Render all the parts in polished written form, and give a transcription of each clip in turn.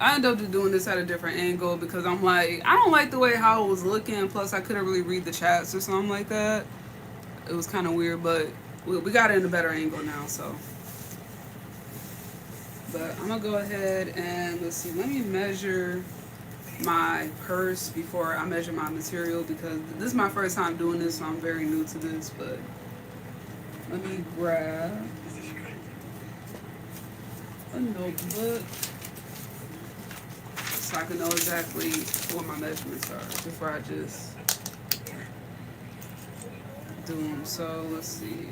I ended up just doing this at a different angle because I'm like, I don't like the way how it was looking. Plus, I couldn't really read the chats or something like that. It was kind of weird, but we got it in a better angle now. So, but I'm gonna go ahead and let's see. Let me measure my purse before I measure my material because this is my first time doing this, so I'm very new to this. But let me grab a notebook so I can know exactly what my measurements are before I just do them. So let's see.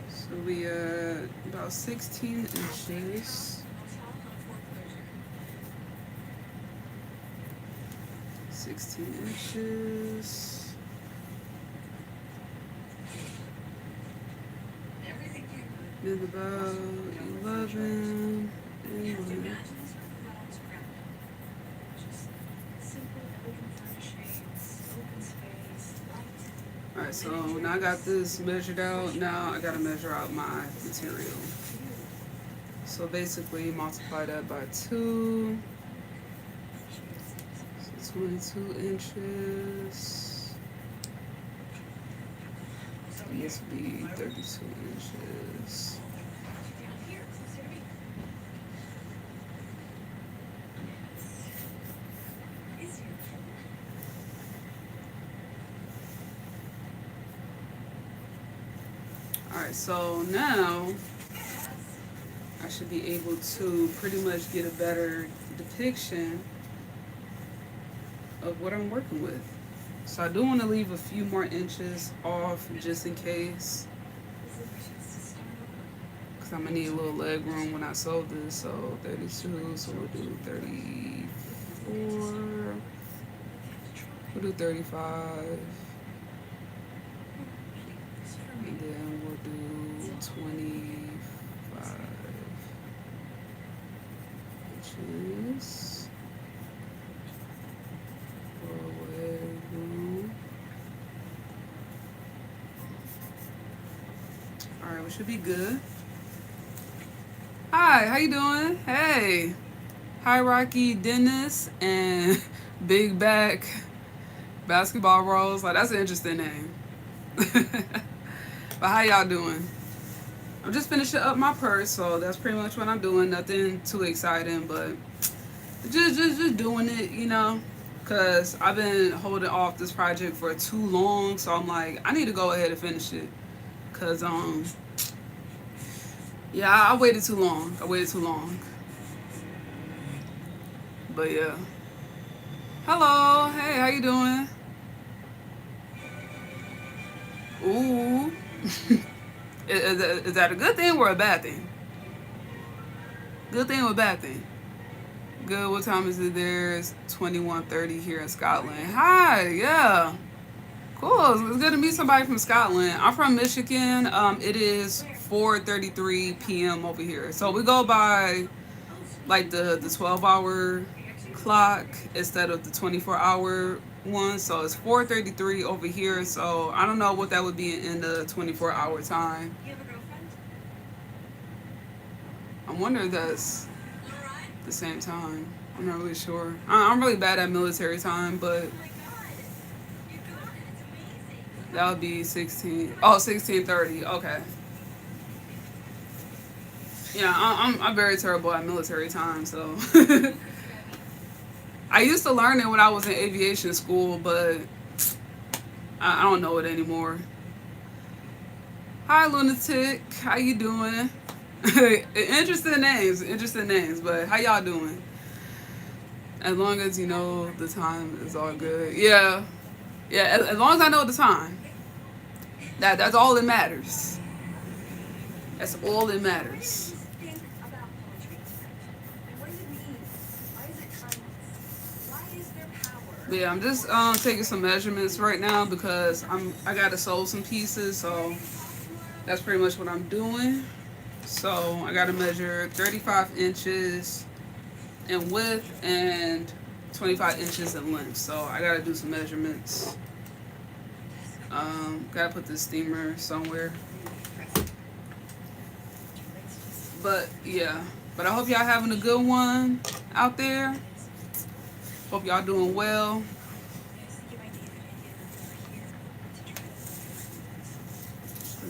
So we about 16 inches. 16 inches. Then about 11. And alright, so now I got this measured out. Now I gotta measure out my material. So basically multiply that by 2. So 22 inches. And this would be 32 inches. Alright, so now I should be able to pretty much get a better depiction of what I'm working with. So I do want to leave a few more inches off just in case, because I'm going to need a little leg room when I sew this. So 32, so we'll do 34, we'll do 35, and then we'll do 25 inches for leg room. Alright, we should be good. Hi, how you doing? Hey. Hi, Rocky Dennis and Big Back Basketball Rose. Like, that's an interesting name. But how y'all doing? I'm just finishing up my purse, so that's pretty much what I'm doing. Nothing too exciting, but just doing it, you know, because I've been holding off this project for too long. So I'm like, I need to go ahead and finish it, cause yeah, I waited too long. I waited too long. But yeah. Hello. Hey, how you doing? Ooh. Is that a good thing or a bad thing? Good thing or bad thing? Good. What time is it there? It's 21:30 here in Scotland. Hi. Yeah. Cool. It's good to meet somebody from Scotland. I'm from Michigan. It is 4:33 p.m. over here. So we go by like the 12-hour clock instead of the 24-hour one. So it's 4:33 over here. So I don't know what that would be in the 24-hour time. I wonder if that's the same time. I'm not really sure. I'm really bad at military time, but that would be 16. Oh, 16:30. Okay. Yeah, I'm very terrible at military time, so I used to learn it when I was in aviation school, but I don't know it anymore. Hi, lunatic. How you doing? Interesting names. But how y'all doing? As long as you know the time is all good. Yeah, yeah. As long as I know the time, that's all that matters. That's all that matters. But yeah, I'm just taking some measurements right now because I gotta sew some pieces, so that's pretty much what I'm doing. So I gotta measure 35 inches in width and 25 inches in length. So I gotta do some measurements. Gotta put this steamer somewhere. But yeah, but I hope y'all having a good one out there. Hope y'all doing well.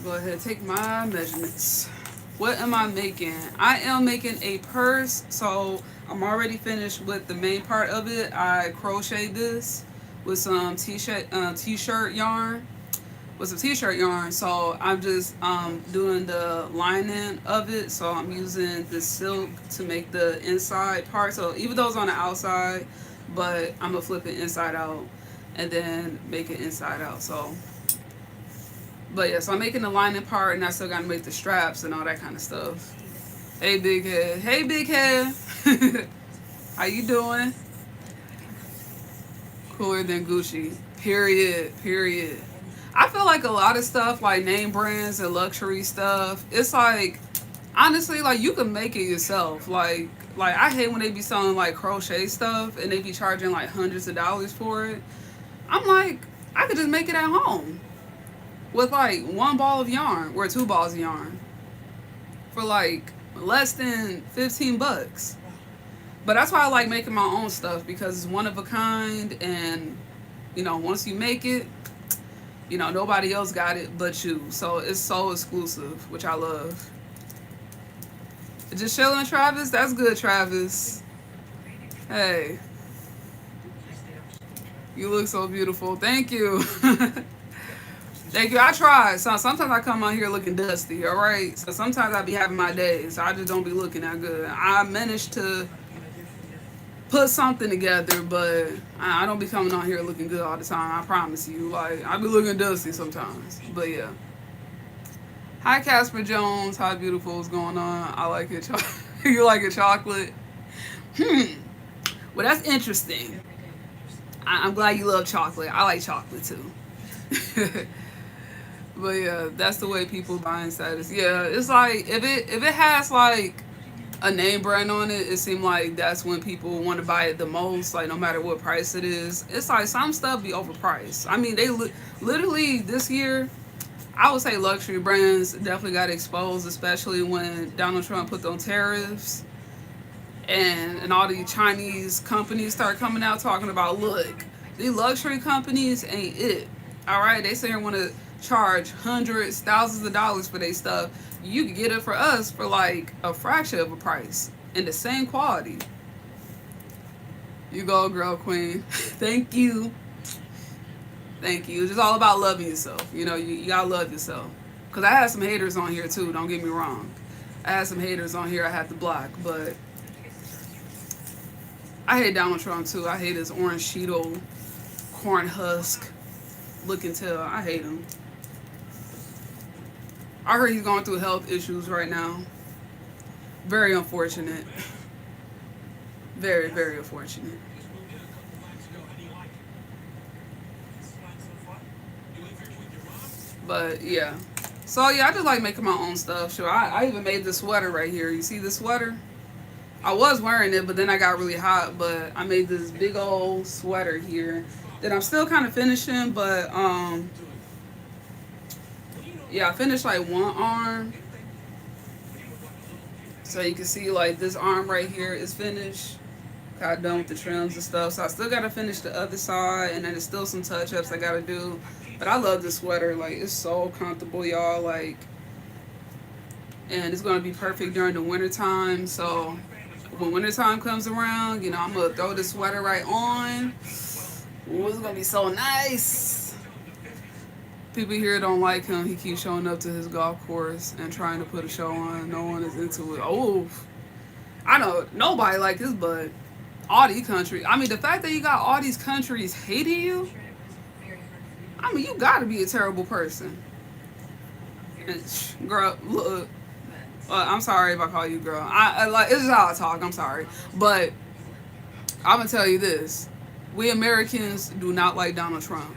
Go ahead and take my measurements. What am I making? I am making a purse, so I'm already finished with the main part of it. I crocheted this with some t-shirt yarn, So I'm just doing the lining of it. So I'm using the silk to make the inside part. So even though it's on the outside, but I'm gonna flip it inside out and then make it inside out. So, but yeah, so I'm making the lining part, and I still gotta make the straps and all that kind of stuff. Hey, big head. Hey, big head. How you doing? Cooler than Gucci. Period. Period. I feel like a lot of stuff, like name brands and luxury stuff, it's like, honestly, like you can make it yourself. Like I hate when they be selling like crochet stuff and they be charging like hundreds of dollars for it. I'm like, I could just make it at home with like one ball of yarn or two balls of yarn for like less than 15 bucks. But that's why I like making my own stuff, because it's one of a kind, and once you make it, nobody else got it but you. So it's so exclusive, which I love. Just chilling, Travis. That's good, Travis. Hey, you look so beautiful. Thank you. Thank you. I try. So sometimes I come on here looking dusty. All right. So sometimes I be having my days. I just don't be looking that good. I managed to put something together, but I don't be coming on here looking good all the time. I promise you. Like, I be looking dusty sometimes. But yeah. Hi, Casper Jones. Hi, beautiful. What's going on? I like it. You like it chocolate? Well, that's interesting. I'm glad you love chocolate. I like chocolate too. But yeah, that's the way people buying status. Yeah, it's like if it has like a name brand on it, it seems like that's when people want to buy it the most. Like no matter what price it is, it's like some stuff be overpriced. I mean, they literally this year, I would say luxury brands definitely got exposed, especially when Donald Trump put on tariffs, and all the Chinese companies start coming out talking about, look, the luxury companies ain't it. All right, they say they want to charge hundreds, thousands of dollars for their stuff. You could get it for us for like a fraction of a price and the same quality. You go, girl, queen. Thank you. Thank you. It's just all about loving yourself. You gotta love yourself. Cause I had some haters on here too. Don't get me wrong. I had some haters on here I had to block, but I hate Donald Trump too. I hate his orange Cheeto corn husk looking tail. I hate him. I heard he's going through health issues right now. Very unfortunate. Very, very unfortunate. But yeah. So yeah, I just like making my own stuff. Sure, I even made this sweater right here. You see this sweater? I was wearing it, but then I got really hot. But I made this big old sweater here that I'm still kind of finishing. But yeah, I finished like one arm. So you can see like this arm right here is finished. Got done with the trims and stuff. So I still gotta finish the other side, and then there's still some touch ups I gotta do. But I love this sweater. Like, it's so comfortable, y'all. Like, and it's gonna be perfect during the winter time. So when wintertime comes around, I'm gonna throw this sweater right on. Ooh, it's gonna be so nice. People here don't like him. He keeps showing up to his golf course and trying to put a show on. No one is into it. Oh, I know nobody like this, but all these countries. I mean, the fact that you got all these countries hating you. I mean, you gotta be a terrible person. And, girl, look. I'm sorry if I call you girl. I like, it's just how I talk. I'm sorry, but I'm gonna tell you this: we Americans do not like Donald Trump.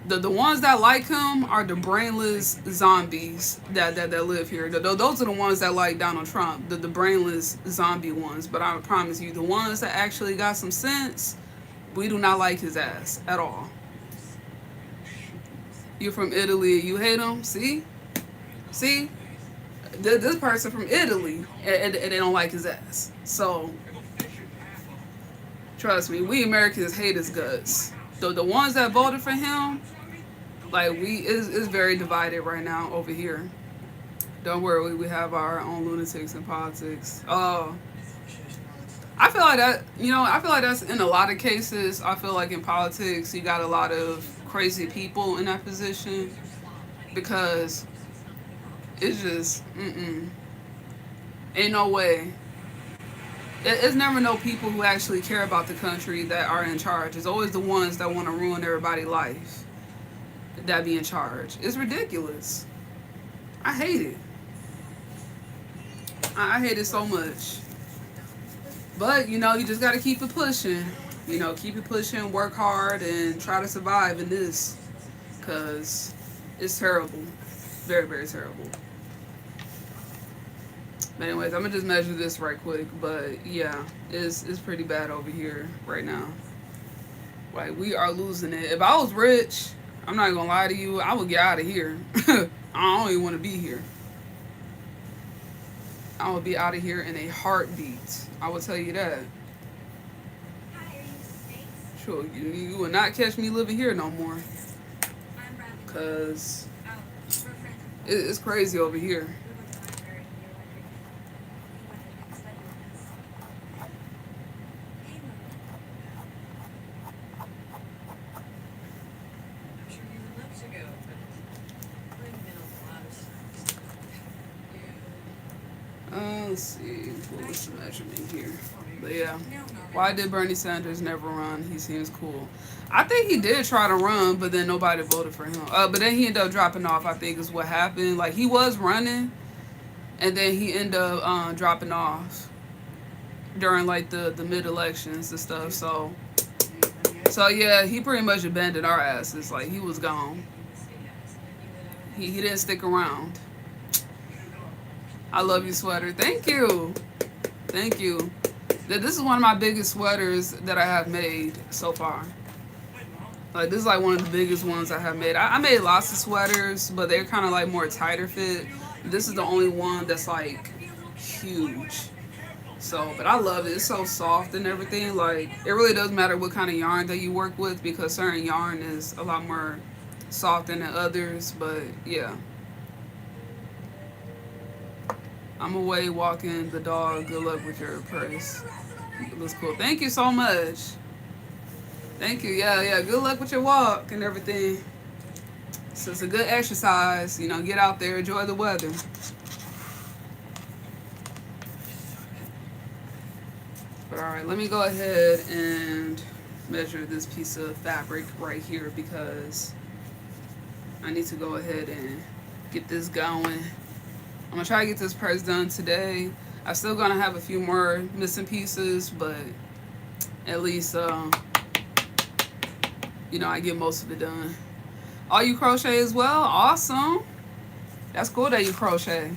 The ones that like him are the brainless zombies that live here. Those are the ones that like Donald Trump. The brainless zombie ones. But I promise you, the ones that actually got some sense, we do not like his ass at all. You're from Italy. You hate him? See? This person from Italy, and they don't like his ass. So trust me, we Americans hate his guts. The ones that voted for him, like we is very divided right now over here. Don't worry, we have our own lunatics in politics. I feel like that. I feel like that's in a lot of cases. I feel like in politics, you got a lot of crazy people in that position because it's just ain't no way. It's never no people who actually care about the country that are in charge. It's always the ones that want to ruin everybody's life that be in charge. It's ridiculous. I hate it. I hate it so much. But you just got to keep it pushing. Keep it pushing, work hard, and try to survive in this, cause it's terrible, very very terrible. But anyways, I'm gonna just measure this right quick. But yeah, it's pretty bad over here right now. Like we are losing it. If I was rich, I'm not gonna lie to you, I would get out of here. I don't even want to be here. I would be out of here in a heartbeat. I will tell you that. Sure, you will not catch me living here no more. Cause it's crazy over here. Let's see. What was the measurement here? But yeah. Why did Bernie Sanders never run? He seems cool. I think he did try to run, but then nobody voted for him. But then he ended up dropping off, I think is what happened. Like he was running and then he ended up dropping off during like the mid elections and stuff. So yeah, he pretty much abandoned our asses. Like he was gone. He didn't stick around. I love you, sweater. Thank you. Thank you. This is one of my biggest sweaters that I have made so far. Like this is like one of the biggest ones I have made. I made lots of sweaters, but they're kind of like more tighter fit. This is the only one that's like huge. So, but I love it. It's so soft and everything. Like it really doesn't matter what kind of yarn that you work with because certain yarn is a lot more soft than others. But yeah. I'm away walking the dog. Good luck with your purse. It looks cool. Thank you so much. Thank you. Yeah. Good luck with your walk and everything. So it's a good exercise. Get out there, enjoy the weather. But all right, let me go ahead and measure this piece of fabric right here because I need to go ahead and get this going. I'm gonna try to get this purse done today. I'm still gonna have a few more missing pieces, but at least I get most of it done. Oh, you crochet as well? Awesome. That's cool that you crochet.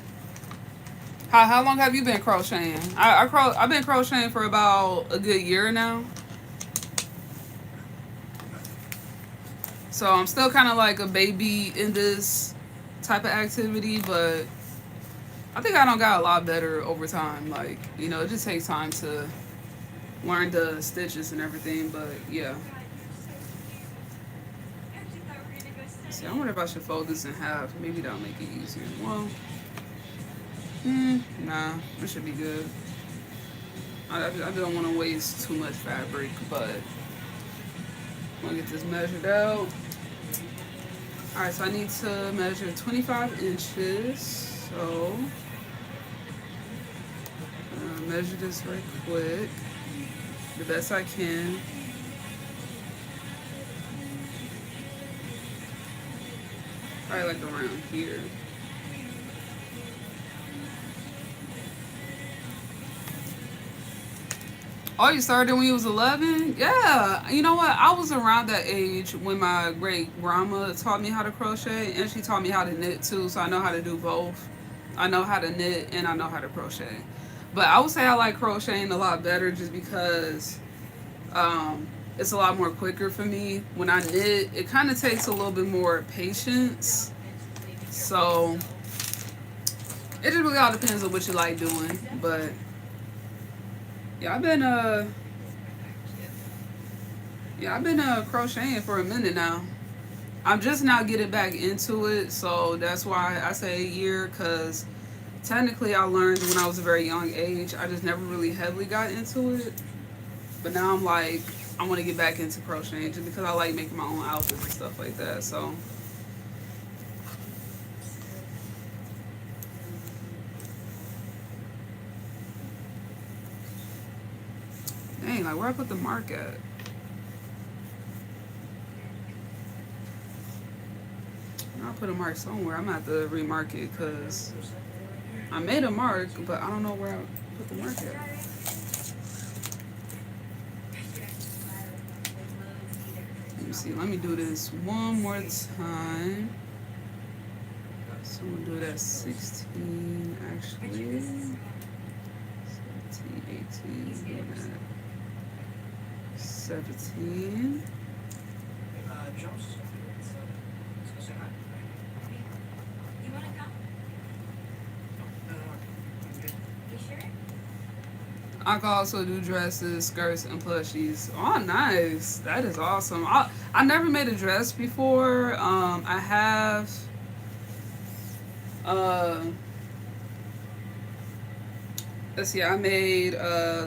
How long have you been crocheting? I've been crocheting for about a good year now. So I'm still kind of like a baby in this type of activity, but I think I don't got a lot better over time. Like, it just takes time to learn the stitches and everything, but yeah. See, I wonder if I should fold this in half. Maybe that'll make it easier. Well, nah, it should be good. I don't want to waste too much fabric, but I'm gonna get this measured out. Alright, so I need to measure 25 inches. So measure this right quick, the best I can. Probably like around here. Oh, you started when you was 11? Yeah. You know what? I was around that age when my great grandma taught me how to crochet, and she taught me how to knit too, so I know how to do both. I know how to knit and I know how to crochet. But I would say I like crocheting a lot better just because it's a lot more quicker for me. When I knit, it kind of takes a little bit more patience. So It just really all depends on what you like doing. But yeah, I've been crocheting for a minute now. I'm just now getting back into it, so that's why I say a year. Cause technically, I learned when I was a very young age. I just never really heavily got into it. But now I'm like, I want to get back into crocheting just because I like making my own outfits and stuff like that. So, dang, like where I put the mark at? I'll put a mark somewhere. I'm gonna have to remark it because I made a mark, but I don't know where I put the mark at. Let me see. Let me do this one more time. So I'm gonna do it at 16 actually. 17, 18, do it at 17. I can also do dresses, skirts, and plushies. Oh, nice! That is awesome. I never made a dress before. I have. Uh, let's see. I made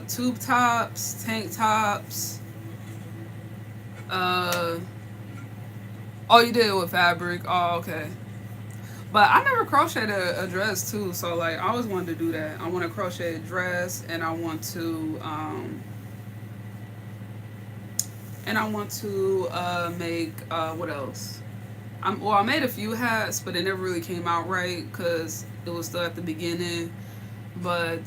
tube tops, tank tops. Uh, oh, you did it with fabric. Oh, okay. But I never crocheted a dress too, so like I always wanted to do that. I want to crochet a dress, and I want to make what else? I made a few hats, but it never really came out right because it was still at the beginning. But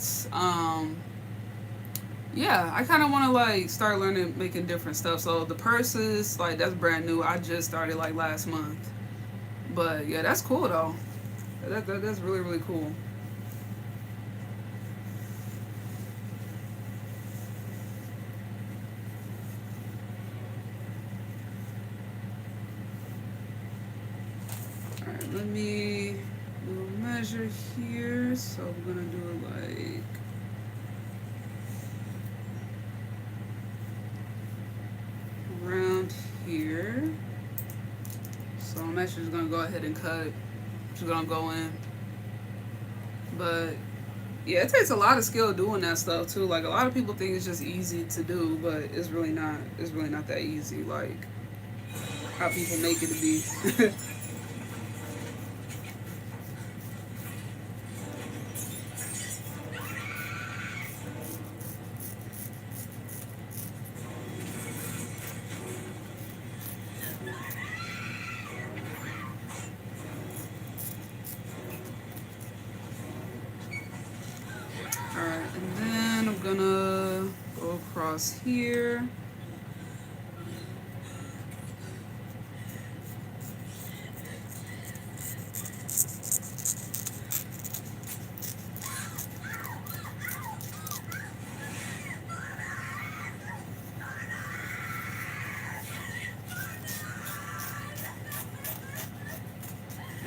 yeah, I kind of want to like start learning making different stuff. So the purses, like that's brand new. I just started like last month. But yeah, that's cool though. That's really really cool. All right, let me do a measure here. So we're gonna do it like around here. So I'm actually just gonna go ahead and cut. Just gonna go in. But yeah, it takes a lot of skill doing that stuff too. Like a lot of people think it's just easy to do, but it's really not. It's really not that easy. Like how people make it to be. All right, and then I'm gonna go across here.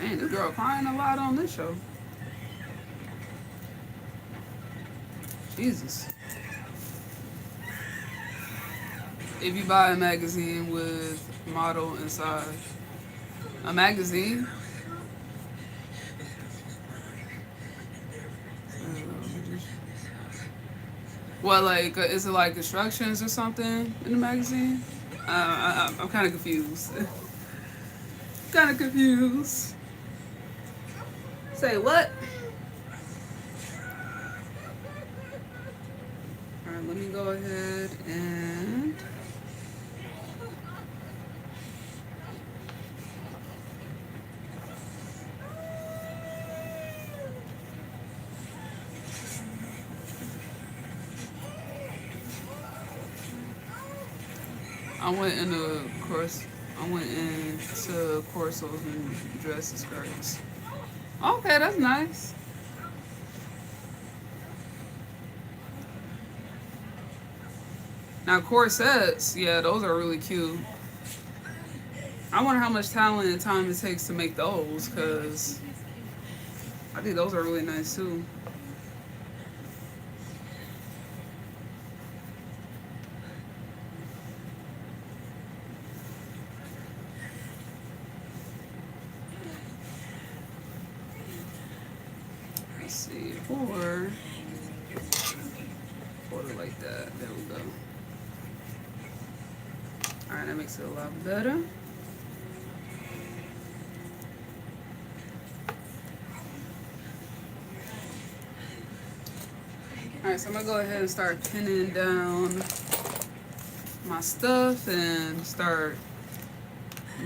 Dang, this girl crying a lot on this show. Jesus. If you buy a magazine with model inside, a magazine. What like is it like instructions or something in the magazine? I'm kind of confused. Kind of confused. Say what? All right, let me go ahead and I went into course. I went into corsos and dresses skirts. Okay, that's nice. Now corsets, yeah, those are really cute. I wonder how much talent and time it takes to make those, cause I think those are really nice too. Let's see, or fold it like that. There we go. All right, that makes it a lot better. Alright, so I'm gonna go ahead and start pinning down my stuff and start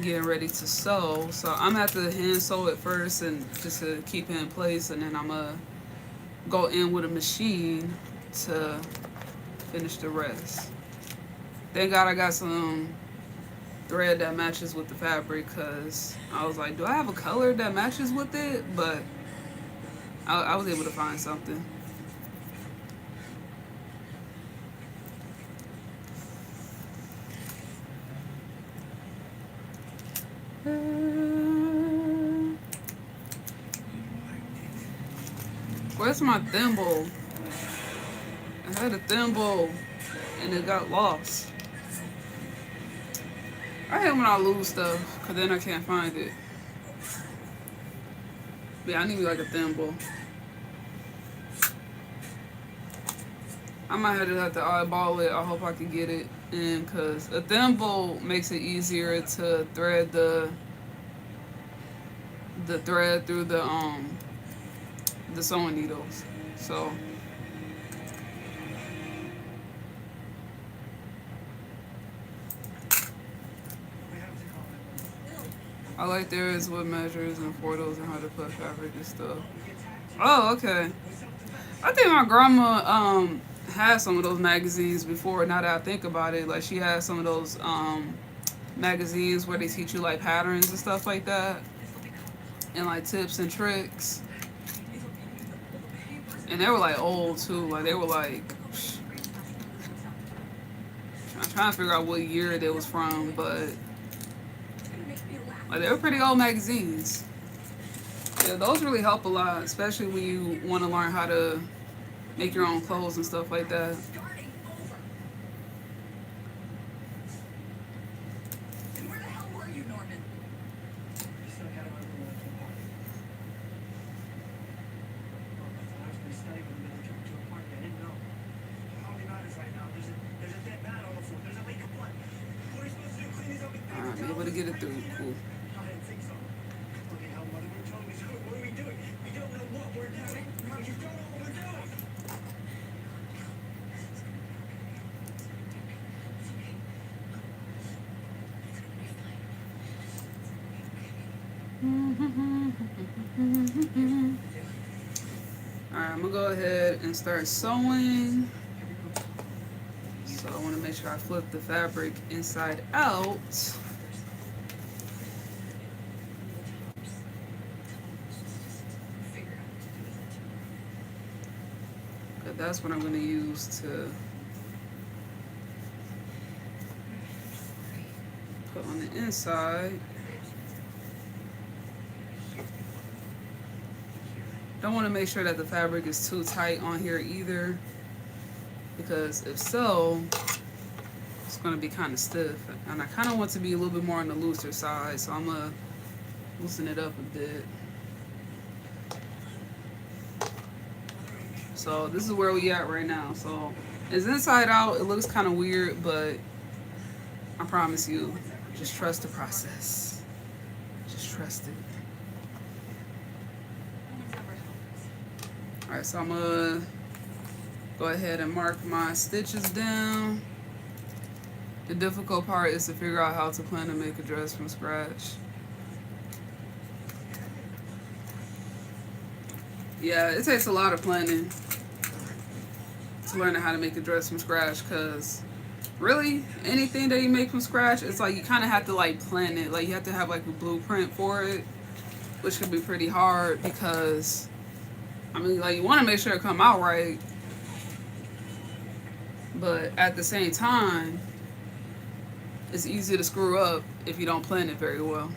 getting ready to sew. So I'm gonna have to hand sew it first and just to keep it in place, and then I'm gonna go in with a machine to finish the rest. Thank God I got some thread that matches with the fabric, because I was like, do I have a color that matches with it? But I was able to find something. Where's my thimble? I had a thimble and it got lost. I hate when I lose stuff because then I can't find it. But yeah, I need me like a thimble. I might have to eyeball it. I hope I can get it in, because a thimble makes it easier to thread the thread through the sewing needles. So I like theirs with measures and photos and how to put fabric and stuff. Oh, okay. I think my grandma had some of those magazines before. Now that I think about it, like she had some of those magazines where they teach you like patterns and stuff like that, and like tips and tricks. And they were like old too. Like they were like, I'm trying to figure out what year they was from, but like they were pretty old magazines. Yeah, those really help a lot, especially when you want to learn how to make your own clothes and stuff like that. I'm able to get it through. Cool. Alright, I'm gonna go ahead and start sewing. So I want to make sure I flip the fabric inside out. But that's what I'm going to use to put on the inside. Don't want to make sure that the fabric is too tight on here either, because if so, it's going to be kind of stiff. And I kind of want to be a little bit more on the looser side, so I'm going to loosen it up a bit. So this is where we at right now. So it's inside out. It looks kind of weird, but I promise you, just trust the process. Just trust it. Alright, so I'm gonna go ahead and mark my stitches down. The difficult part is to figure out how to plan to make a dress from scratch. Yeah, it takes a lot of planning to learn how to make a dress from scratch, because really anything that you make from scratch, it's like you kind of have to like plan it. Like you have to have like a blueprint for it, which can be pretty hard, because I mean, like, you want to make sure it come out right, but at the same time, it's easy to screw up if you don't plan it very well.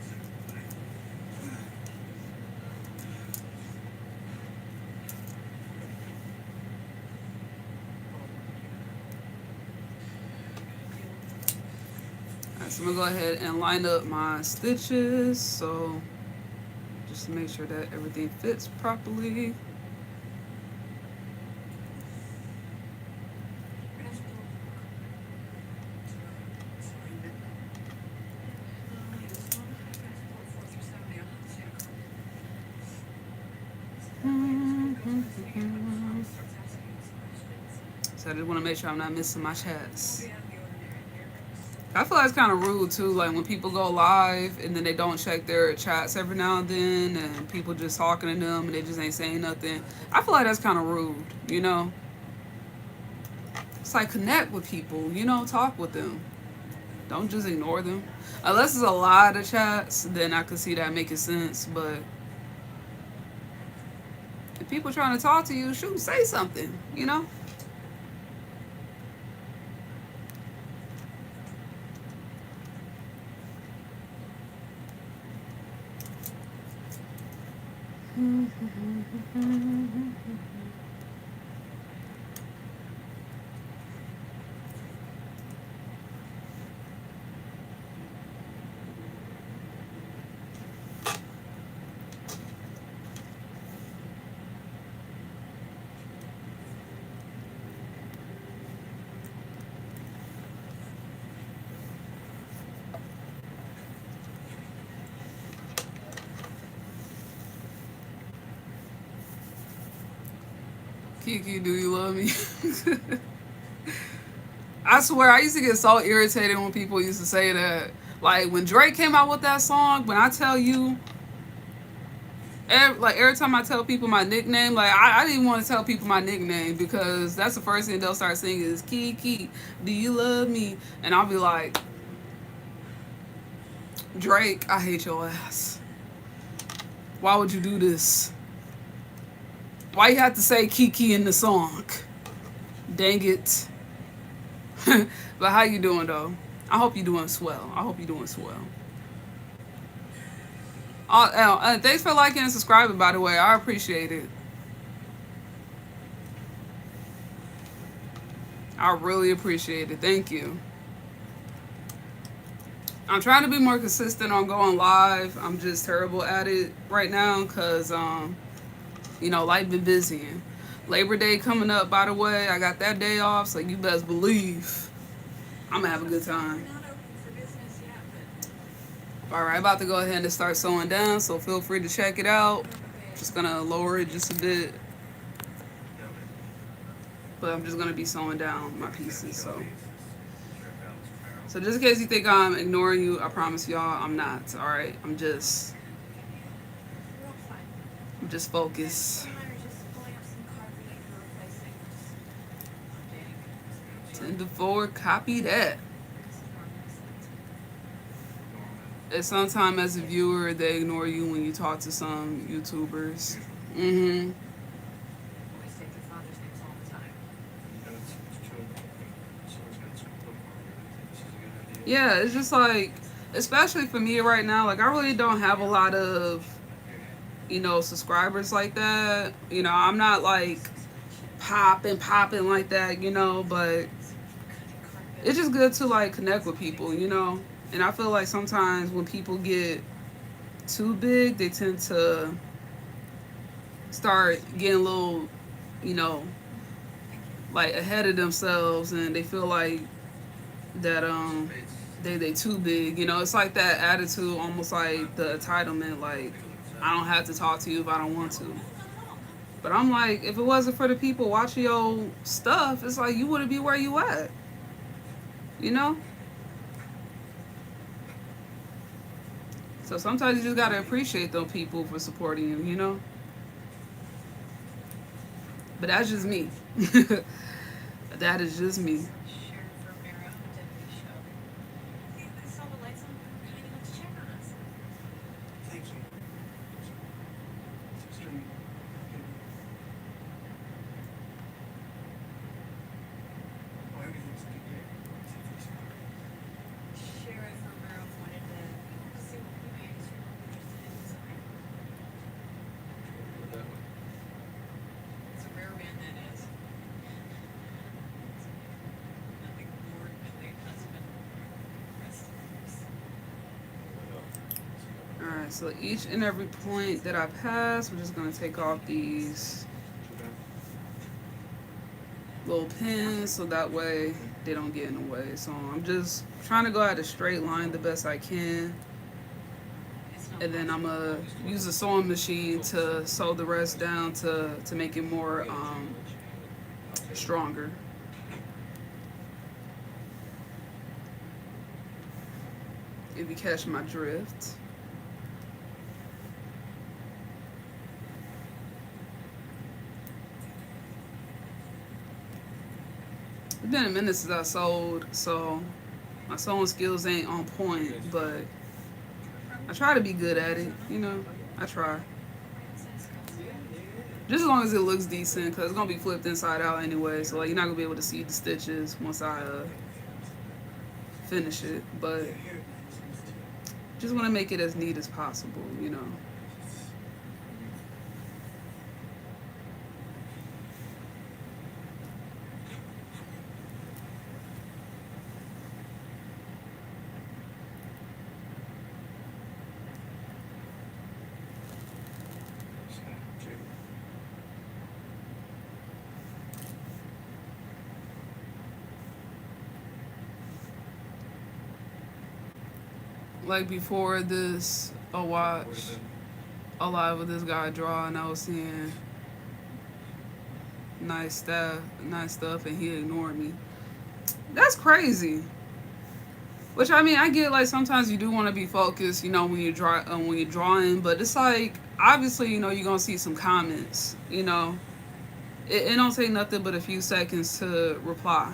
So I'm gonna go ahead and line up my stitches. So just to make sure that everything fits properly. So I just want to make sure I'm not missing my chats. I feel like it's kind of rude too, like when people go live and then they don't check their chats every now and then, and people just talking to them and they just ain't saying nothing. I feel like that's kind of rude, you know? It's like connect with people, you know, talk with them. Don't just ignore them. Unless it's a lot of chats, then I could see that making sense. But if people trying to talk to you, shoot, say something, you know? Kiki, do you love me? I swear, I used to get so irritated when people used to say that. Like when Drake came out with that song, when I tell you, every time I tell people my nickname, like I didn't even want to tell people my nickname because that's the first thing they'll start singing is Kiki, do you love me? And I'll be like, Drake, I hate your ass. Why would you do this? Why you have to say Kiki in the song? Dang it. But how you doing though? I hope you're doing swell. I hope you're doing swell. Thanks for liking and subscribing, by the way. I appreciate it. I really appreciate it. Thank you. I'm trying to be more consistent on going live. I'm just terrible at it right now because, you know, life been busy. Labor Day coming up, by the way. I got that day off, so you best believe I'm going to have a good time. All right, about to go ahead and start sewing down, so feel free to check it out. Just going to lower it just a bit. But I'm just going to be sewing down my pieces, So just in case you think I'm ignoring you, I promise y'all I'm not, all right? I'm just focused. 10 to 4, copy that. And sometimes as a viewer, they ignore you when you talk to some YouTubers. Mm-hmm. Yeah, it's just like, especially for me right now, like I really don't have a lot of, you know, subscribers like that. You know, I'm not like popping like that, you know, but it's just good to like connect with people, you know. And I feel like sometimes when people get too big, they tend to start getting a little, you know, like ahead of themselves, and they feel like that they too big, you know. It's like that attitude, almost like the entitlement, like I don't have to talk to you if I don't want to. But I'm like, if it wasn't for the people watching your stuff, it's like you wouldn't be where you at, you know. So sometimes you just gotta appreciate those people for supporting you, you know. But that's just me. That is just me. Alright, so each and every point that I pass, we're just going to take off these little pins so that way they don't get in the way. So I'm just trying to go at a straight line the best I can. And then I'm going to use a sewing machine to sew the rest down to make it more stronger. If you catch my drift. It's been a minute since I sewed, so my sewing skills ain't on point, but I try to be good at it, you know. I try. Just as long as it looks decent, because it's going to be flipped inside out anyway, so like you're not going to be able to see the stitches once I finish it, but just want to make it as neat as possible, you know. Like before this, I watched a lot of this guy draw, and I was seeing nice stuff, and he ignored me. That's crazy. Which I mean, I get like sometimes you do want to be focused, you know, when you're drawing, but it's like obviously, you know, you're gonna see some comments, you know. It don't take nothing but a few seconds to reply.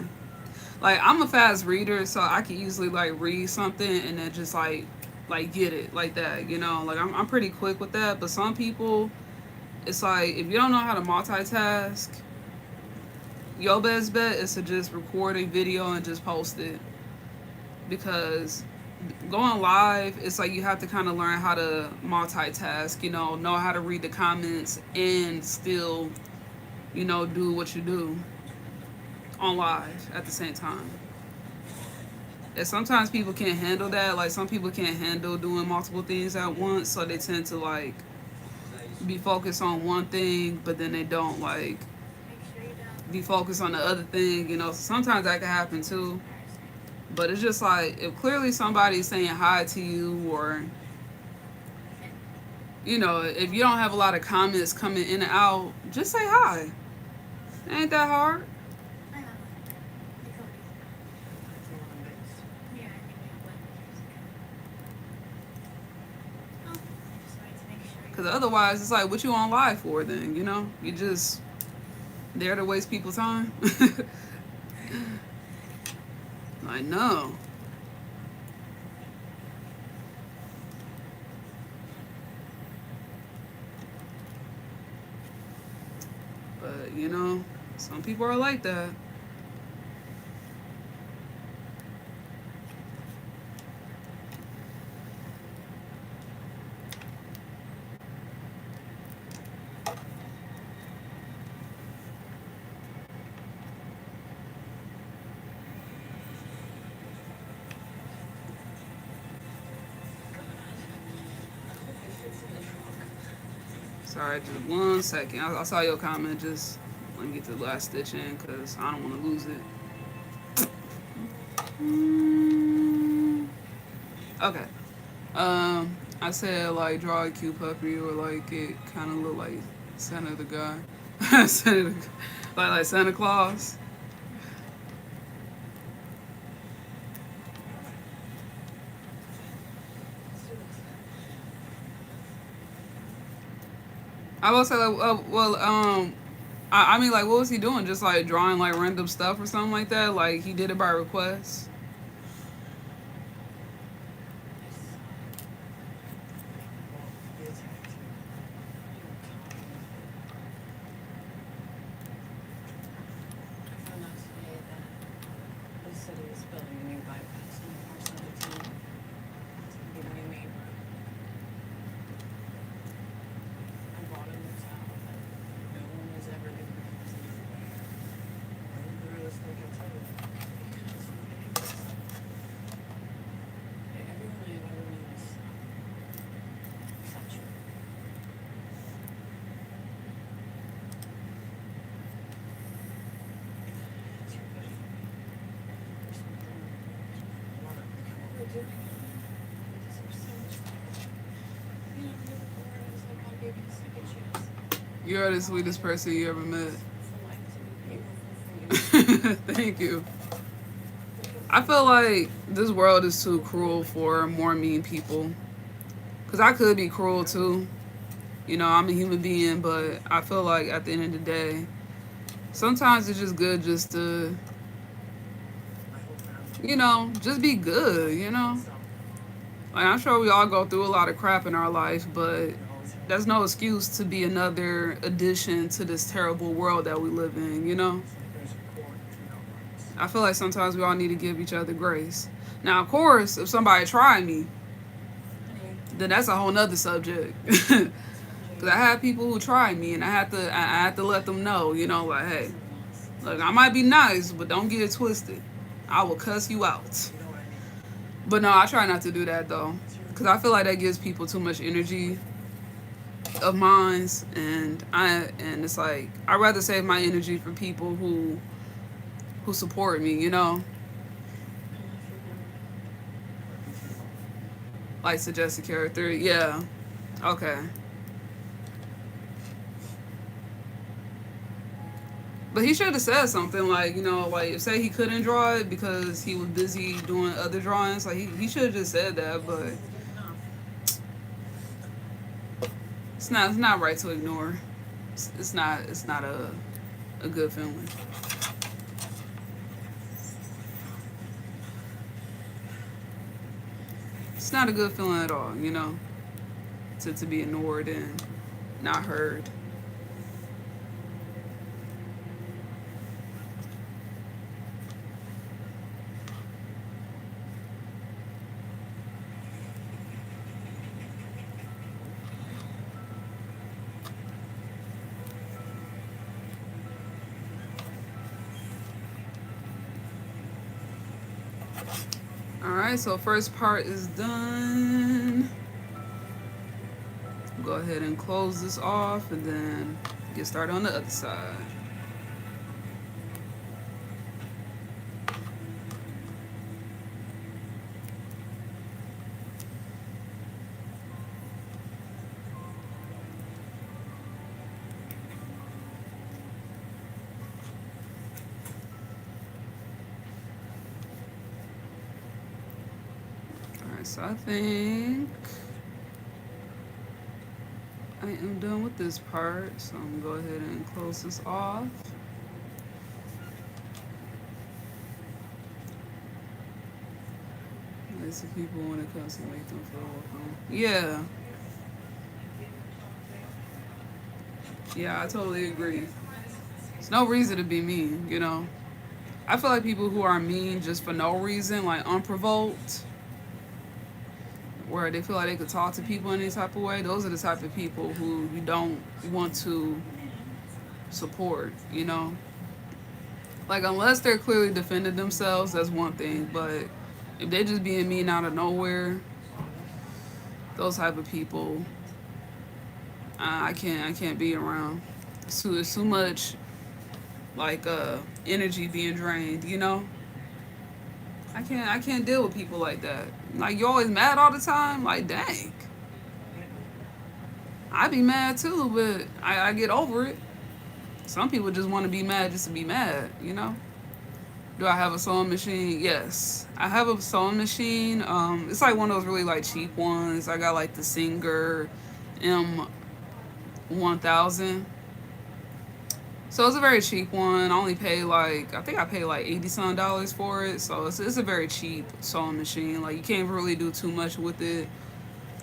Like I'm a fast reader, so I can easily like read something and then just like get it like that, you know. Like I'm pretty quick with that, but some people, it's like if you don't know how to multitask, your best bet is to just record a video and just post it, because going live, it's like you have to kind of learn how to multitask, you know how to read the comments and still, you know, do what you do on live at the same time. And sometimes people can't handle that. Like some people can't handle doing multiple things at once, so they tend to like be focused on one thing, but then they don't like be focused on the other thing. You know, so sometimes that can happen too. But it's just like if clearly somebody's saying hi to you, or you know, if you don't have a lot of comments coming in and out, just say hi. It ain't that hard. Because otherwise, it's like, what you on live for then, you know? You just there to waste people's time. I know. But, you know, some people are like that. Sorry, just 1 second. I saw your comment. Just let me get the last stitch in because I don't want to lose it. Okay. I said like draw a cute puppy, or like it kind of look like Santa the guy, Santa, like Santa Claus. I will say like, I mean like, what was he doing? Just like drawing like random stuff or something like that? Like he did it by request. You're the sweetest person you ever met. Thank you. I feel like this world is too cruel for more mean people. Because I could be cruel too. You know, I'm a human being, but I feel like at the end of the day, sometimes it's just good just to, just be good, Like, I'm sure we all go through a lot of crap in our life, but that's no excuse to be another addition to this terrible world that we live in. I feel like sometimes we all need to give each other grace. Now, of course, if somebody tried me, then that's a whole nother subject. Because I had people who tried me, and I had to let them know, like, hey, look, I might be nice, but don't get it twisted. I will cuss you out. But no, I try not to do that though, because I feel like that gives people too much energy of mine, and it's like I'd rather save my energy for people who support me. Like suggested character, yeah, okay. But he should have said something like, like say he couldn't draw it because he was busy doing other drawings. Like he should have just said that, but it's not right to ignore. It's not a good feeling. It's not a good feeling at all. To be ignored and not heard. Alright, so first part is done. Go ahead and close this off and then get started on the other side. Alright, so I think I am done with this part, so I'm gonna go ahead and close this off. Nice of people when it comes to make them feel welcome. Yeah, yeah, I totally agree. There's no reason to be mean. I feel like people who are mean just for no reason, like unprovoked, where they feel like they could talk to people in any type of way, those are the type of people who you don't want to support. Like, unless they're clearly defending themselves, that's one thing, but if they're just being mean out of nowhere, those type of people, I can't be around. It's too much, like, energy being drained. I can't deal with people like that. Like, you're always mad all the time? Like, dang. I be mad too, but I get over it. Some people just want to be mad just to be mad. Do I have a sewing machine? Yes. I have a sewing machine. It's like one of those really like cheap ones. I got like the Singer M1000. So it's a very cheap one. I only pay like I think I paid like $80 for it. So it's a very cheap sewing machine. Like you can't really do too much with it.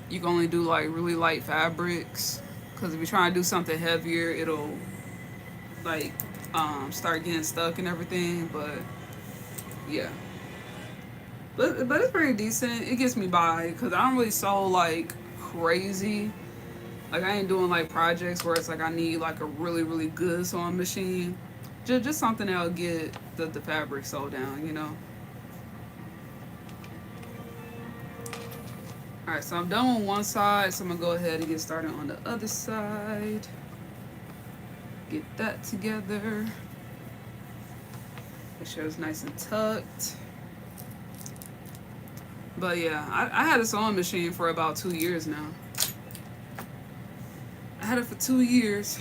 You can only do like really light fabrics. Cause if you're trying to do something heavier, it'll like start getting stuck and everything. But yeah, but it's pretty decent. It gets me by because I don't really sew like crazy. Like I ain't doing like projects where it's like I need like a really really good sewing machine. Just something that'll get the fabric sewed down. All right, so I'm done with one side, so I'm gonna go ahead and get started on the other side. Get that together. Make sure it's nice and tucked. But yeah, I had a sewing machine for about 2 years now. I had it for 2 years.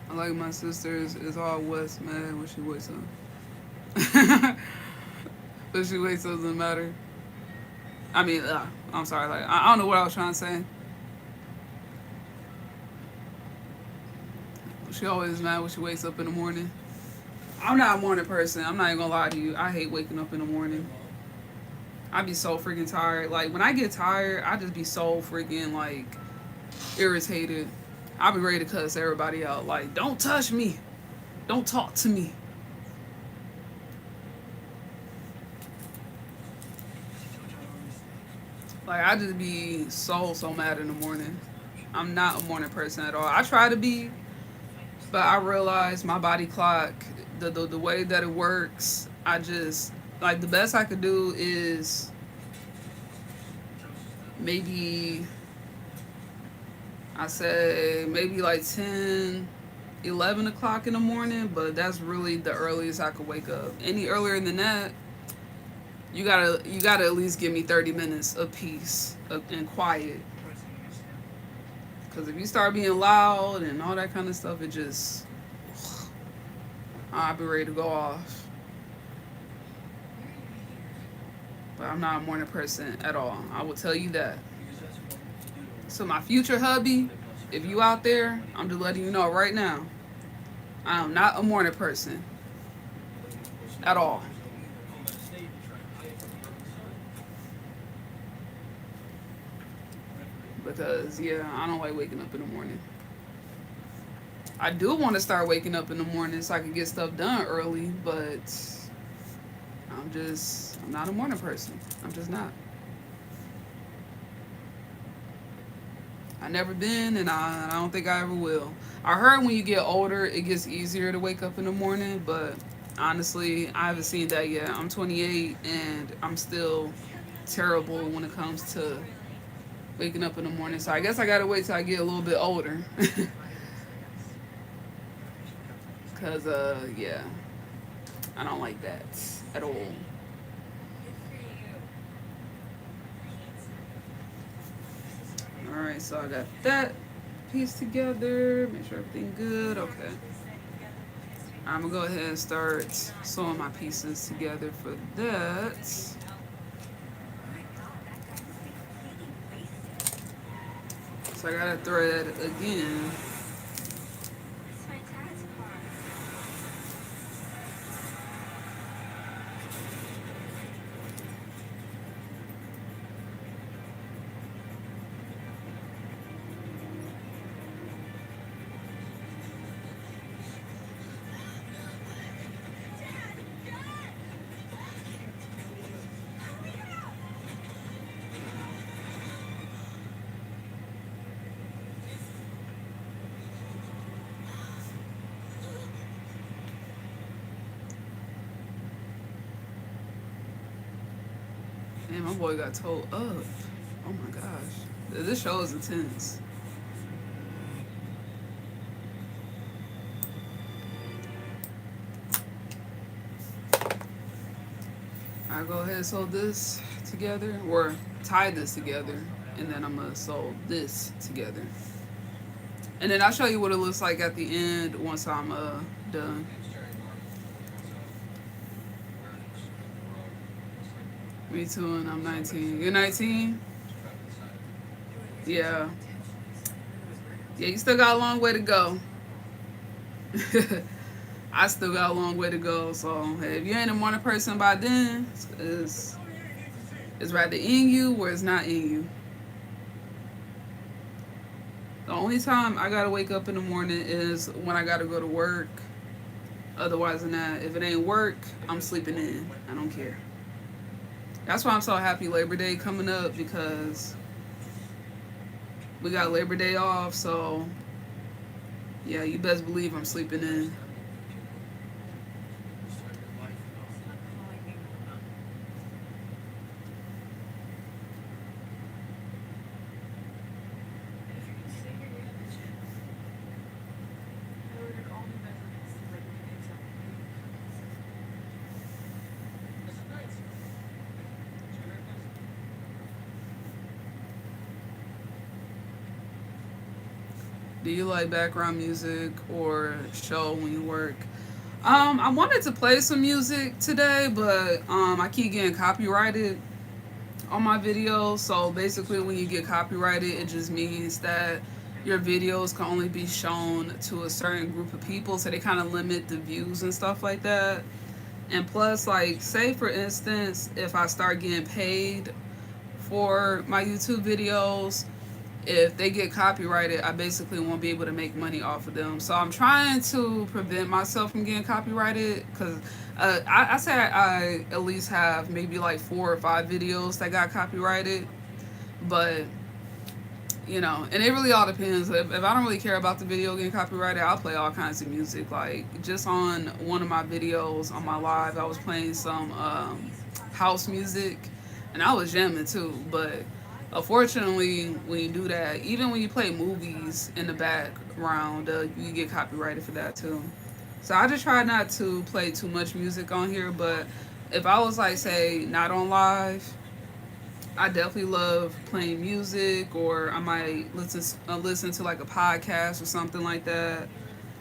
I like my sister is all West mad when she wakes up. When she wakes up doesn't matter. I mean, I'm sorry. Like I don't know what I was trying to say. She always mad when she wakes up in the morning. I'm not a morning person. I'm not even gonna lie to you. I hate waking up in the morning. I be so freaking tired. Like when I get tired, I just be so freaking like irritated. I'll be ready to cuss everybody out. Like, don't touch me. Don't talk to me. Like I just be so mad in the morning. I'm not a morning person at all. I try to be, but I realize my body clock, the way that it works, I just like the best I could do is maybe I say maybe like 10, 11 o'clock in the morning, but that's really the earliest I could wake up. Any earlier than that, you gotta at least give me 30 minutes of peace and quiet. Because if you start being loud and all that kind of stuff, it just I'll be ready to go off. But I'm not a morning person at all. I will tell you that. So my future hubby, if you out there, I'm just letting you know right now. I am not a morning person at all. Because yeah, I don't like waking up in the morning. I do want to start waking up in the morning so I can get stuff done early, but I'm not a morning person. I'm just not. I never been, and I don't think I ever will. I heard when you get older, it gets easier to wake up in the morning, but honestly, I haven't seen that yet. I'm 28, and I'm still terrible when it comes to waking up in the morning. So I guess I gotta wait till I get a little bit older, cause yeah, I don't like that at all. All right, so I got that piece together. Make sure everything good. Okay. I'm gonna go ahead and start sewing my pieces together for that. So I got to thread again. Man, my boy got told up. Oh my gosh. This show is intense. I'll go ahead and sew this together, or tie this together, and then I'm gonna sew this together. And then I'll show you what it looks like at the end once I'm done. Me too, and I'm 19. You're 19? Yeah. Yeah, you still got a long way to go. I still got a long way to go. So hey, if you ain't a morning person by then, it's rather in you or it's not in you. The only time I gotta wake up in the morning is when I gotta go to work. Otherwise than that, if it ain't work, I'm sleeping in. I don't care. That's why I'm so happy Labor Day coming up, because we got Labor Day off. So yeah, you best believe I'm sleeping in. Do you like background music or show when you work? I wanted to play some music today, but I keep getting copyrighted on my videos. So basically, when you get copyrighted, it just means that your videos can only be shown to a certain group of people. So they kind of limit the views and stuff like that. And plus, like, say for instance, if I start getting paid for my YouTube videos, if they get copyrighted, I basically won't be able to make money off of them. So I'm trying to prevent myself from getting copyrighted because I say I at least have maybe like 4 or 5 videos that got copyrighted. But, and it really all depends. If I don't really care about the video getting copyrighted, I'll play all kinds of music. Like, just on one of my videos on my live, I was playing some house music and I was jamming too. But unfortunately, when you do that, even when you play movies in the background, you get copyrighted for that too. So I just try not to play too much music on here. But if I was like, say, not on live, I definitely love playing music, or I might listen to like a podcast or something like that,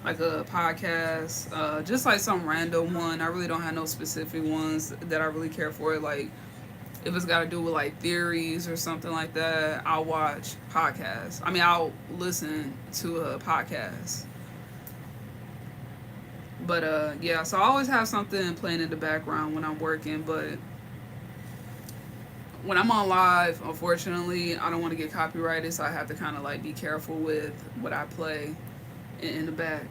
like a podcast, just like some random one. I really don't have no specific ones that I really care for. Like if it's got to do with like theories or something like that, I'll watch podcasts. I mean, I'll listen to a podcast. But yeah, so I always have something playing in the background when I'm working, but when I'm on live, unfortunately, I don't want to get copyrighted, so I have to kind of like be careful with what I play in the back.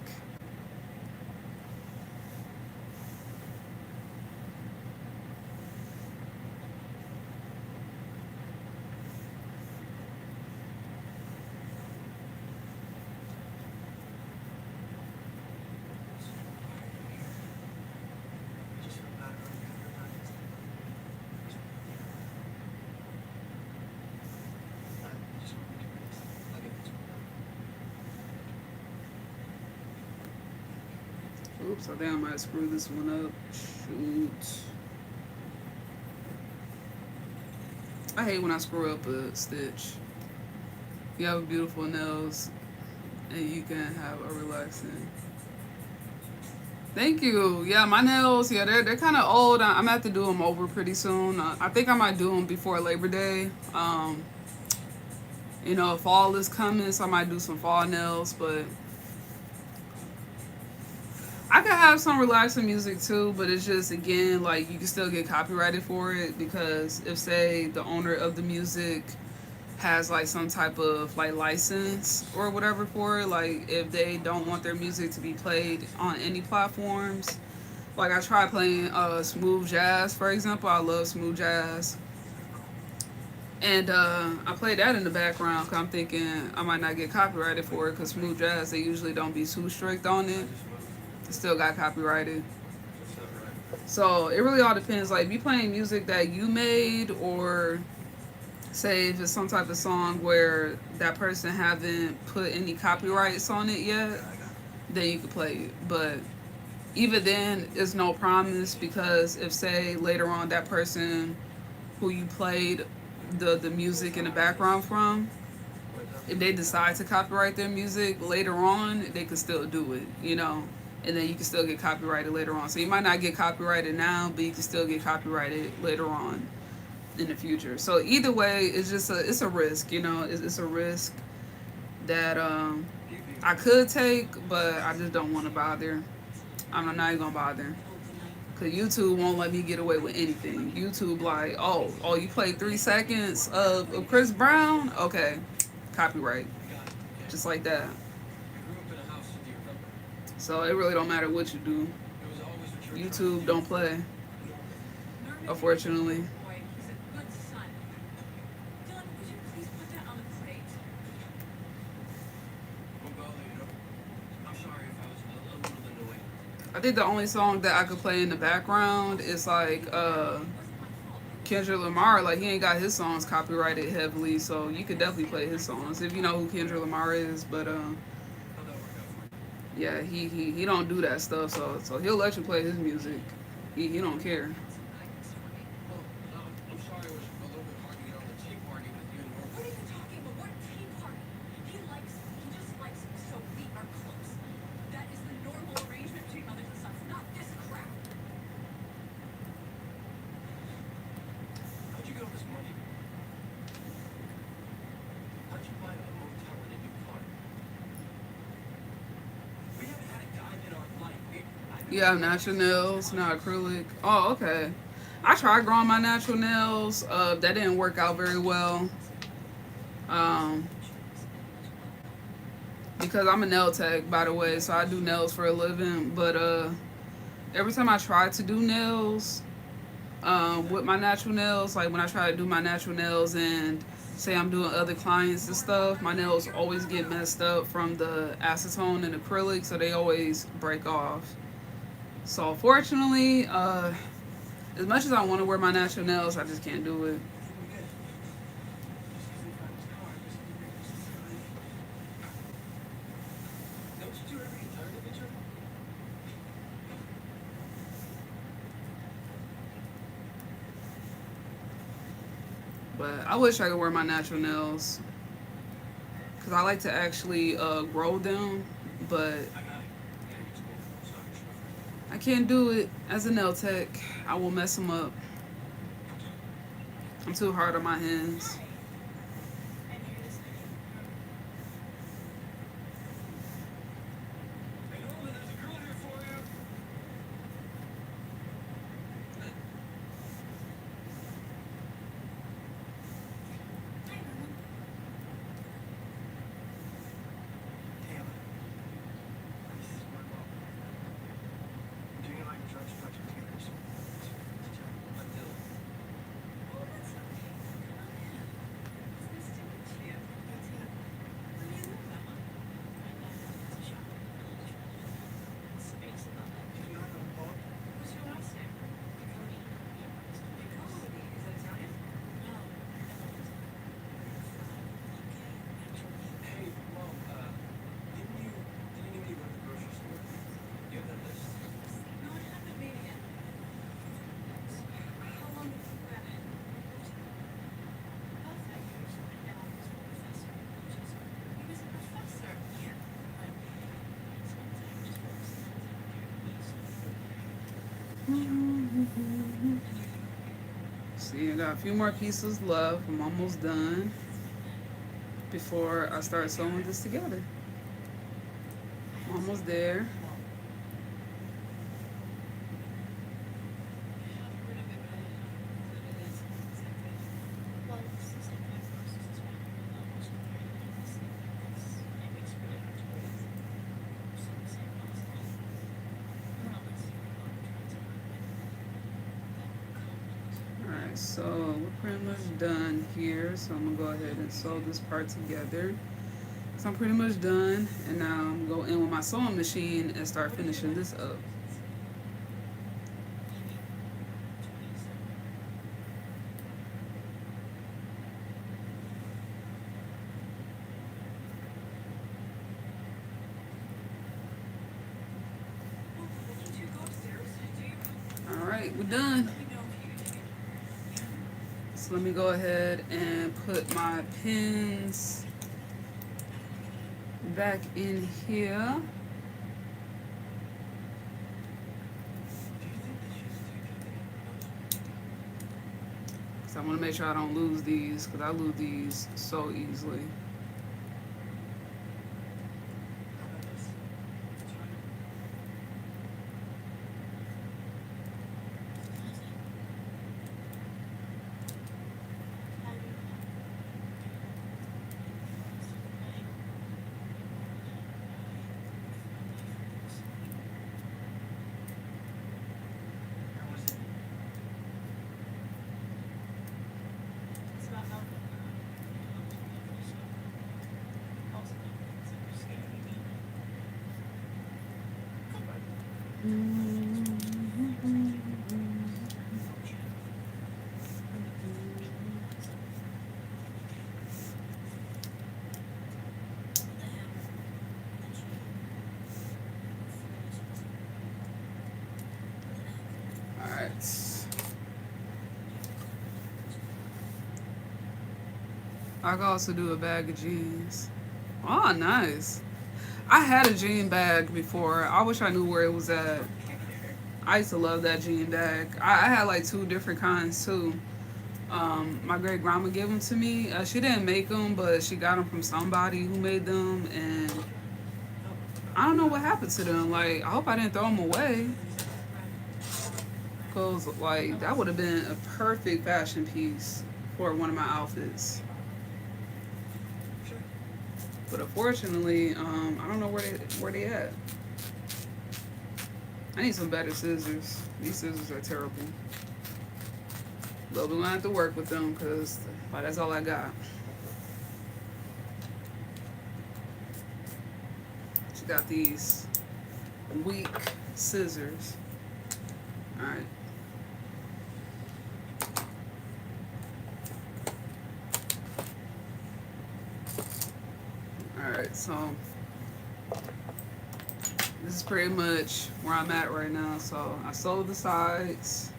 Oops, I think I might screw this one up. Shoot. I hate when I screw up a stitch. You have beautiful nails and you can have a relaxing. Thank you. Yeah, my nails, yeah, they're kind of old. I'm gonna have to do them over pretty soon. I think I might do them before Labor Day. Fall is coming, so I might do some fall nails, but I could have some relaxing music too, but it's just, again, like, you can still get copyrighted for it because if, say, the owner of the music has like some type of like license or whatever for it, like if they don't want their music to be played on any platforms. Like I tried playing smooth jazz, for example. I love smooth jazz. And I played that in the background because I'm thinking I might not get copyrighted for it because smooth jazz, they usually don't be too strict on it. It still got copyrighted. So it really all depends. Like, be playing music that you made, or say if it's some type of song where that person haven't put any copyrights on it yet, then you can play it. But even then, it's no promise because if, say, later on that person who you played the music in the background from, if they decide to copyright their music later on, they can still do it. And then you can still get copyrighted later on. So you might not get copyrighted now, but you can still get copyrighted later on in the future. So either way, it's a risk. It's a risk that I could take, but I just don't want to bother. I'm not even gonna bother. Cause YouTube won't let me get away with anything. YouTube like, oh, you played 3 seconds of Chris Brown? Okay, copyright. Just like that. So it really don't matter what you do. YouTube don't play, unfortunately. I think the only song that I could play in the background is like Kendrick Lamar. Like, he ain't got his songs copyrighted heavily, so you could definitely play his songs if you know who Kendrick Lamar is. But yeah, he don't do that stuff, so he'll let you play his music. He don't care. You have natural nails, not acrylic. Oh, okay. I tried growing my natural nails. That didn't work out very well. Um, because I'm a nail tech, by the way, so I do nails for a living. But every time I try to do nails, with my natural nails, like when I try to do my natural nails and say I'm doing other clients and stuff, my nails always get messed up from the acetone and acrylic, so they always break off. So fortunately, as much as I want to wear my natural nails, I just can't do it. But I wish I could wear my natural nails because I like to actually grow them, but I can't do it as a nail tech. I will mess them up. I'm too hard on my hands. See, I got a few more pieces left. I'm almost done before I start sewing this together. I'm almost there. Alright, so we're pretty much done here. So I'm gonna go ahead and sew this part together. So I'm pretty much done, and now I'm gonna go in with my sewing machine and start finishing this up. Alright, we're done. So let me go ahead and put my pins back in here. So I want to make sure I don't lose these because I lose these so easily. Alright. I can also do a bag of jeans. Oh, nice. I had a jean bag before. I wish I knew where it was at. I used to love that jean bag. I had like two different kinds too. My great grandma gave them to me. She didn't make them, but she got them from somebody who made them, and I don't know what happened to them. Like, I hope I didn't throw them away. Cause like that would have been a perfect fashion piece for one of my outfits. But unfortunately, I don't know where they at. I need some better scissors. These scissors are terrible. But we're gonna have to work with them because like, that's all I got. She got these weak scissors. All right. All right. So this is pretty much where I'm at right now. So I sewed the sides.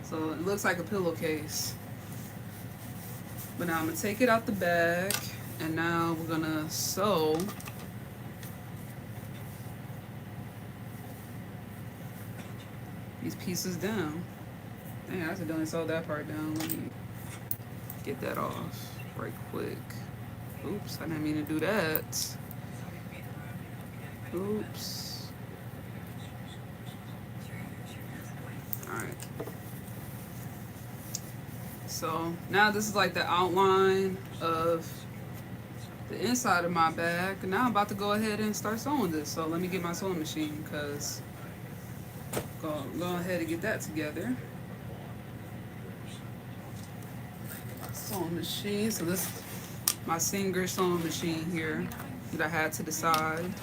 So it looks like a pillowcase. But now I'm gonna take it out the bag, and now we're gonna sew these pieces down. Dang, I accidentally sewed that part down. Let me get that off right quick. Oops, I didn't mean to do that. Oops. Alright. So now this is like the outline of the inside of my bag. Now I'm about to go ahead and start sewing this. So let me get my sewing machine because go ahead and get that together. Sewing machine. So this is my Singer sewing machine here that I had to the side.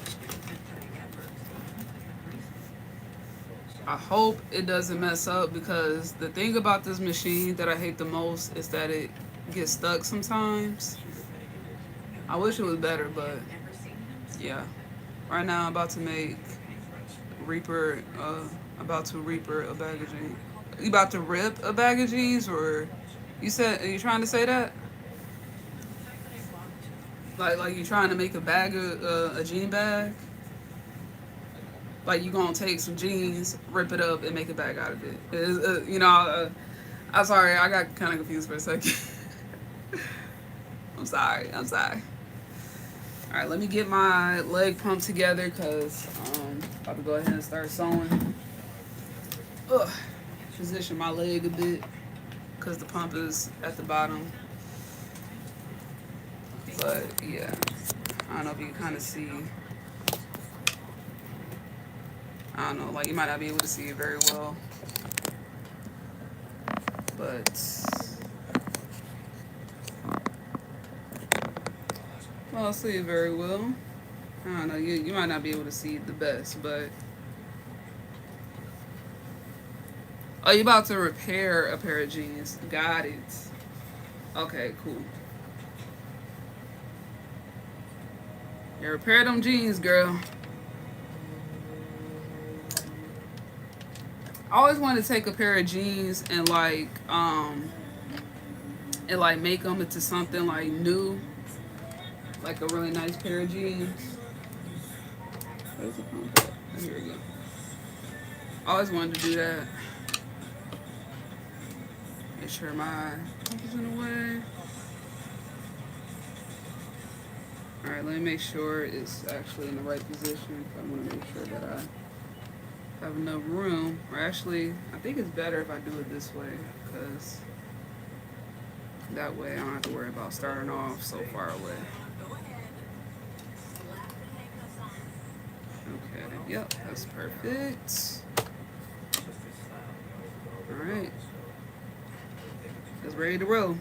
I hope it doesn't mess up because the thing about this machine that I hate the most is that it gets stuck sometimes. I wish it was better, but yeah. Right now I'm about to make Reaper, about to Reaper a bag of jeans. You about to rip a bag of jeans, or you said, are you trying to say that? Like you trying to make a bag of a jean bag? Like you gonna take some jeans, rip it up, and make a bag out of it? I'm sorry, I got kind of confused for a second. I'm sorry. All right, let me get my leg pump together because I'm about to go ahead and start sewing. Ugh. Position my leg a bit because the pump is at the bottom. But yeah, I don't know if you can kind of see. I don't know, like you might not be able to see it very well. But well, I'll see it very well. I don't know, you might not be able to see it the best, but oh, you about to repair a pair of jeans. Got it. Okay, cool. Yeah, repair them jeans, girl. I always wanted to take a pair of jeans and like make them into something like new, like a really nice pair of jeans. Where's the pump at? Oh, here we go. I always wanted to do that. Make sure my pump is in the way. Alright, let me make sure it's actually in the right position. I want to make sure that I have enough room. Or actually, I think it's better if I do it this way because that way I don't have to worry about starting off so far away. Okay, yep, that's perfect. Alright. It's ready to roll.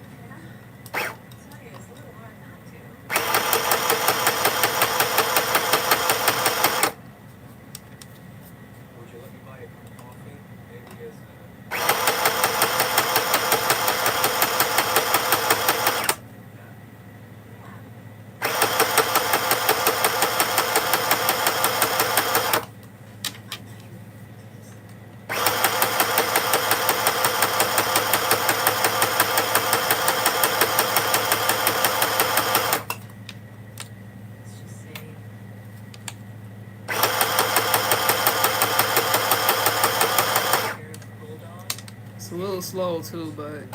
A little slow too, but it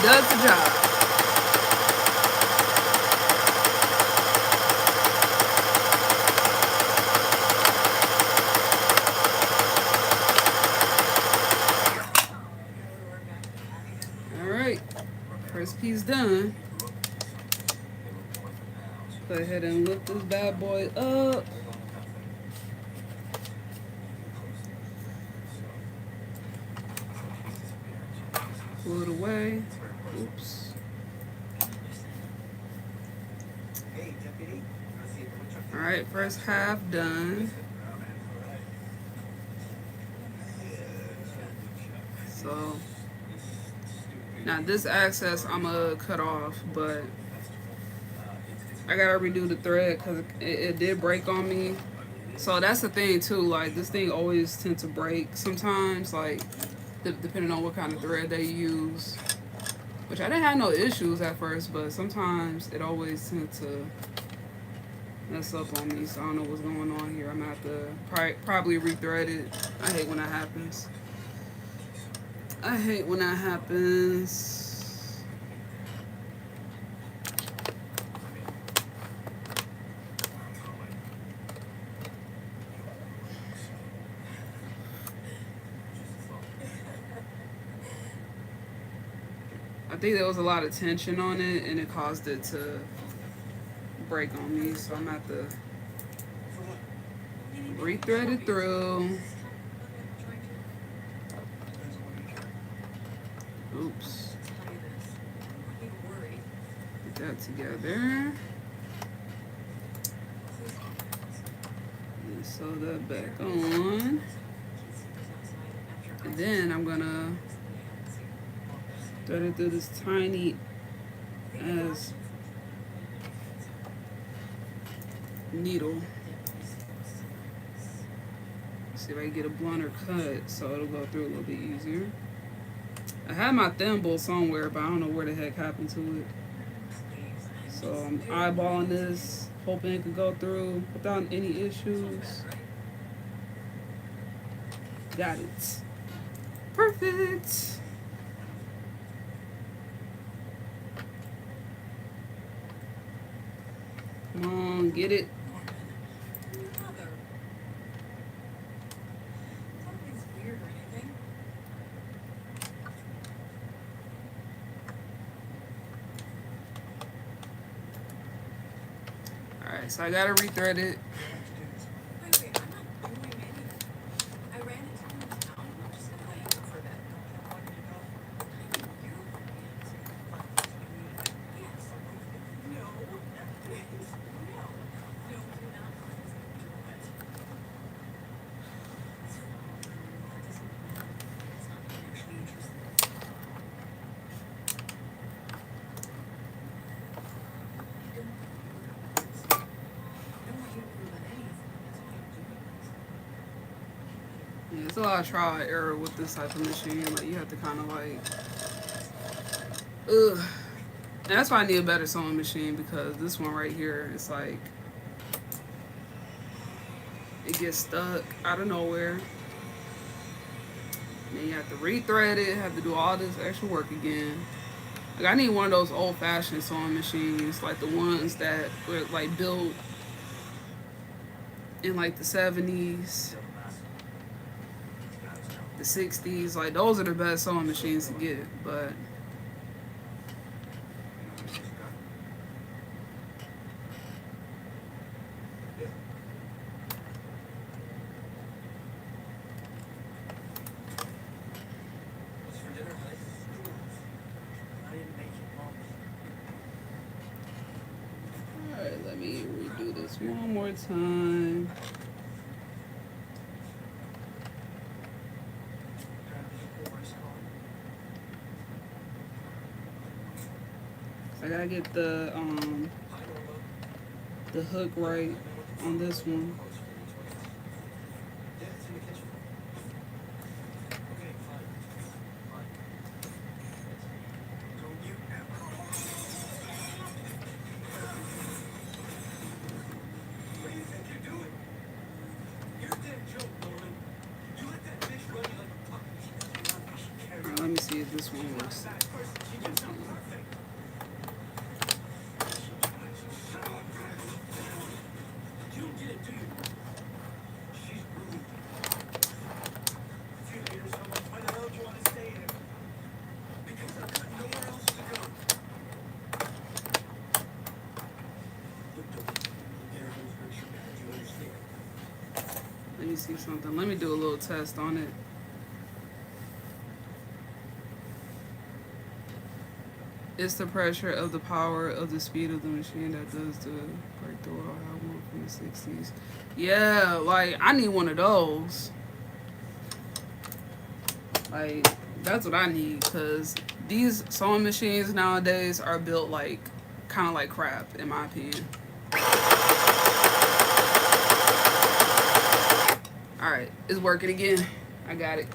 does the job. is done. Go ahead and lift this bad boy up. Pull it away. Oops. Alright, first half done. So now this access I'm gonna cut off, but I gotta redo the thread because it did break on me. So that's the thing too, like this thing always tends to break sometimes, like depending on what kind of thread they use. Which I didn't have no issues at first, but sometimes it always tends to mess up on me. So I don't know what's going on here. I'm gonna have to probably rethread it. I hate when that happens. I hate when that happens. I think there was a lot of tension on it and it caused it to break on me. So I'm gonna have to rethread it through. Oops. Get that together. And sew that back on. And then I'm gonna thread it through this tiny as needle. See if I can get a blunter cut so it'll go through a little bit easier. I had my thimble somewhere, but I don't know where the heck happened to it. So I'm eyeballing this, hoping it could go through without any issues. Got it. Perfect. Come on, get it. Alright, so I gotta rethread it. Yeah, it's a lot of trial and error with this type of machine. Like you have to kind of like, ugh. And that's why I need a better sewing machine because this one right here, it's like it gets stuck out of nowhere. And then you have to rethread it, have to do all this extra work again. Like I need one of those old-fashioned sewing machines, like the ones that were like built in like the 70s. The 60s, like those are the best sewing machines to get, but alright, let me redo this one more time. I gotta get the hook right on this one. Alright, let me see if this one works. me see something. Let me do a little test on it. It's the pressure of the power of the speed of the machine that does the breakthrough. I have one from the 60s. Yeah, like, I need one of those. Like, that's what I need, because these sewing machines nowadays are built like, kind of like crap, in my opinion. Alright, it's working again. I got it.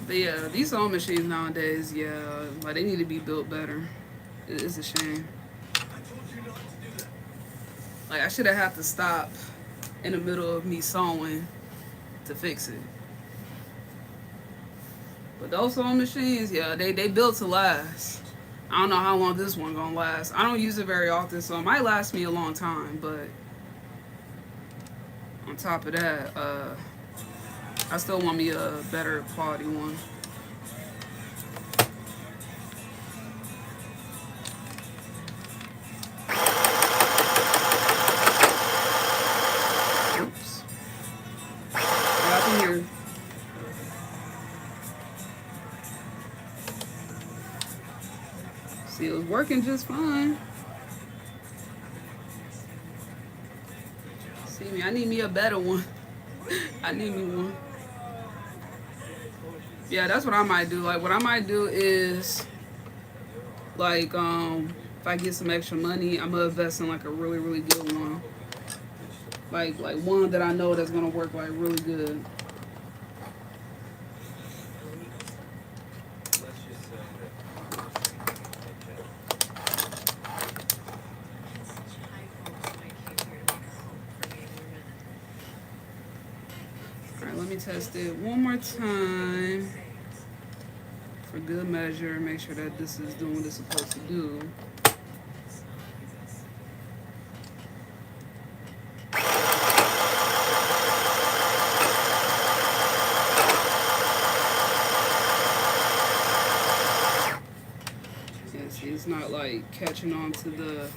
But yeah, these sewing machines nowadays, yeah, like, they need to be built better. It's a shame. Like, I should have had to stop in the middle of me sewing to fix it. But those sewing machines, yeah, they built to last. I don't know how long this one gonna last. I don't use it very often, so it might last me a long time. But on top of that, I still want me a better quality one. Oops. Yeah, I can hear. See, it was working just fine. See me, I need me a better one. I need me one. Yeah, that's what I might do. Like, what I might do is, like, if I get some extra money, I'm gonna invest in like a really, really good one. Like one that I know that's gonna work like really good. Alright, let me test it one more time for good measure. Make sure that this is doing what it's supposed to do. Yeah, see, it's not like catching on to the.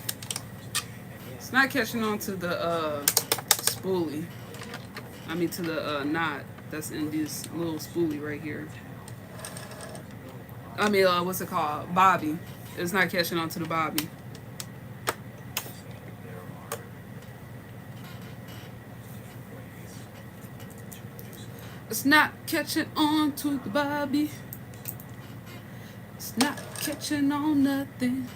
It's not catching on to the spoolie. I mean to the knot that's in this little spoolie right here. I mean, what's it called? Bobby. It's not catching on to the bobby. It's not catching on to the bobby. It's not catching on nothing.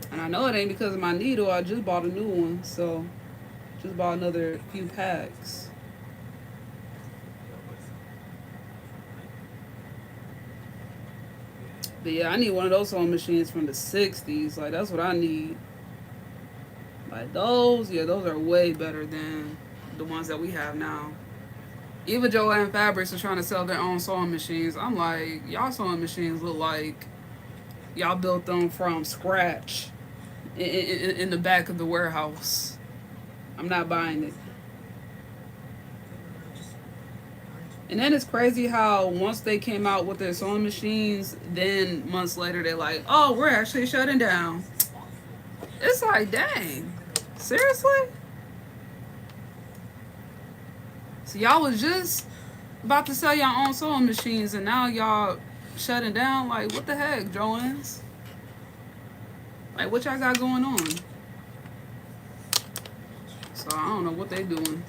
And I know it ain't because of my needle. I just bought a new one, so just bought another few packs. But yeah, I need one of those sewing machines from the 60s. Like, that's what I need. Like, those, yeah, those are way better than the ones that we have now. Even Joanne Fabrics are trying to sell their own sewing machines. I'm like, y'all sewing machines look like y'all built them from scratch in the back of the warehouse. I'm not buying it. And then it's crazy how once they came out with their sewing machines, then months later they're like, oh, we're actually shutting down. It's like, dang, seriously? So y'all was just about to sell your own sewing machines and now y'all shutting down? Like, what the heck, Joanne's? Like, what y'all got going on? So I don't know what they doing.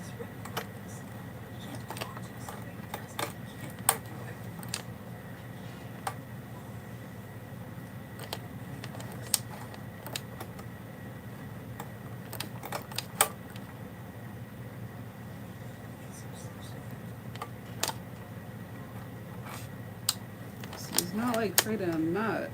So it's not like creating a knot.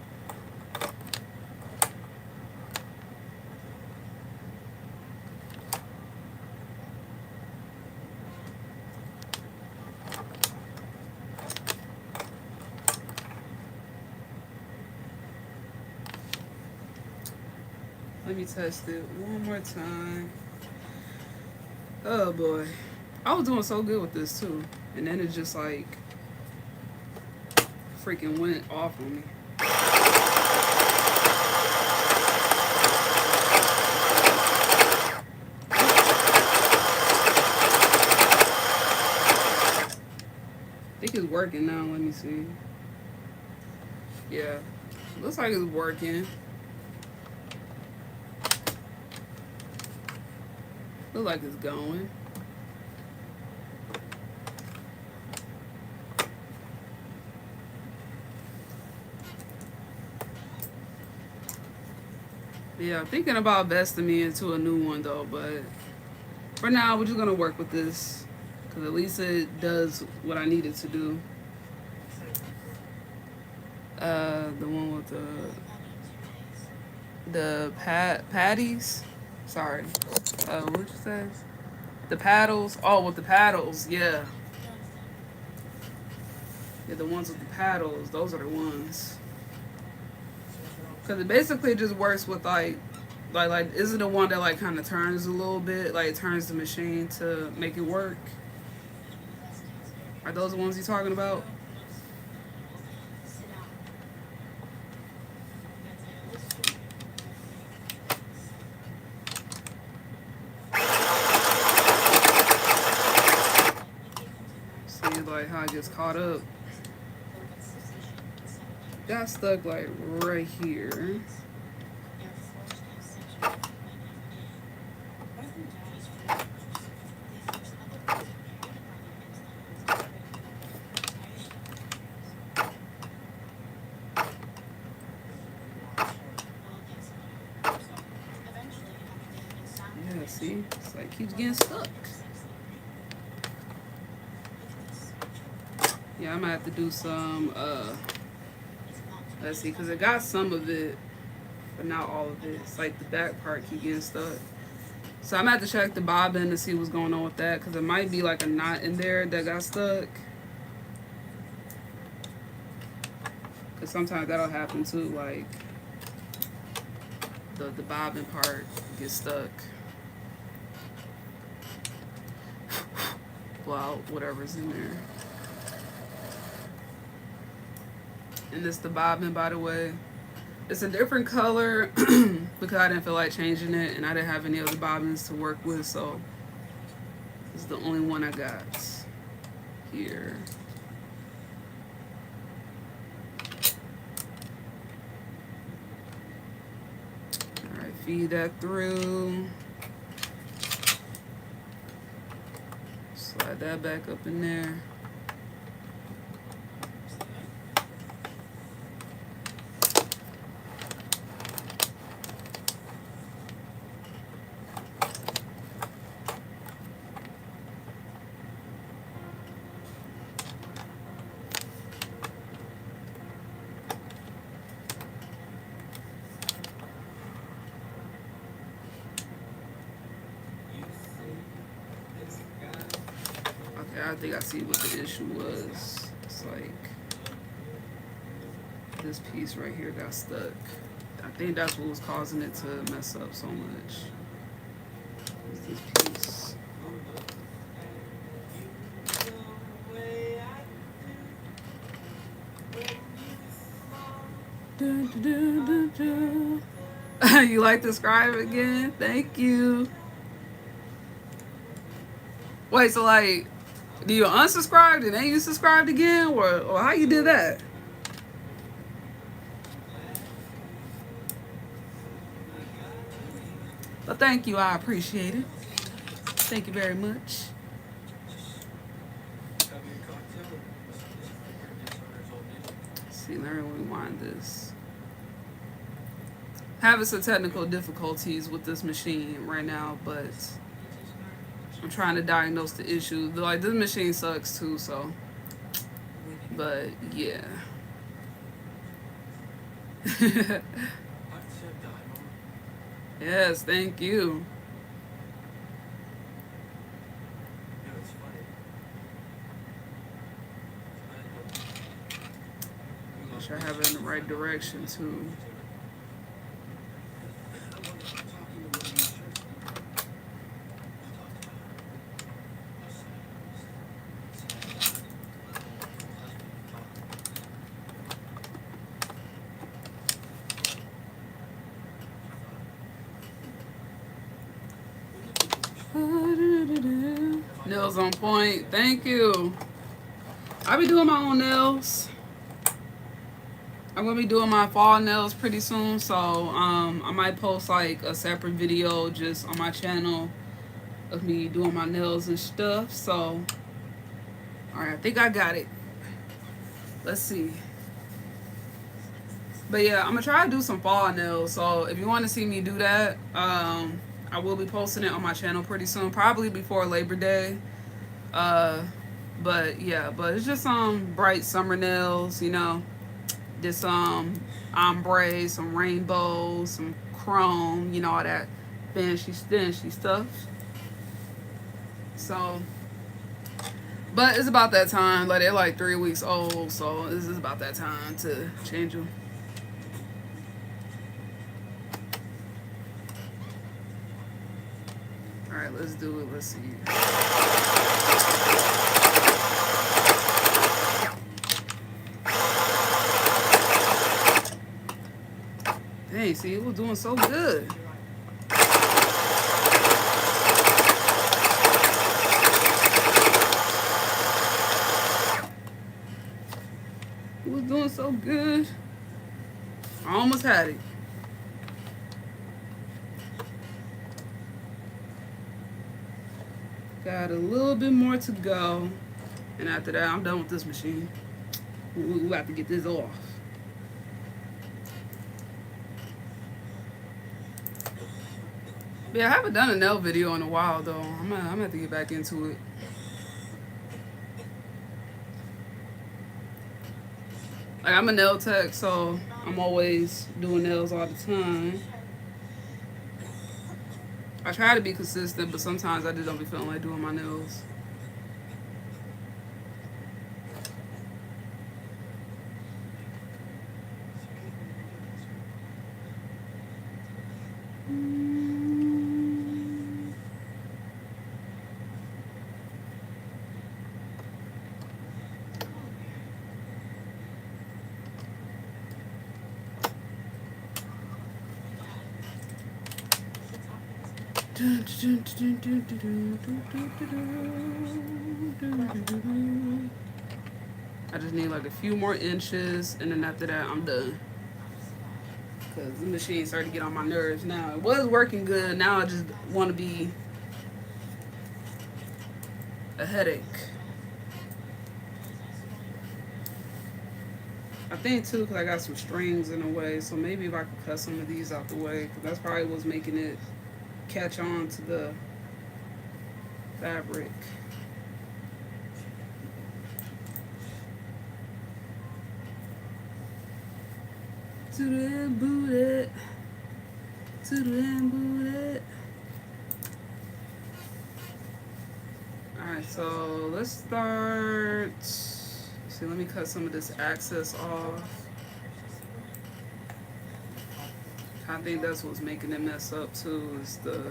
Let me test it one more time. Oh boy. I was doing so good with this too. And then it just like freaking went off on me. I think it's working now. Let me see. Yeah. Looks like it's working. Looks like it's going. Yeah, I'm thinking about vesting me into a new one though, but for now we're just gonna work with this because at least it does what I need it to do. The one with the patties. Sorry. What you say? The paddles. Oh, with the paddles. Yeah. Yeah, the ones with the paddles. Those are the ones. Because it basically just works with like is it the one that like kind of turns a little bit, like it turns the machine to make it work? Are those the ones you're talking about? See like how it gets caught up. Got stuck like right here. Yeah, see? It's like keeps getting stuck. Yeah, I'm gonna have to do some let's see, because it got some of it, but not all of it. It's like the back part keep getting stuck. So I'm gonna have to check the bobbin to see what's going on with that, because it might be like a knot in there that got stuck. Because sometimes that'll happen too, like the bobbin part gets stuck. Blow out whatever's in there. And this the bobbin, by the way. It's a different color because I didn't feel like changing it, and I didn't have any other bobbins to work with, so it's the only one I got here. All right, feed that through. Slide that back up in there. I think I see what the issue was. It's like this piece right here got stuck. I think that's what was causing it to mess up so much. It's this piece. You like to subscribe again? Thank you. Wait, so like, do you unsubscribe and then you subscribed again, or how you did that? But thank you, I appreciate it. Thank you very much. Let's see, let me rewind this. Having some technical difficulties with this machine right now, but I'm trying to diagnose the issue. Like, this machine sucks too, so. But yeah. Yes, thank you. Make sure I have it in the right direction too. Nails on point. Thank you. I be doing my own nails. I'm gonna be doing my fall nails pretty soon, so I might post like a separate video just on my channel of me doing my nails and stuff. So, all right, I think I got it. Let's see. But yeah, I'm gonna try to do some fall nails. So if you want to see me do that, I will be posting it on my channel pretty soon, probably before Labor Day. But yeah, but it's just some bright summer nails, you know. Just some ombre, some rainbows, some chrome, you know, all that fancy stuff. So, but it's about that time. Like they're like 3 weeks old, so this is about that time to change them. All right, let's do it. Let's see. Dang, see, it was doing so good. It was doing so good. I almost had it. Got a little bit more to go. And after that, I'm done with this machine. We have to get this off. Yeah, I haven't done a nail video in a while, though. I'm gonna have to get back into it. Like, I'm a nail tech, so I'm always doing nails all the time. I try to be consistent, but sometimes I just don't be feeling like doing my nails. I just need like a few more inches, and then after that, I'm done. Because the machine started to get on my nerves now. It was working good. Now I just want to be a headache. I think too, because I got some strings in the way, so maybe if I could cut some of these out the way, because that's probably what's making it catch on to the fabric. To the booty, to the booty. Alright, so let's start. See, let me cut some of this excess off. I think that's what's making it mess up too, is the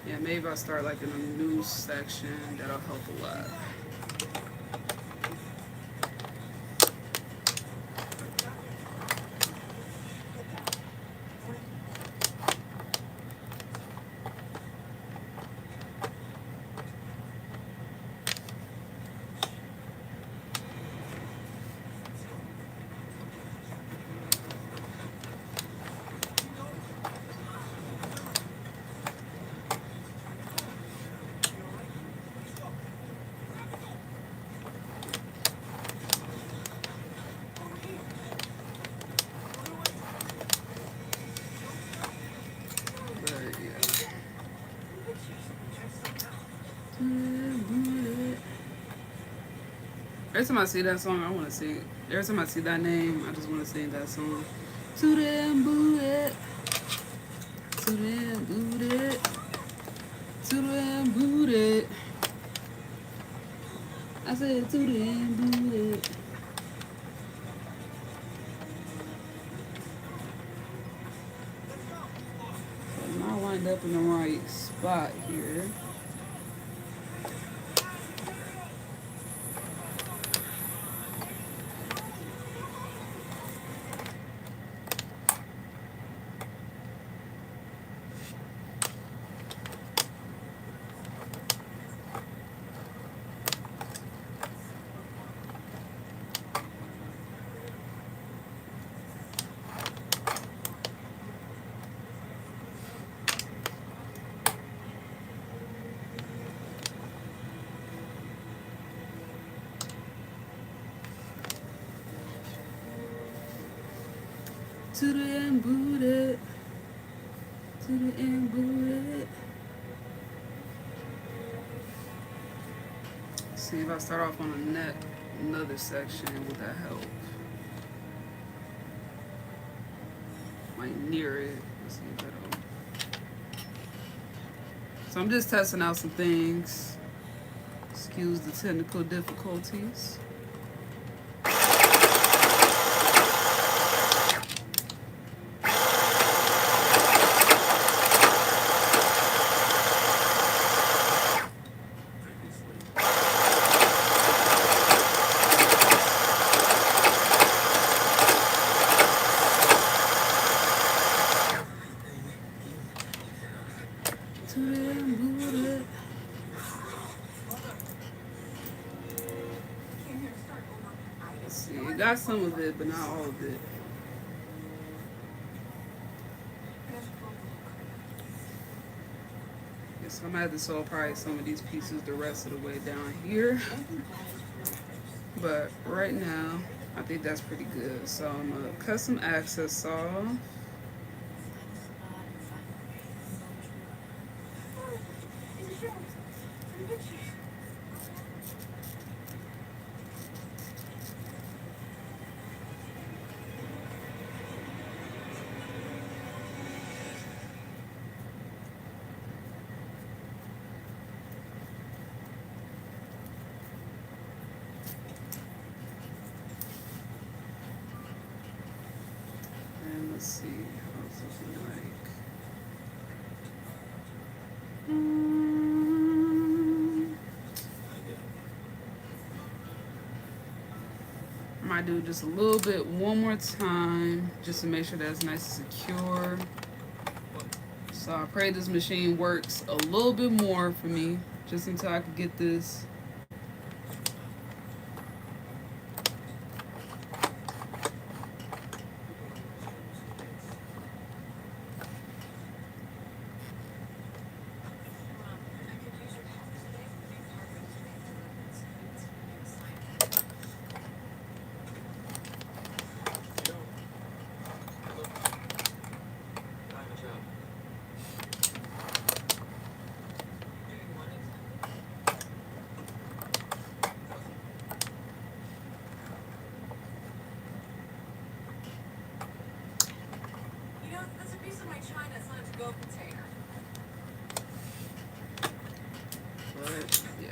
yeah, maybe I'll start like in a new section. That'll help a lot. Every time I see that song, I want to sing it. Every time I see that name, I just want to sing that song. To them booty, to them booty, to them booty. I said to them booty. So I'm not lined up in the right spot here. To the end booted. To the end booted. See if I start off on a neck, another section, would that help? Like near it. Let's see if that'll. So I'm just testing out some things. Excuse the technical difficulties. Got some of it, but not all of it. Guess I'm gonna have to sew probably some of these pieces the rest of the way down here. But right now, I think that's pretty good. So I'm gonna cut some access off. Let's see how it's looking like. I might do just a little bit one more time just to make sure that's nice and secure. So I pray this machine works a little bit more for me just until I can get this. But yeah.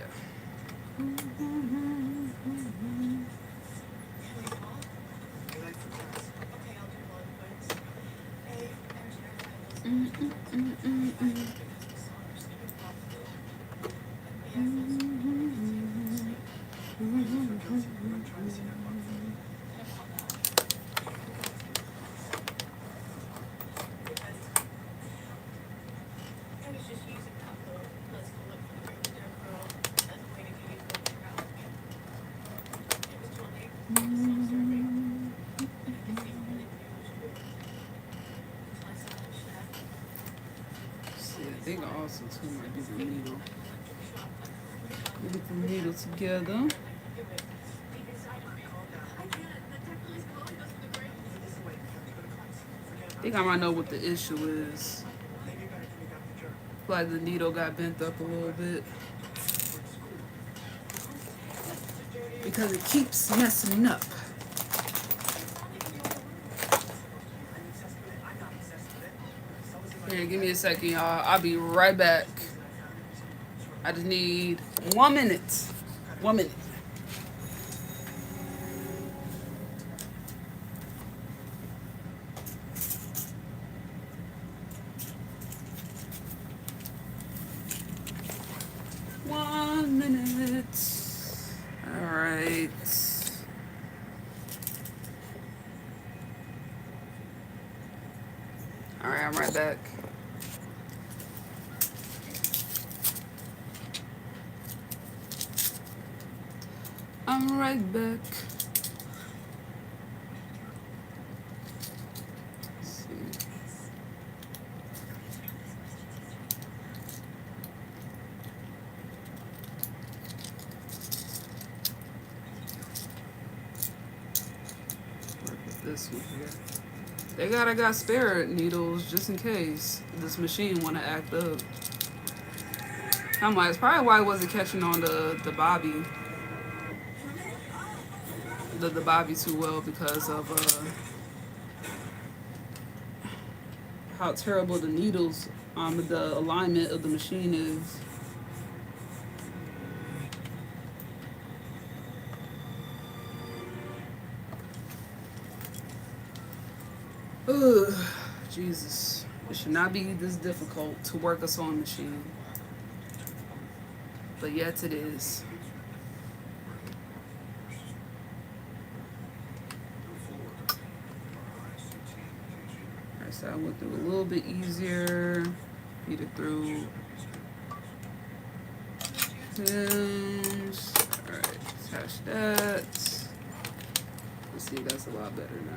I think also too might be the needle. Get the needle together. I think I might know what the issue is. Like the needle got bent up a little bit. Because it keeps messing up. Here, give me a second, y'all. I'll be right back. I just need 1 minute. 1 minute. All right. All right, I'm right back. I'm right back. Let's see. Work with this one here. They gotta got spare needles just in case this machine wanna act up. I'm like, it's probably why it wasn't catching on the Bobby, the Bobby too well because of how terrible the needles, the alignment of the machine is. Ugh, Jesus. It should not be this difficult to work a sewing machine. But yet it is. Alright, so I went through a little bit easier. Feed it through Tim's. Alright, attach that. Let's see, that's a lot better now.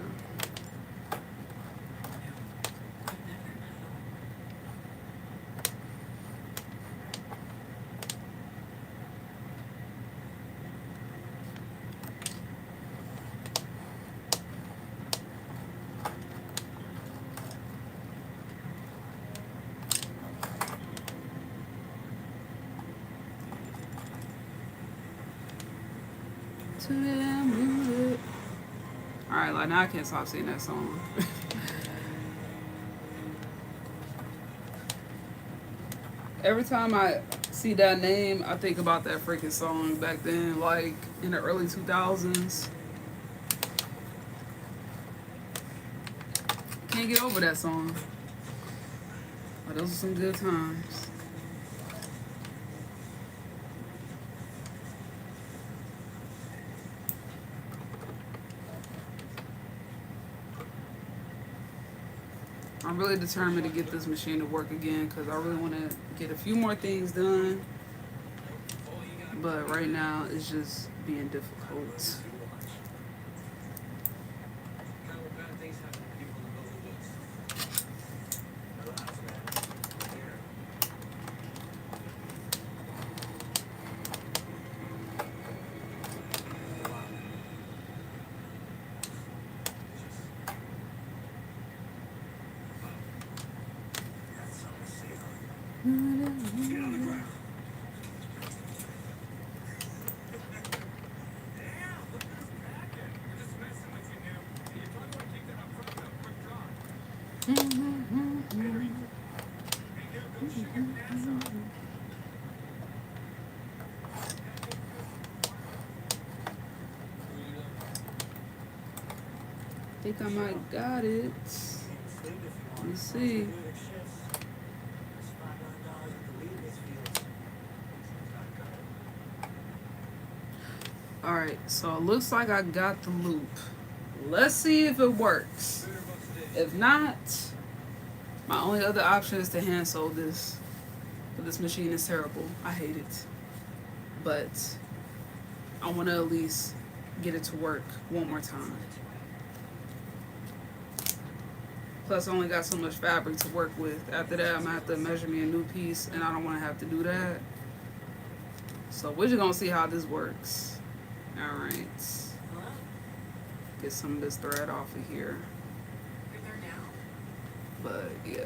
Alright, like now I can't stop singing that song. Every time I see that name, I think about that freaking song back then, like in the early 2000s. Can't get over that song. But those are some good times. I'm really determined to get this machine to work again because I really want to get a few more things done. But right now, it's just being difficult. I think I might got it. Let me see. Alright, so it looks like I got the loop. Let's see if it works. If not, my only other option is to hand sew this. But this machine is terrible. I hate it. But I want to at least get it to work one more time. Plus, I only got so much fabric to work with. After that, I'm going to have to measure me a new piece, and I don't want to have to do that. So we're just going to see how this works. Alright. Get some of this thread off of here. But, yeah.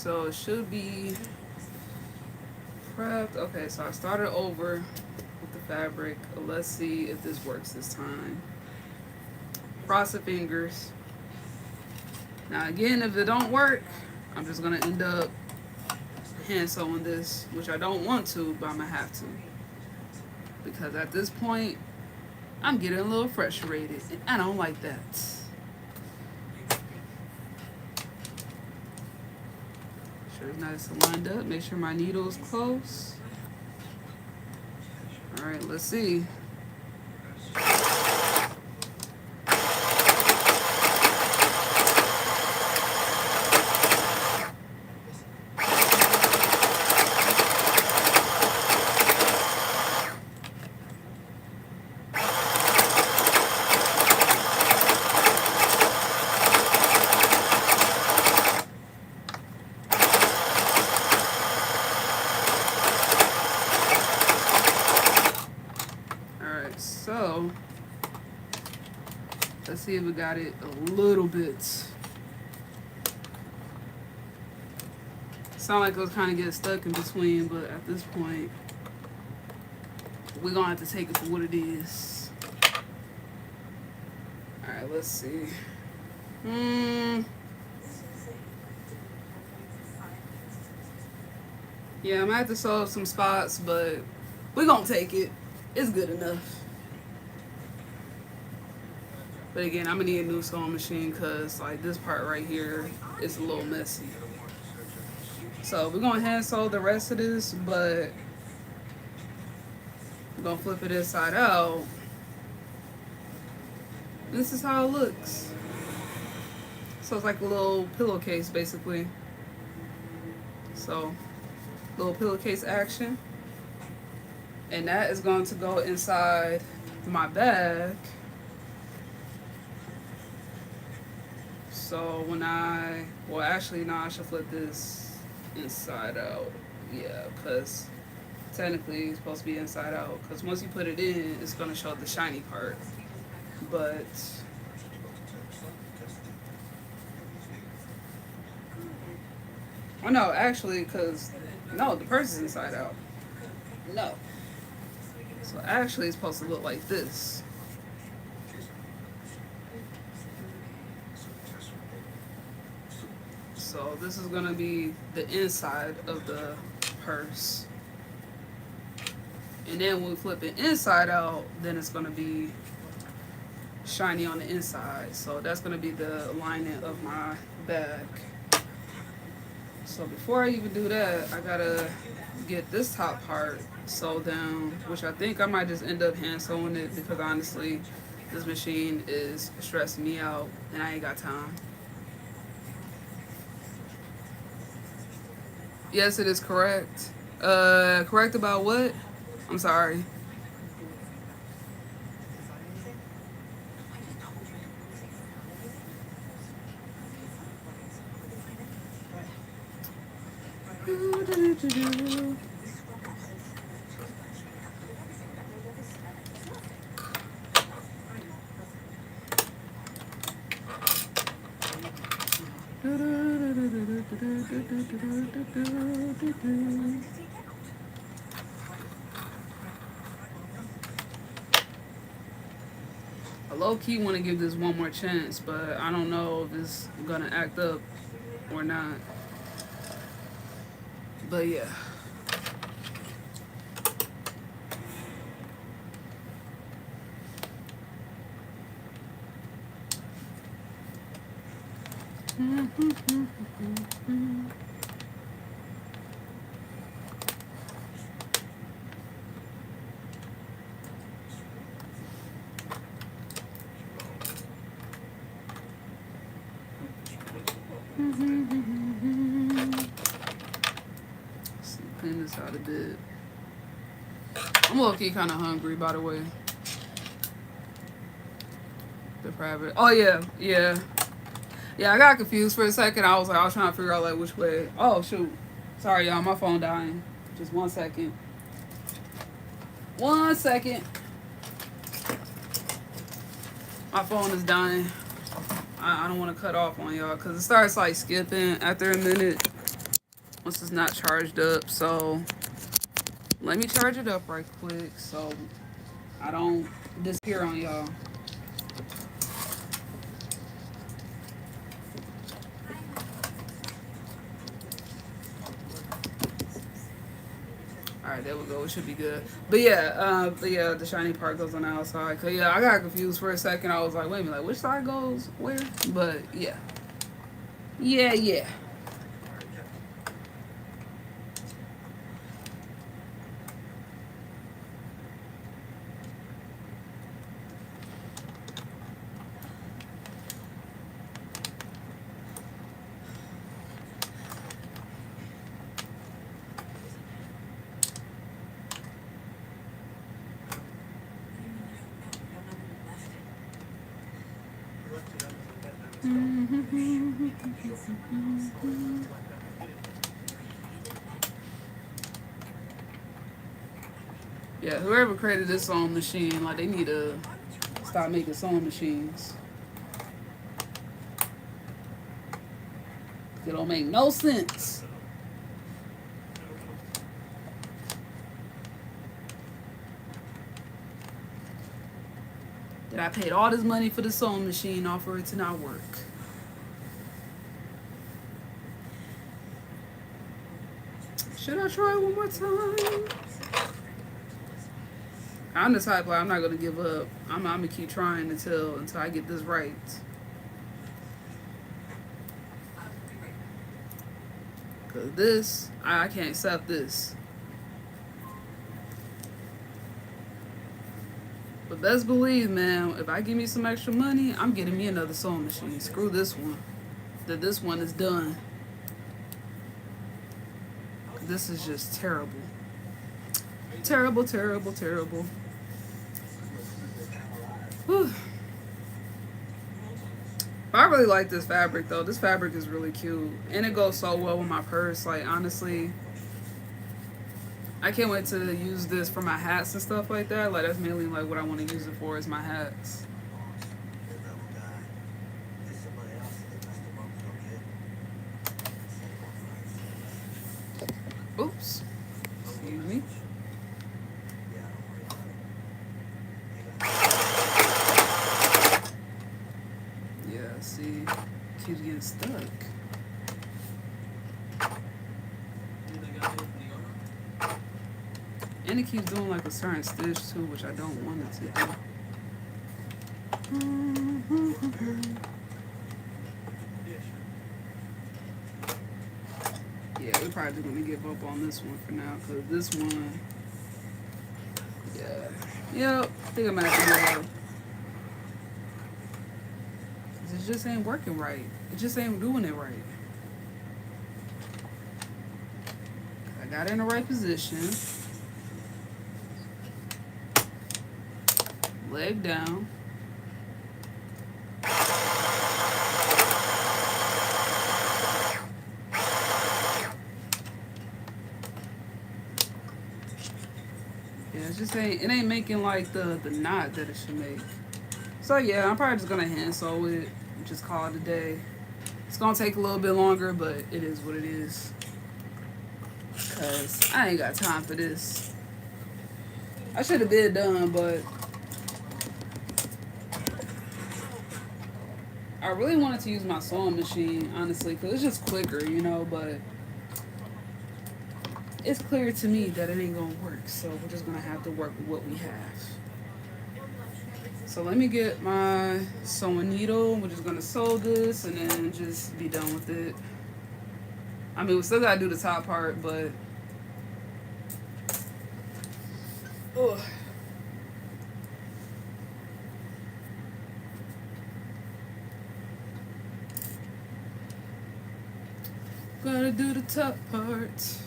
So it should be prepped. Okay, so I started over with the fabric. Let's see if this works this time. Cross the fingers. Now again, if it don't work, I'm just gonna end up hand sewing this, which I don't want to, but I'm gonna have to. Because at this point, I'm getting a little frustrated, and I don't like that. Sure it's nice and lined up. Make sure my needle is close. All right, let's see. So let's see if we got it a little bit. Sound like it was kind of getting stuck in between, but at this point, we're gonna have to take it for what it is. All right, let's see. Yeah, I might have to sew up some spots, but we're gonna take it. It's good enough. But again, I'm gonna need a new sewing machine because like this part right here is a little messy. So we're gonna hand sew the rest of this, but we're gonna flip it inside out. This is how it looks. So it's like a little pillowcase basically. So little pillowcase action. And that is going to go inside my bag. So when well actually no, I should flip this inside out. Yeah, because technically it's supposed to be inside out. Because once you put it in, it's going to show the shiny part. But oh no, actually, because no, the purse is inside out. No. So actually it's supposed to look like this. So this is gonna be the inside of the purse. And then when we flip it inside out, then it's gonna be shiny on the inside. So that's gonna be the lining of my bag. So before I even do that, I gotta get this top part sewed down, which I think I might just end up hand sewing it because honestly, this machine is stressing me out and I ain't got time. Yes, it is correct. Correct about what? I'm sorry. I low-key want to give this one more chance, but I don't know if it's gonna act up or not. But yeah. Let's clean this out a bit. I'm low-key kind of hungry, by the way. The private. Oh yeah, yeah. Yeah, I got confused for a second. I was trying to figure out like which way. Oh shoot. Sorry y'all, my phone dying. Just 1 second. 1 second. My phone is dying. I don't want to cut off on y'all because it starts like skipping after a minute. Once it's not charged up. So let me charge it up right quick so I don't disappear on y'all. All right, there we go. It should be good. But yeah, the shiny part goes on the outside. Cause yeah, I got confused for a second. I was like, wait a minute, like which side goes where? But yeah, yeah. Yeah, whoever created this sewing machine, like they need to stop making sewing machines. It don't make no sense. That I paid all this money for the sewing machine off for it to not work. Should I try one more time? I'm the type where I'm not gonna give up. I'm gonna keep trying until I get this right. Cause this, I can't accept this. But best believe, man, if I give me some extra money, I'm getting me another sewing machine. Screw this one. That this one is done. This is just terrible. Terrible, terrible, terrible. Whew. I really like this fabric though. This fabric is really cute. And it goes so well with my purse. Like honestly, I can't wait to use this for my hats and stuff like that. Like that's mainly like what I want to use it for is my hats. Oops. Excuse me. Yeah, see, keeps getting stuck. And it keeps doing like a certain stitch too, which I don't want it to do. Yeah, we're probably gonna give up on this one for now, cause this one, yeah, yep, I think I'm gonna have to give up. It just ain't working right. It just ain't doing it right. I got it in the right position. Leg down. Yeah, it ain't making like the knot that it should make. So yeah, I'm probably just gonna hand sew it and just call it a day. It's gonna take a little bit longer, but it is what it is. Cause I ain't got time for this. I should have been done, but I really wanted to use my sewing machine, honestly, because it's just quicker, you know, but it's clear to me that it ain't gonna work, so we're just gonna have to work with what we have. So let me get my sewing needle. We're just gonna sew this and then just be done with it. I mean, we still gotta do the top part, but ugh. Gotta do the top part.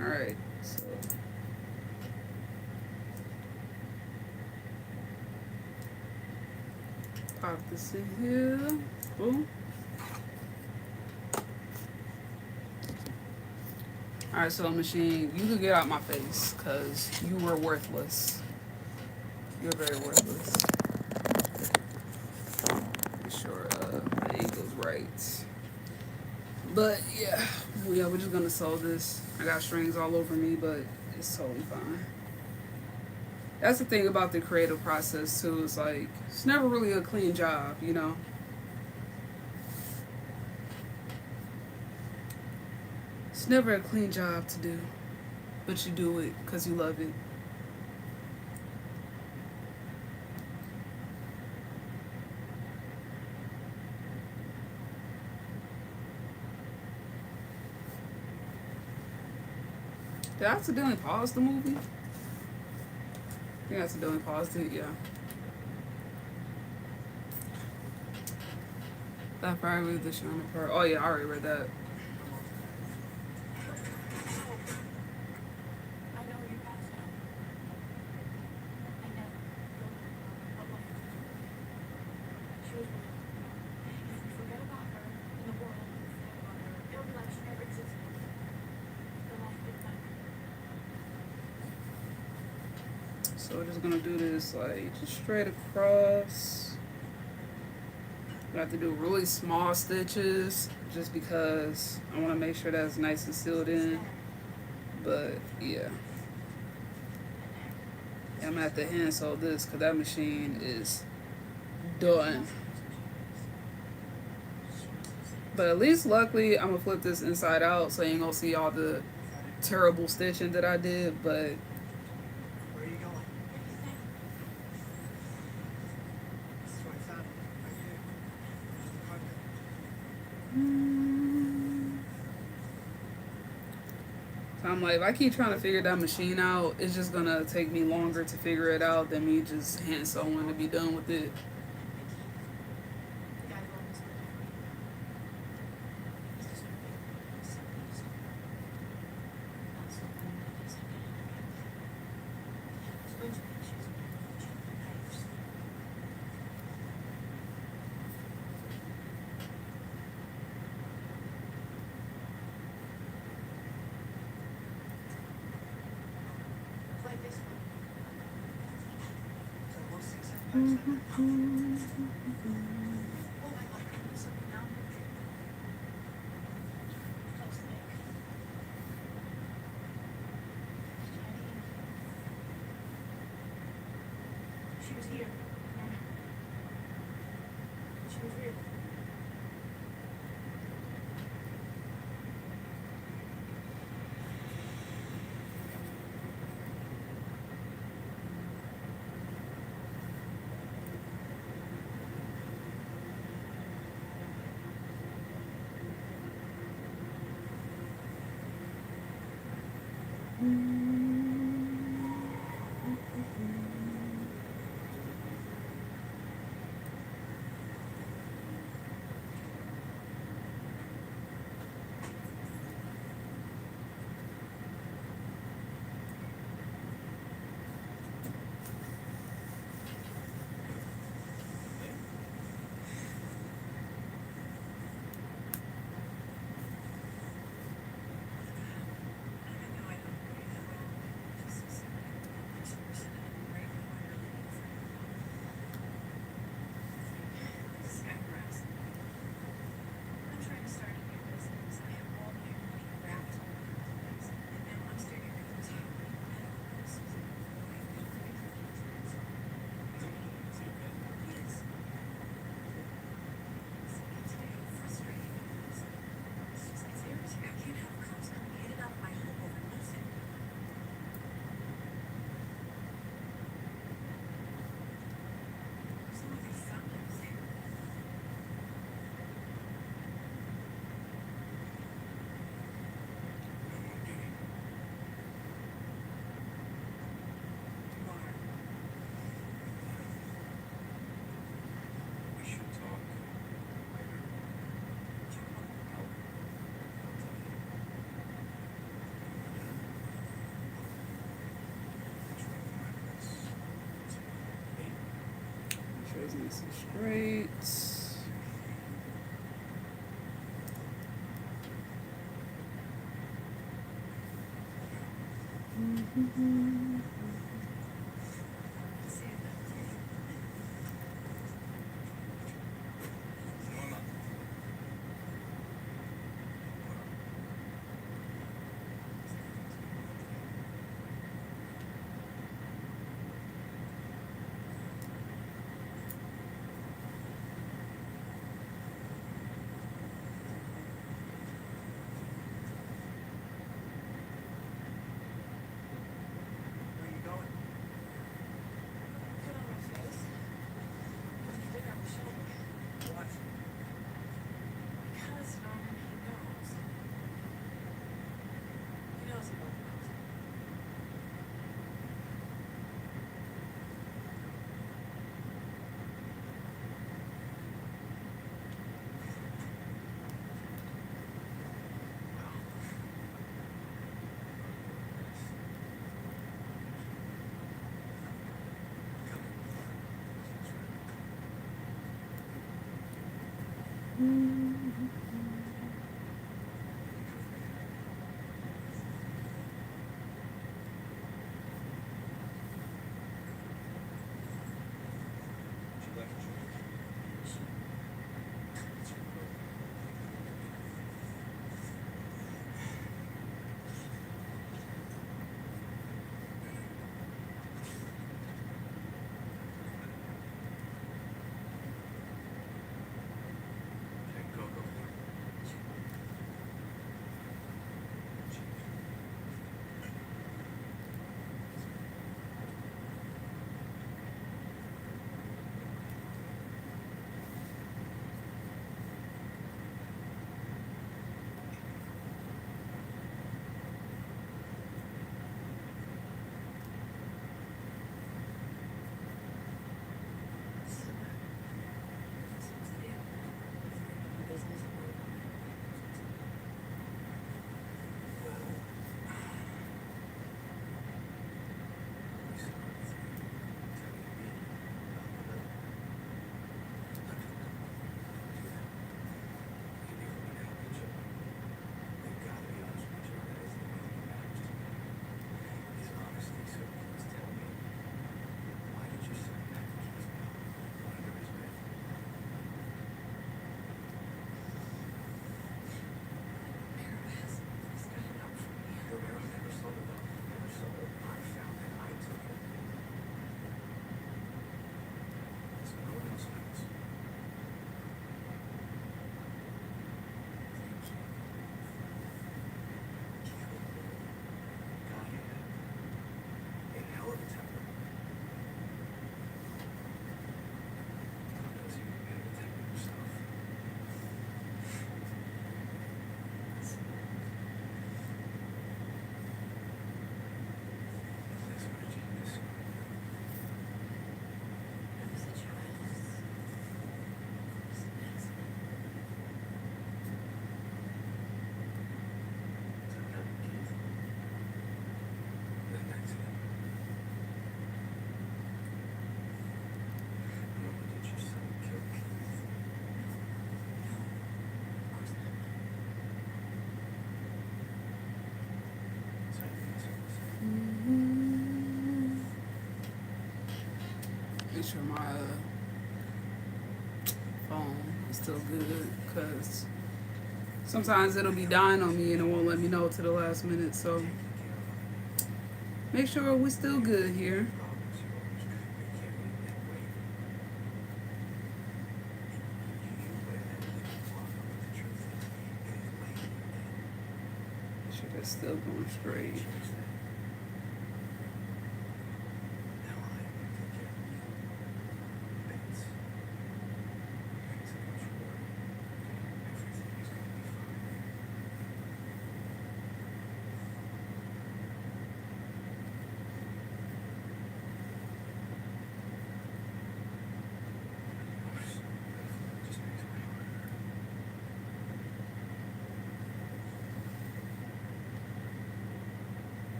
Alright, so pop this in here. Boom. Alright, so machine, you could get out my face because you were worthless. You're very worthless. Make sure the angle's right. But yeah, we're just gonna sew this. I got strings all over me, but it's totally fine. That's the thing about the creative process too. It's like it's never really a clean job, you know. It's never a clean job to do, but you do it because you love it. Did I accidentally pause the movie? I think I accidentally paused it. Yeah. That probably the shining part. Oh yeah, I already read that. So we're just gonna do this like just straight across. I have to do really small stitches just because I want to make sure that's nice and sealed in. But yeah, I'm gonna have to hand sew this because that machine is done. But at least luckily I'm gonna flip this inside out so you ain't gonna see all the terrible stitching that I did. But so I'm like, if I keep trying to figure that machine out, it's just gonna take me longer to figure it out than me just hand sewing to be done with it. Sure it's nice and straight. Make sure my phone is still good, because sometimes it'll be dying on me and it won't let me know to the last minute. So make sure we're still good here. Make sure that's still going straight.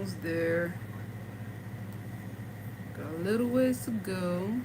almost there. Got a little ways to go.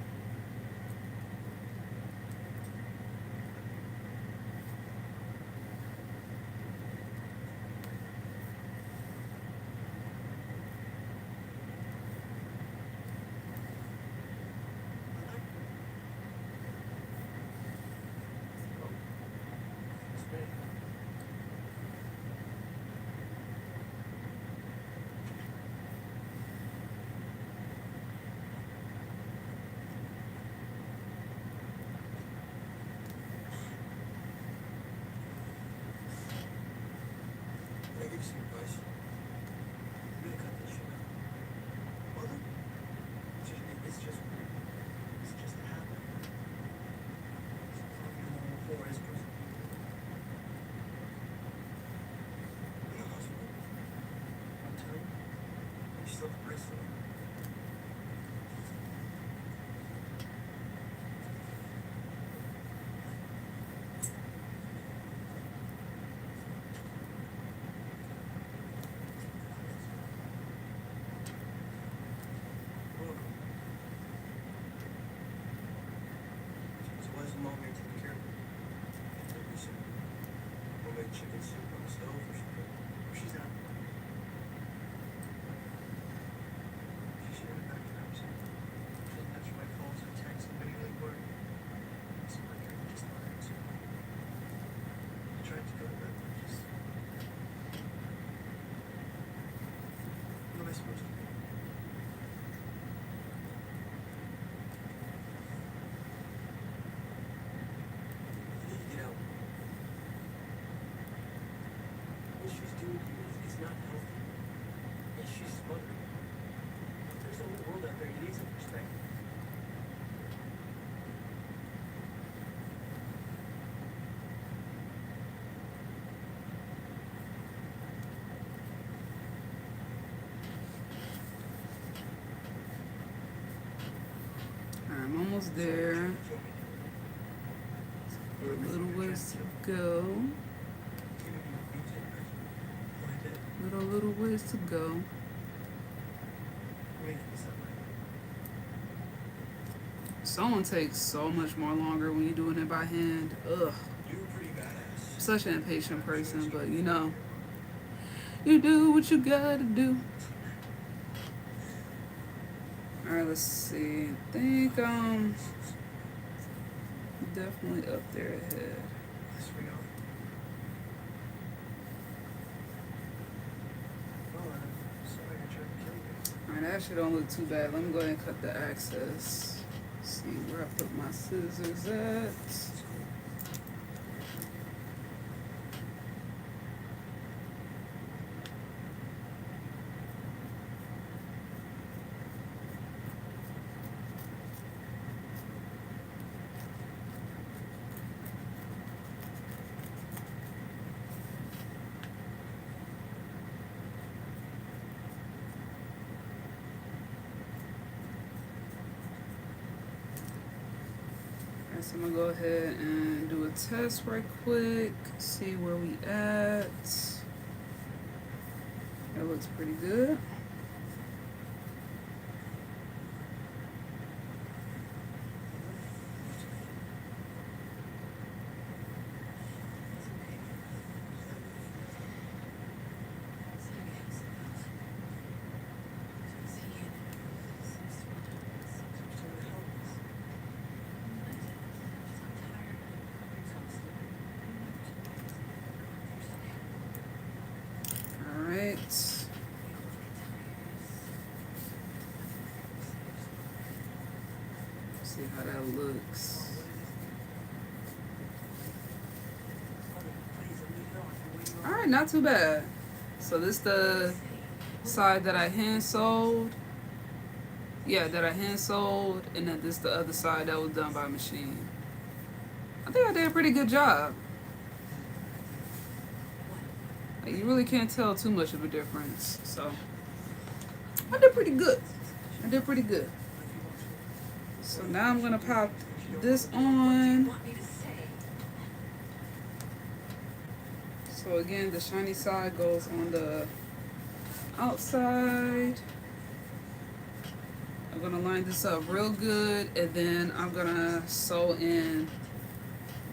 Chicken soup on the stove or something. She's not. She should have back to her. She didn't answer my calls or texts and really worried. So I couldn't just not answer. I tried to go to bed, but just. What am I supposed to do? I need to get out. What she's doing here is not healthy. And she's smothering. There's a whole world out there. You need some perspective. I'm almost there. A little ways to go. Little ways to go. Sewing takes so much more longer when you're doing it by hand. Ugh. Such an impatient person, but you know, you do what you gotta do. Alright, let's see. I think definitely up there ahead. Alright, that shit don't look too bad. Let me go ahead and cut the access. See where I put my scissors at. So I'm gonna go ahead and do a test right quick, see where we at. That looks pretty good. See how that looks. Alright, not too bad. So this the side that I hand sewed. Yeah, that I hand sewed, and then this the other side that was done by machine. I think I did a pretty good job. Like, you really can't tell too much of a difference. So I did pretty good. I did pretty good. So now I'm gonna pop this on. So again, the shiny side goes on the outside. I'm gonna line this up real good, and then I'm gonna sew in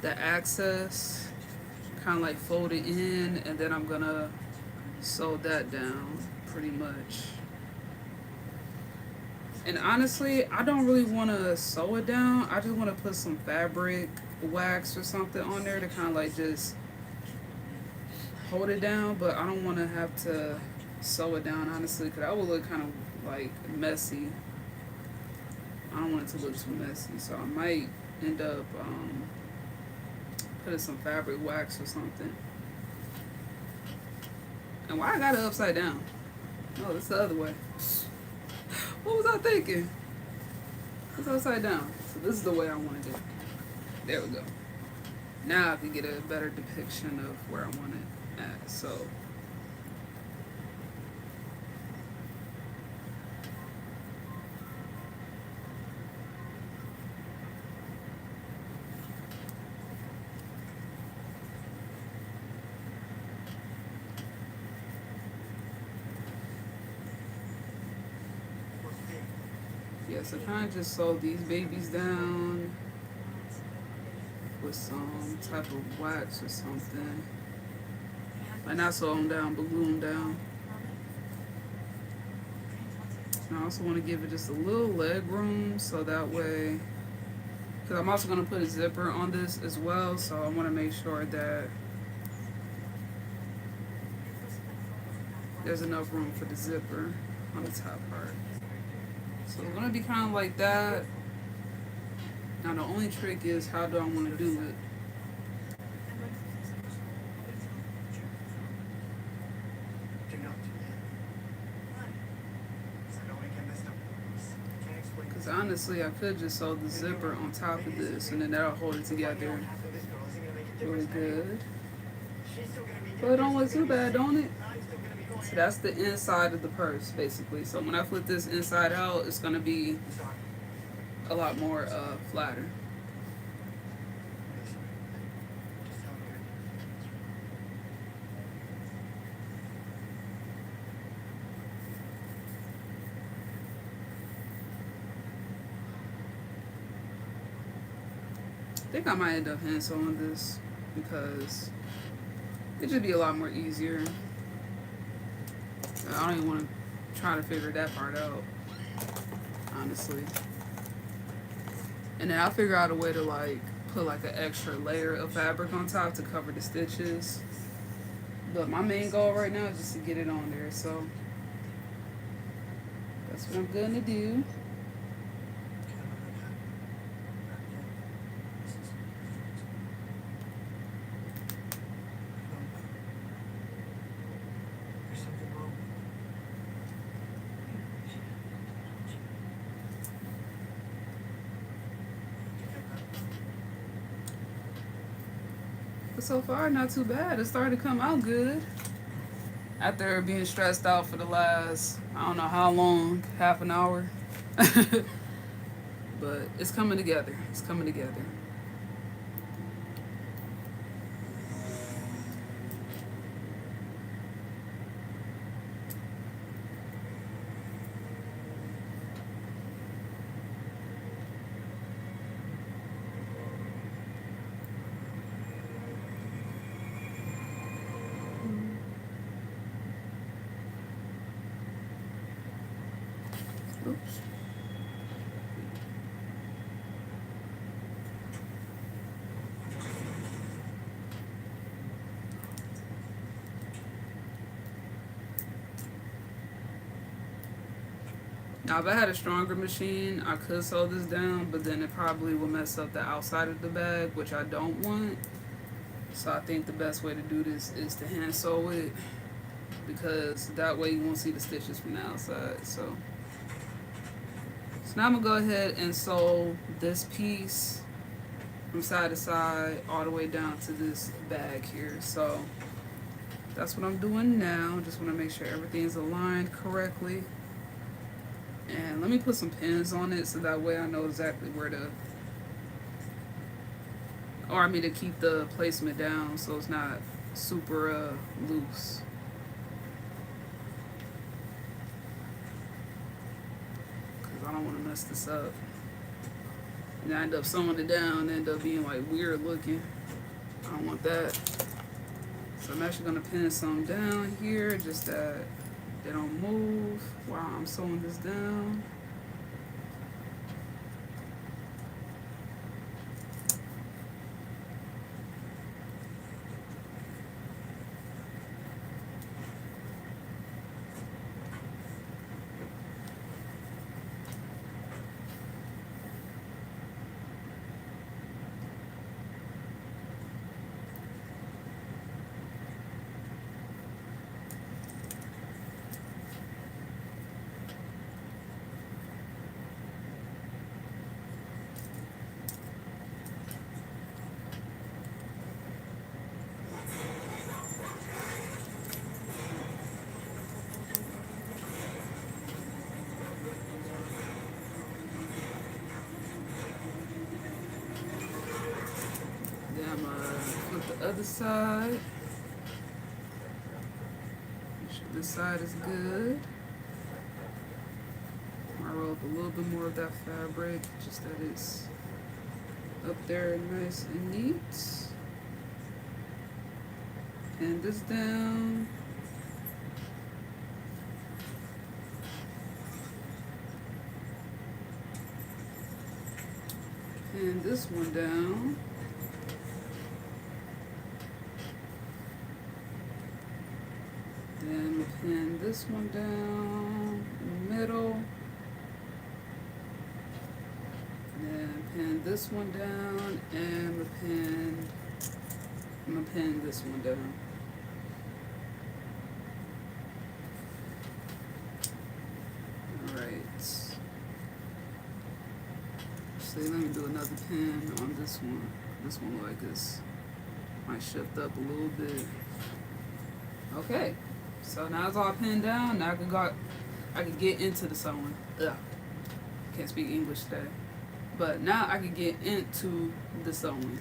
the access, kind of like fold it in, and then I'm gonna sew that down pretty much. And honestly, I don't really want to sew it down. I just want to put some fabric wax or something on there to kind of like just hold it down, but I don't want to have to sew it down honestly, because that would look kind of like messy. I don't want it to look too messy, so I might end up putting some fabric wax or something. And why I got it upside down? Oh, it's the other way. What was I thinking? It's upside down. So this is the way I want to do it. There we go. Now I can get a better depiction of where I want it at. So yeah, so kind of just sew these babies down with some type of wax or something. Like not sew them down, but glue them down. And I also want to give it just a little leg room so that way, because I'm also going to put a zipper on this as well, so I want to make sure that there's enough room for the zipper on the top part. So it's going to be kind of like that. Now the only trick is, how do I want to do it? Because honestly, I could just sew the zipper on top of this, and then that'll hold it together really good. But it don't look too bad, don't it? So that's the inside of the purse, basically. So when I flip this inside out, it's going to be a lot more flatter. I think I might end up hand sewing this because it should be a lot more easier. I don't even want to try to figure that part out, honestly. And then I'll figure out a way to like put like an extra layer of fabric on top to cover the stitches. But my main goal right now is just to get it on there, so that's what I'm gonna do. But so far, not too bad. It started to come out good. After being stressed out for the last, I don't know how long, half an hour. But it's coming together. It's coming together. Oops. Now, if I had a stronger machine, I could sew this down, but then it probably will mess up the outside of the bag, which I don't want. So I think the best way to do this is to hand sew it, because that way you won't see the stitches from the outside. So now I'm gonna go ahead and sew this piece from side to side all the way down to this bag here. So that's what I'm doing now. Just want to make sure everything's aligned correctly. And let me put some pins on it so that way I know exactly where to, or I mean to keep the placement down so it's not super loose. mess this up. And I end up sewing it down and end up being like weird looking. I don't want that. So I'm actually gonna pin some down here just that they don't move while I'm sewing this down. Then I'm gonna flip the other side. Make sure this side is good. I roll up a little bit more of that fabric, just that it's up there nice and neat. Pin this down. Pin this one down. Then pin this one down in the middle. Then pin this one down and I'm gonna pin this one down. Alright. Actually, let me do another pin on this one. This one look like this might shift up a little bit. Okay. So now it's all pinned down. Now I can get into the sewing. Ugh. Can't speak English today. But now I can get into the sewing.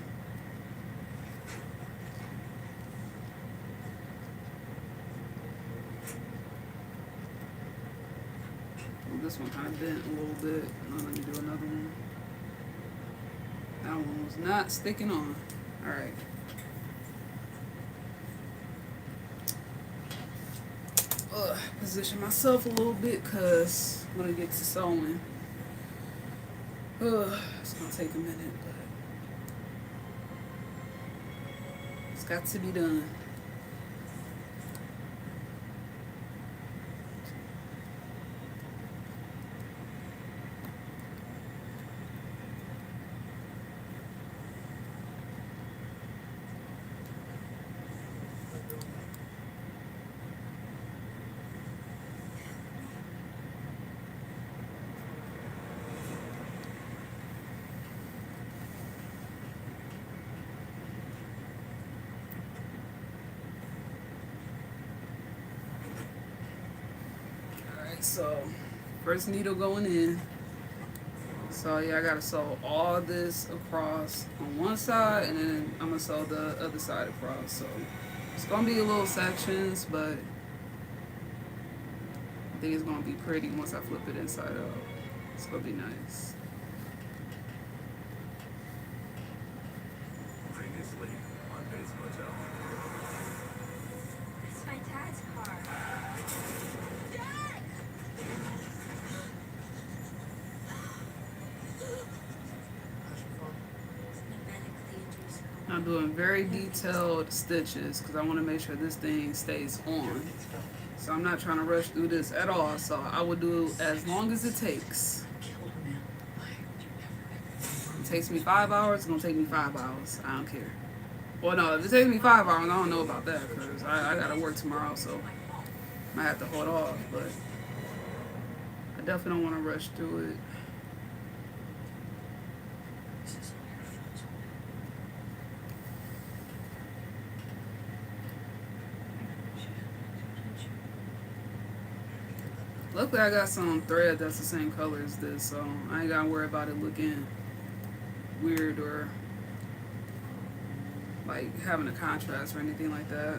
Well, this one kind of bent a little bit. Now let me do another one. That one was not sticking on. Alright. Position myself a little bit because I'm going to get to sewing. It's going to take a minute, but it's got to be done. So first needle going in. So yeah, I gotta sew all this across on one side and then I'm gonna sew the other side across. So it's gonna be a little sections, but I think it's gonna be pretty once I flip it inside out. It's gonna be nice. Previously on Bates Motel. It's my dad's car. Dad! How's your phone? Pneumatically induced coma. I'm doing very detailed stitches because I want to make sure this thing stays on. So I'm not trying to rush through this at all. So I will do as long as it takes. Killed a man. Why would you ever? It takes me 5 hours, it's gonna take me 5 hours. I don't care. Well, no, if it takes me 5 hours, I don't know about that because I gotta work tomorrow, so I might have to hold off. But I definitely don't want to rush through it. This is all your fault. Luckily, I got some thread that's the same color as this, so I ain't gotta worry about it looking weird or like having a contrast or anything like that.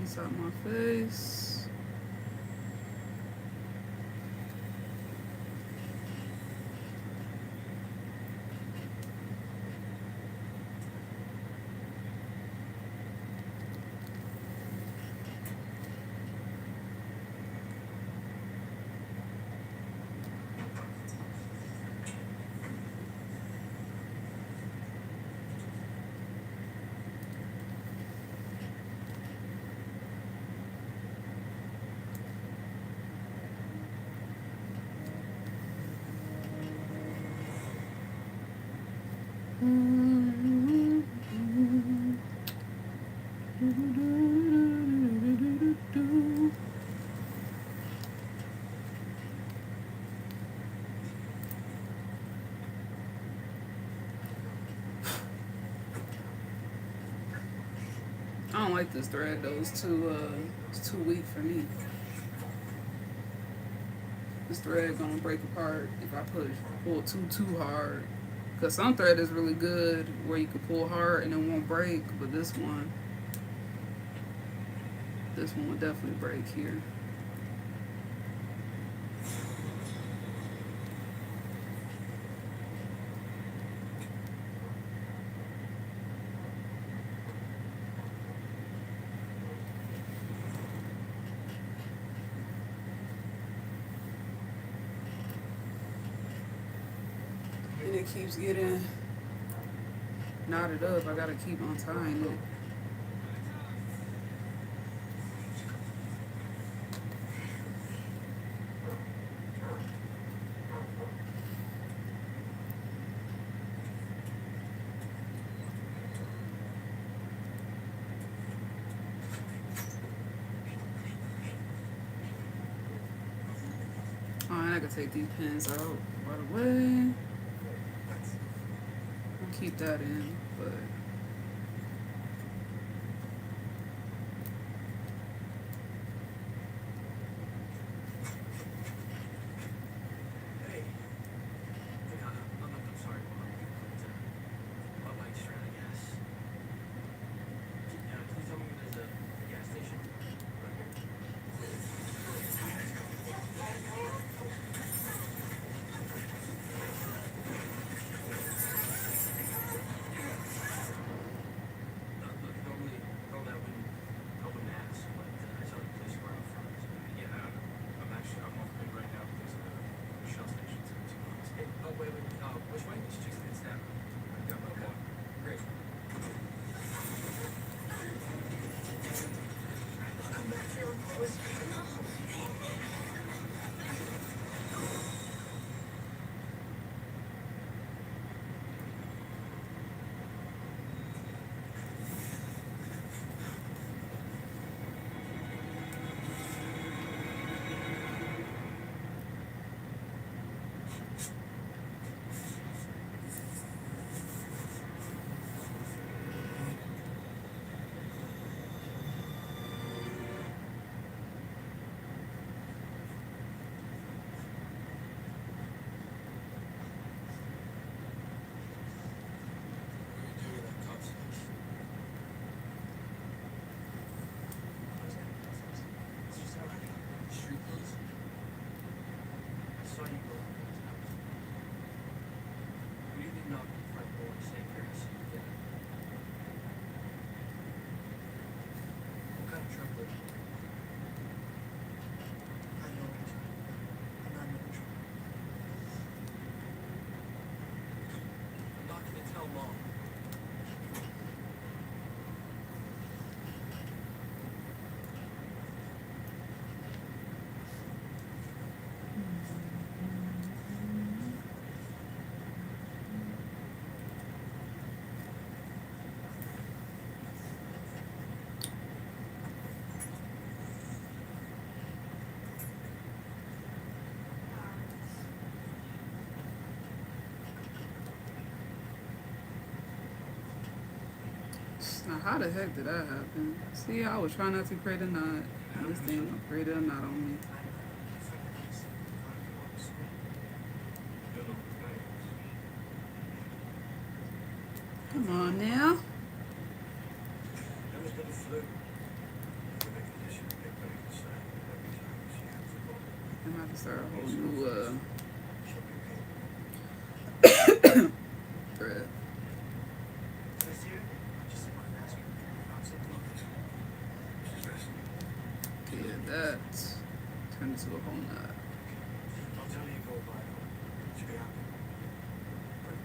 inside my face. I don't like this thread though. It's too weak for me. This thread gonna break apart if I pull too hard. Cause some thread is really good where you can pull hard and it won't break, but this one will definitely break here. And it keeps getting knotted up. I gotta keep untying it. Oh, and I can take these pins out right away. I'll keep that in, but Hey. Look, I'm sorry, Mom. But my lights ran, I guess. Yeah, can you tell me where there's a gas station? Right here. Look, normally I wouldn't ask, but I saw the police car out front. Yeah, I'm off grid right now because of the Shell station. So 2 months. Hey, oh wait, which way? It's just it's down. I got my one. Great. Come back here, boys. Street clothes? I saw you go up to his house. We didn't knock on the front door and say courtesy to get it. What kind of trouble is it? I know what you're doing. I'm not in trouble. I'm not gonna tell Mom. now how the heck did that happen? See, I was trying not to create a knot. And this thing created a knot on me. Come on now. That was the flu. Start a whole new She'll be okay. thread. Nice to hear. I just wanted to ask you. How's it going? She's resting. Yeah, that turned into a whole knot. I'll tell you go by. She'll be happy.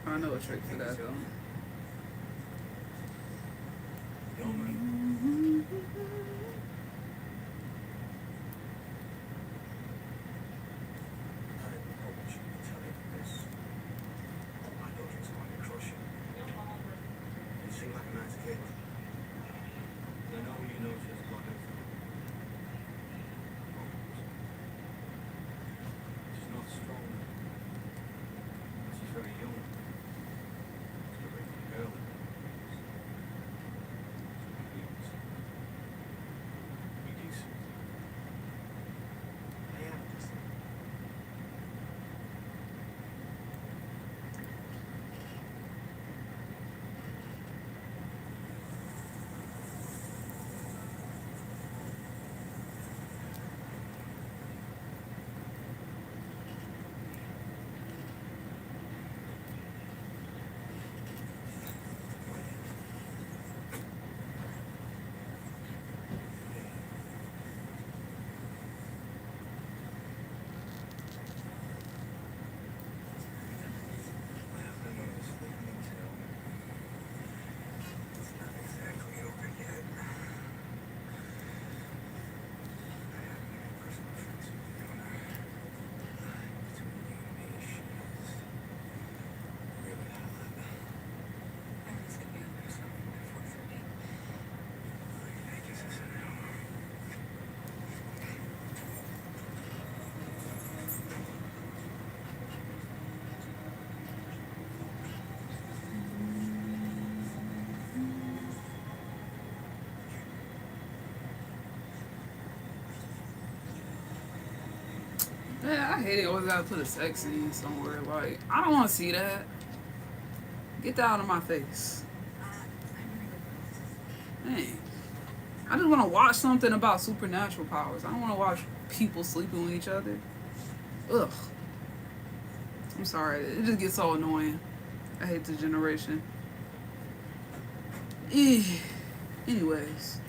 I know a trick for that though. You all right? I hope she can tell you this. My daughter's going to crush you. You seem like a nice kid. I know you know she's looking for. She's not strong. She's very young. She's a very good girl. Be decent. I am just. It's not exactly over yet. I have many personal friends with Fiona. Between you and me, she is really hot. Everyone's gonna be over something by 4:30. I guess it's a no. Yeah, I hate it. Always gotta put a sex scene somewhere. Like, I don't want to see that. Get that out of my face. Dang. I just want to watch something about supernatural powers. I don't want to watch people sleeping with each other. Ugh. I'm sorry. It just gets so annoying. I hate this generation. Anyways.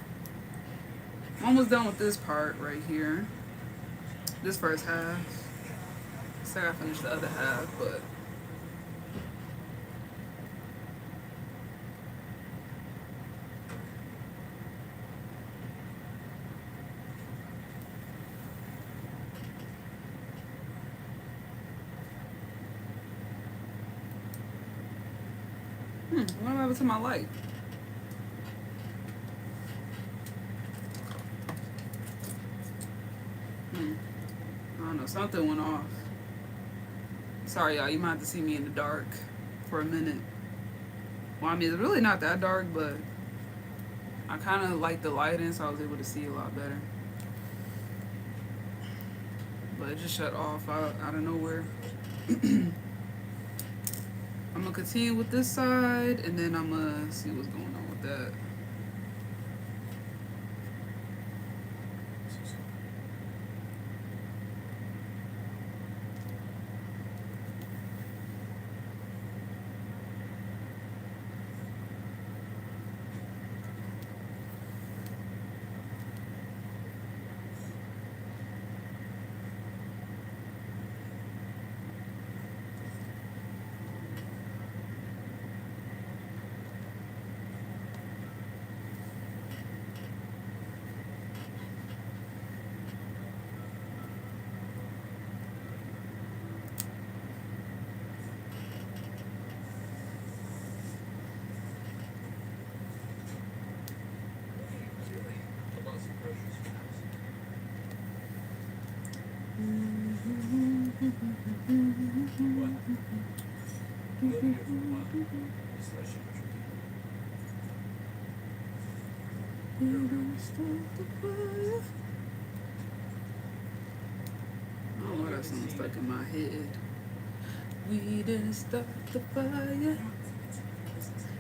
I'm almost done with this part right here. This first half. Say I finished the other half, but what happened to my light? I don't know, something went off. Sorry, y'all, you might have to see me in the dark for a minute. Well, I mean, it's really not that dark, but I kind of like the lighting, so I was able to see a lot better. But it just shut off out of nowhere. I'm gonna continue with this side, and then I'm gonna see what's going on with that. Oh, that song stuck in my head. We didn't start the fire.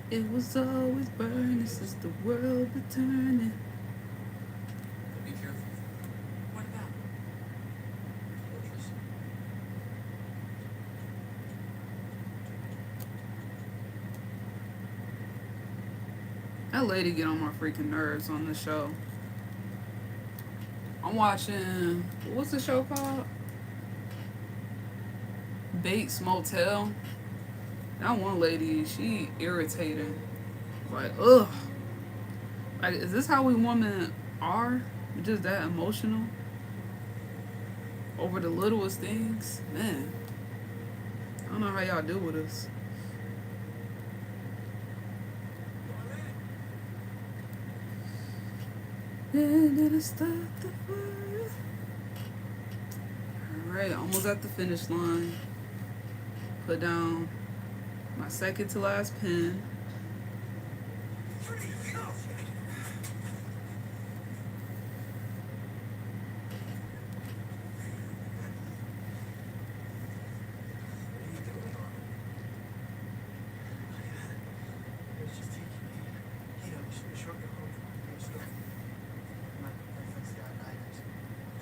It was always burning since the world been turning. Be careful. What about? Fortress. That lady get on my freaking nerves on the show. I'm watching, what's the show called? Bates Motel. That one lady, she irritating. Like, ugh. Like, is this how we women are? We're just that emotional over the littlest things? Man, I don't know how y'all deal with us. And then it start the fire. Alright, almost at the finish line. Put down my second to last pin. It was just taking me, shortly home from your stuff. My friend's dad died. I was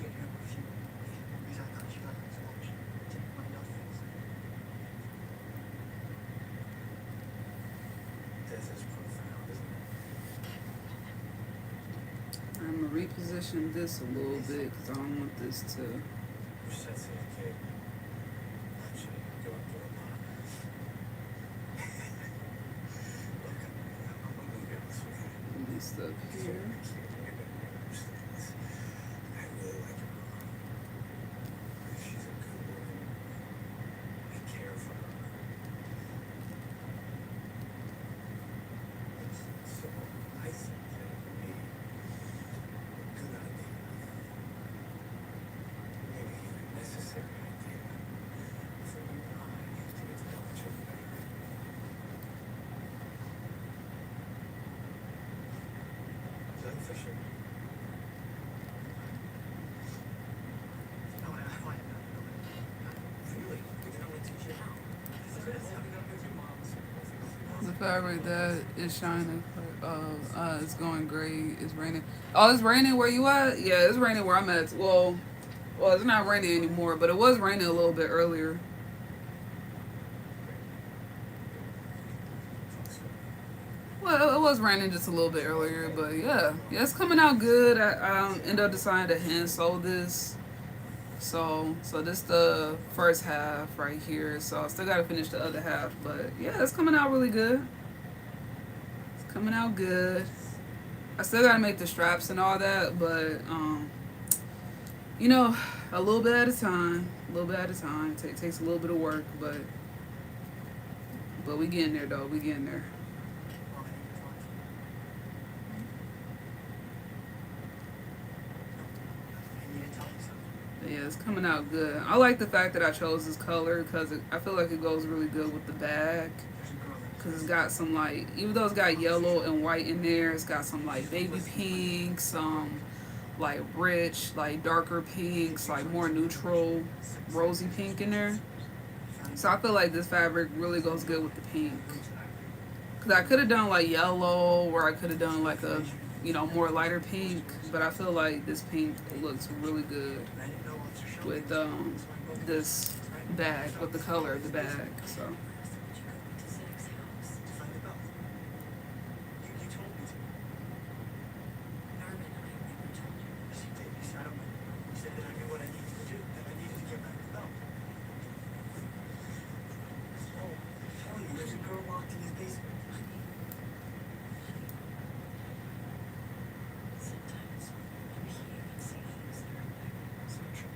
getting her a few movies. I thought she got like so much. Take my nothings. This is profound, isn't it? I'm gonna reposition this a little bit because I don't want this to. You're sensitive, kid. Actually, go up to a lot. Look, I'm gonna be honest with you. Messed up here. I really like your mom. She's a good woman. I care for her. So I think that it would be a good idea, maybe even a necessary idea, for you and I to get to know each other better. Is that official? No, I find out. Really? We can only teach you how. The fabric that is shining. It's going great. It's raining. Oh, it's raining where you at? Yeah, it's raining where I'm at. Well, it's not raining anymore, but it was raining a little bit earlier. Well, it was raining just a little bit earlier, but yeah, it's coming out good. I ended up deciding to hand sew this. So this the first half right here. So I still gotta finish the other half, but yeah, it's coming out really good. It's coming out good. I still gotta make the straps and all that, but a little bit at a time. A little bit at a time. Takes a little bit of work, but we getting there though. We getting there. Mom, I need to talk to you. I need to tell you something. Yeah, it's coming out good. I like the fact that I chose this color because I feel like it goes really good with the bag. There's a girl that Because it's got some like, even though it's got yellow and white in there, it's got some like baby pink, some like rich, like darker pinks, like more neutral, rosy pink in there. So I feel like this fabric really goes good with the pink. Because I could have done like yellow, or I could have done like a, more lighter pink. But I feel like this pink looks really good I didn't know what to show with you. this bag, with the color of the bag. So. To Zach's house. To find the belt. You told me to. Norman, I never told you. Yes, you did. You said you said that I knew what I needed to do, that I needed to get back the belt. Oh, I'm telling you, there's a girl locked in his basement. Sometimes I'm here and see things that are back. It's not true.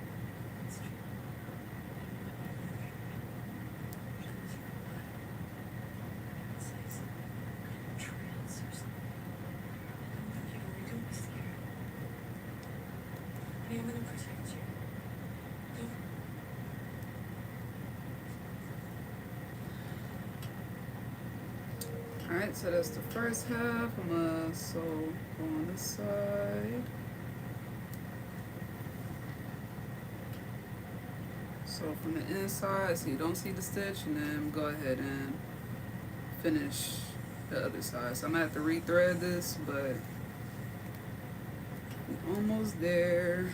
It's true. It's like some kind of trance or something. I don't think you're really gonna be scared. I mean, I'm gonna protect you. Don't. Alright, so that's the first half. I'm gonna sew on this side. So from the inside, so you don't see the stitch, and then go ahead and finish the other side. So I'm gonna have to rethread this, but we're almost there.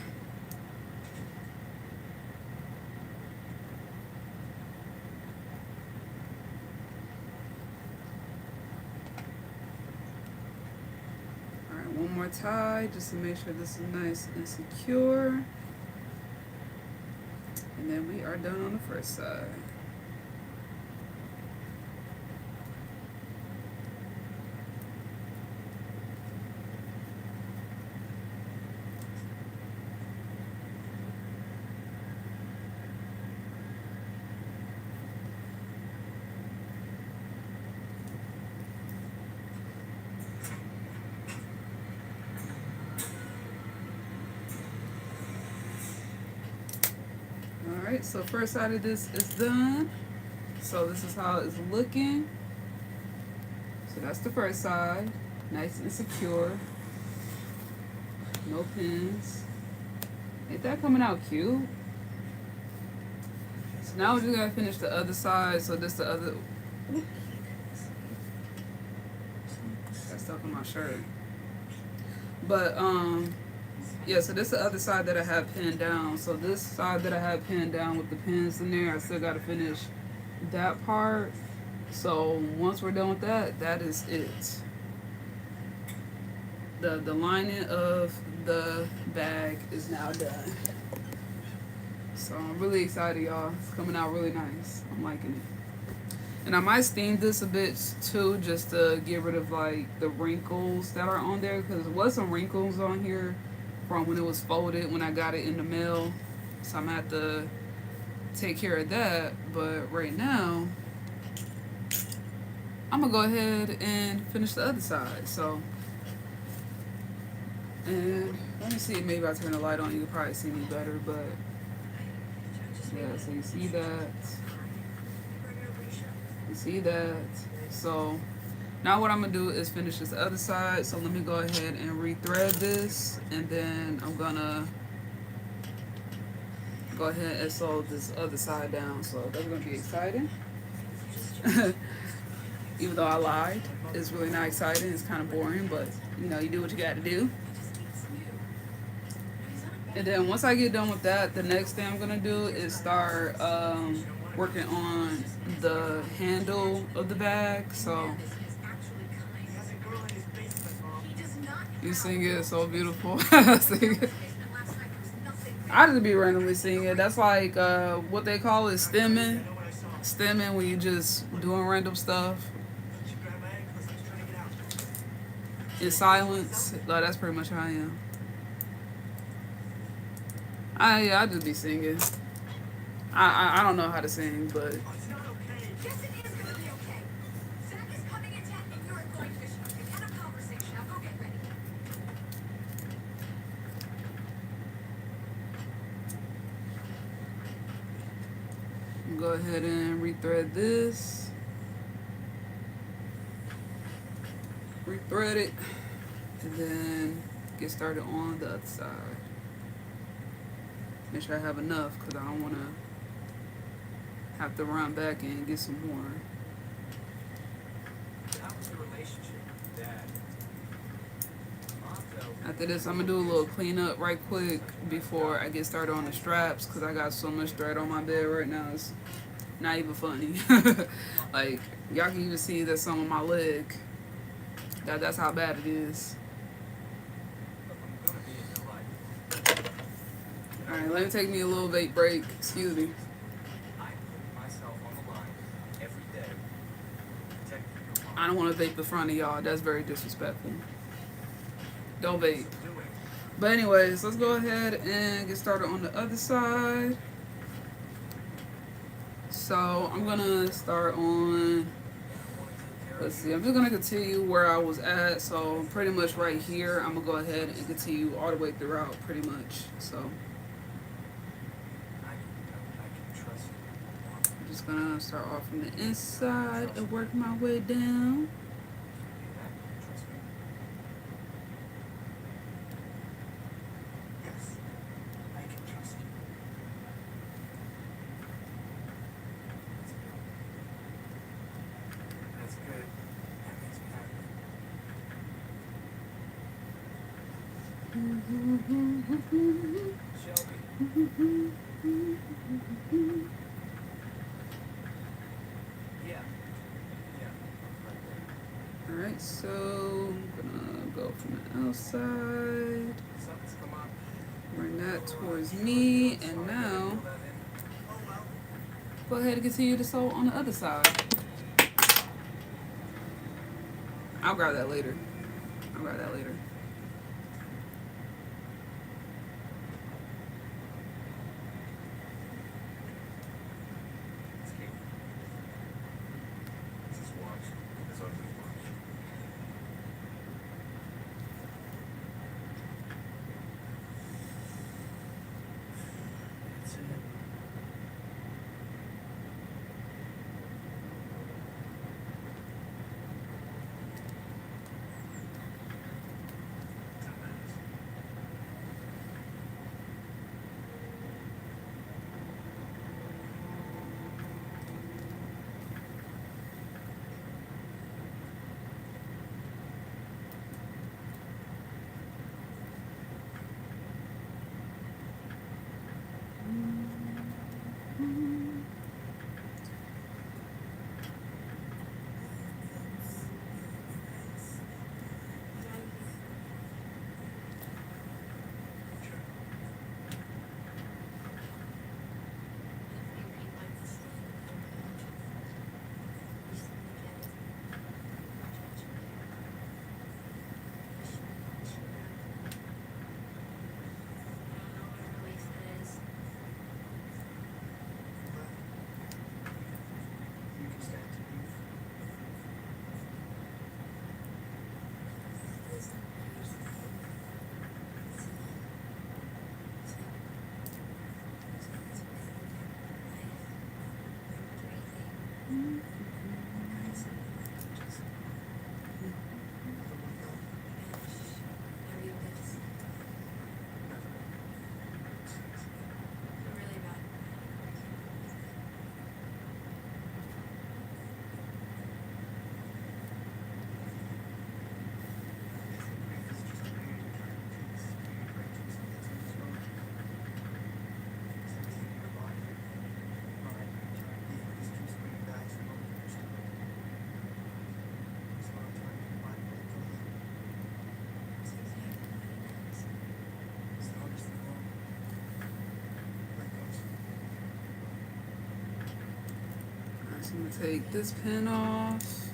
more tie just to make sure this is nice and secure. And then we are done on the first side. Alright, so first side of this is done. So this is how it's looking. So that's the first side. Nice and secure. No pins. Ain't that coming out cute? So now we're just gonna finish the other side. So this the other. Got stuck on my shirt. But yeah, so this is the other side that I have pinned down. So this side that I have pinned down with the pins in there, I still got to finish that part. So once we're done with that, that is it. The lining of the bag is now done. So I'm really excited, y'all. It's coming out really nice. I'm liking it. And I might steam this a bit too, just to get rid of like the wrinkles that are on there, because there was some wrinkles on here from when it was folded when I got it in the mail. So I'm gonna have to take care of that. But right now, I'm gonna go ahead and finish the other side. So, and let me see, maybe I turn the light on, you can probably see me better. But yeah, so you see that. You see that. So now what I'm gonna do is finish this other side. So let me go ahead and rethread this, and then I'm gonna go ahead and sew this other side down. So that's gonna be exciting. Even though I lied, it's really not exciting. It's kind of boring, but you know, you do what you got to do. And then once I get done with that, the next thing I'm gonna do is start working on the handle of the bag. So you sing it so beautiful. Sing it. I just be randomly singing it. That's like what they call it, stemming. Stemming, when you just doing random stuff in silence. Like, that's pretty much how I am. I just be singing. I don't know how to sing, but Yes, it is gonna be okay. Zach is coming in 10 and you're going fishing. We can have a conversation. Now go get ready. go ahead and rethread this. Rethread it, and then get started on the other side. Make sure I have enough, because I don't want to have to run back and get some more. That was the relationship with Dad. Mom felt After this, I'm going to do a little cleanup right quick before I get started on the straps, because I got so much thread on my bed right now. It's not even funny. Like, y'all can even see that some on my leg. That's how bad it is. I'm gonna be in your life. Alright, let me take me a little vape break. Excuse me. I put myself on the line every day. Protect your mom. I don't want to vape in front of y'all. That's very disrespectful. Don't vape. Do it. But anyways, let's go ahead and get started on the other side. So I'm gonna start on, let's see, I'm just gonna continue where I was at. So pretty much right here, I'm gonna go ahead and continue all the way throughout pretty much. So I can trust you. I'm just gonna start off from the inside and work my way down. Trust me. Yes, I can trust you. That's good. That makes me happy. Shelby. Yeah. Yeah. Alright, so I'm gonna go from the outside. Something's come up. Bring that towards me, and now go ahead and continue to sew on the other side. I'll grab that later. This is watch. This is ugly watch. That's it. You can stand to move. So I'm gonna take this pin off.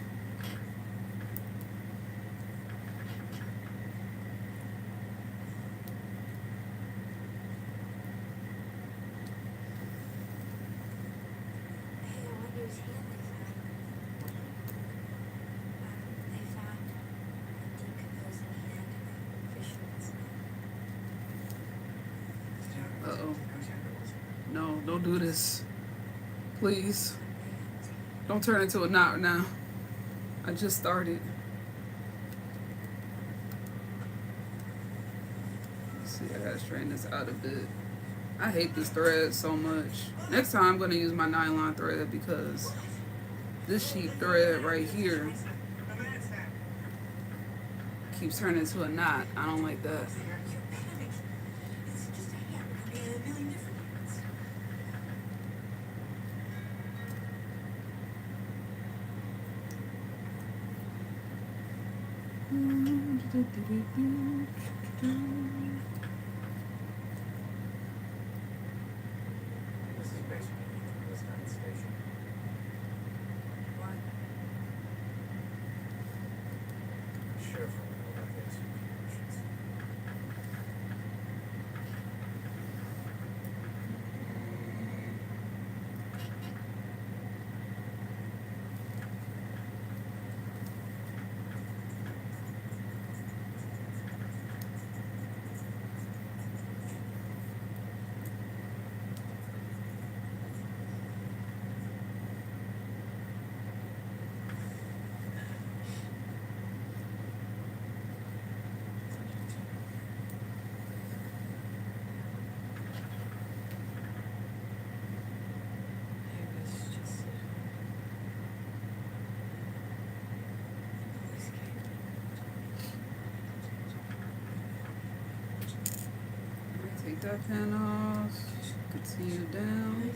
Uh-oh. No, don't do this. Please. Don't turn into a knot now. I just started. Let's see, I gotta straighten this out a bit. I hate this thread so much. Next time I'm gonna use my nylon thread because this sheep thread right here keeps turning into a knot. I don't like that. This is basically this kind of station. Sheriff will know about the SUV missions. Take that pin off. Continue down.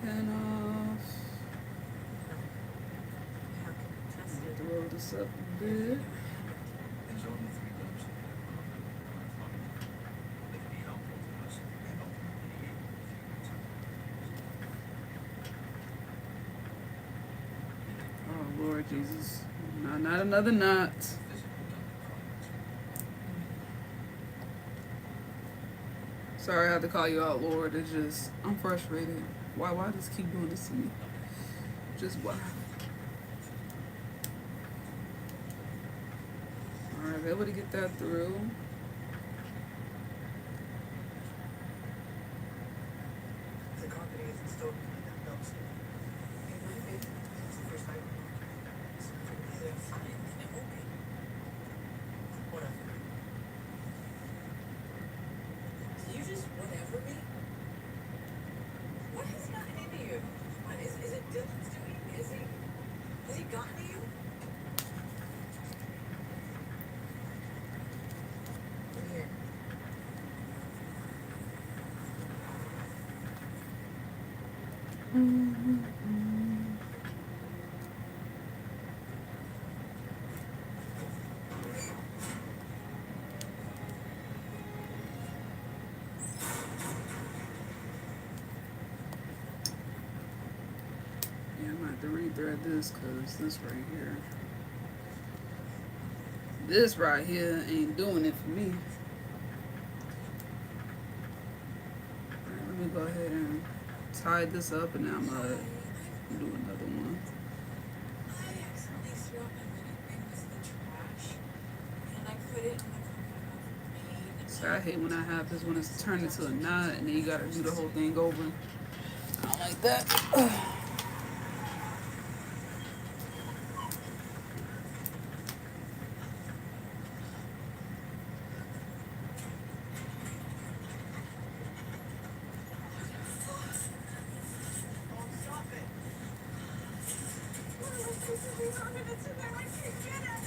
pen off. How can I test it? Throw this up a bit. There's only 3 dubs in that they can be helpful to us and ultimately aid if you Oh Lord Jesus. No, not another knot. Sorry I had to call you out, Lord. It's just I'm frustrated. Why just keep doing this to me? Just why? Alright, able to get that through. The carpeting is installed behind that dumpster. It might be. It's the first time. It's Fine, then it won't be. whatever. Did you just whatever me? What has gotten into you? What is it Dylan's doing? Has he gotten to you? Here. Yeah, I'm gonna have to rethread this because this right here. This right here ain't doing it for me. Alright, let me go ahead and tie this up and then I'm gonna do another one. I accidentally threw out my little things in the trash, and I put it in the compartment of So I hate when I have this when it's turned into a knot and then you gotta do the whole thing over. I don't like that. Oh, stop it! One of those pieces of rubber that's in there, I can't get it.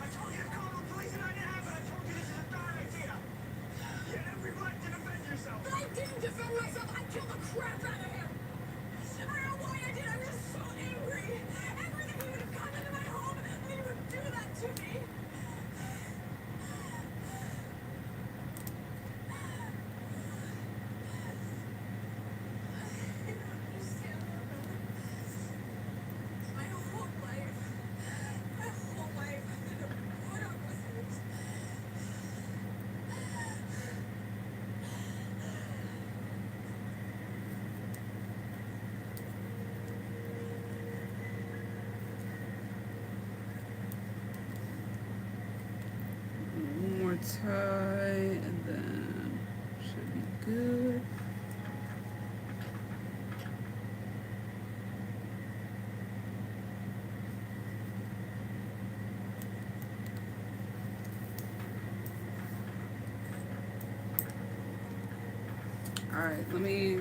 I told you to call the police and I didn't have it. I told you this is a bad idea. You had every right to defend yourself. But I didn't defend myself. I killed the crap out of him. I don't know why I did. I was so angry. Everything he would have come into my home and he would do that to me. I don't understand. My whole life, I've been put up with it. One more tie and then should be good. Alright, let me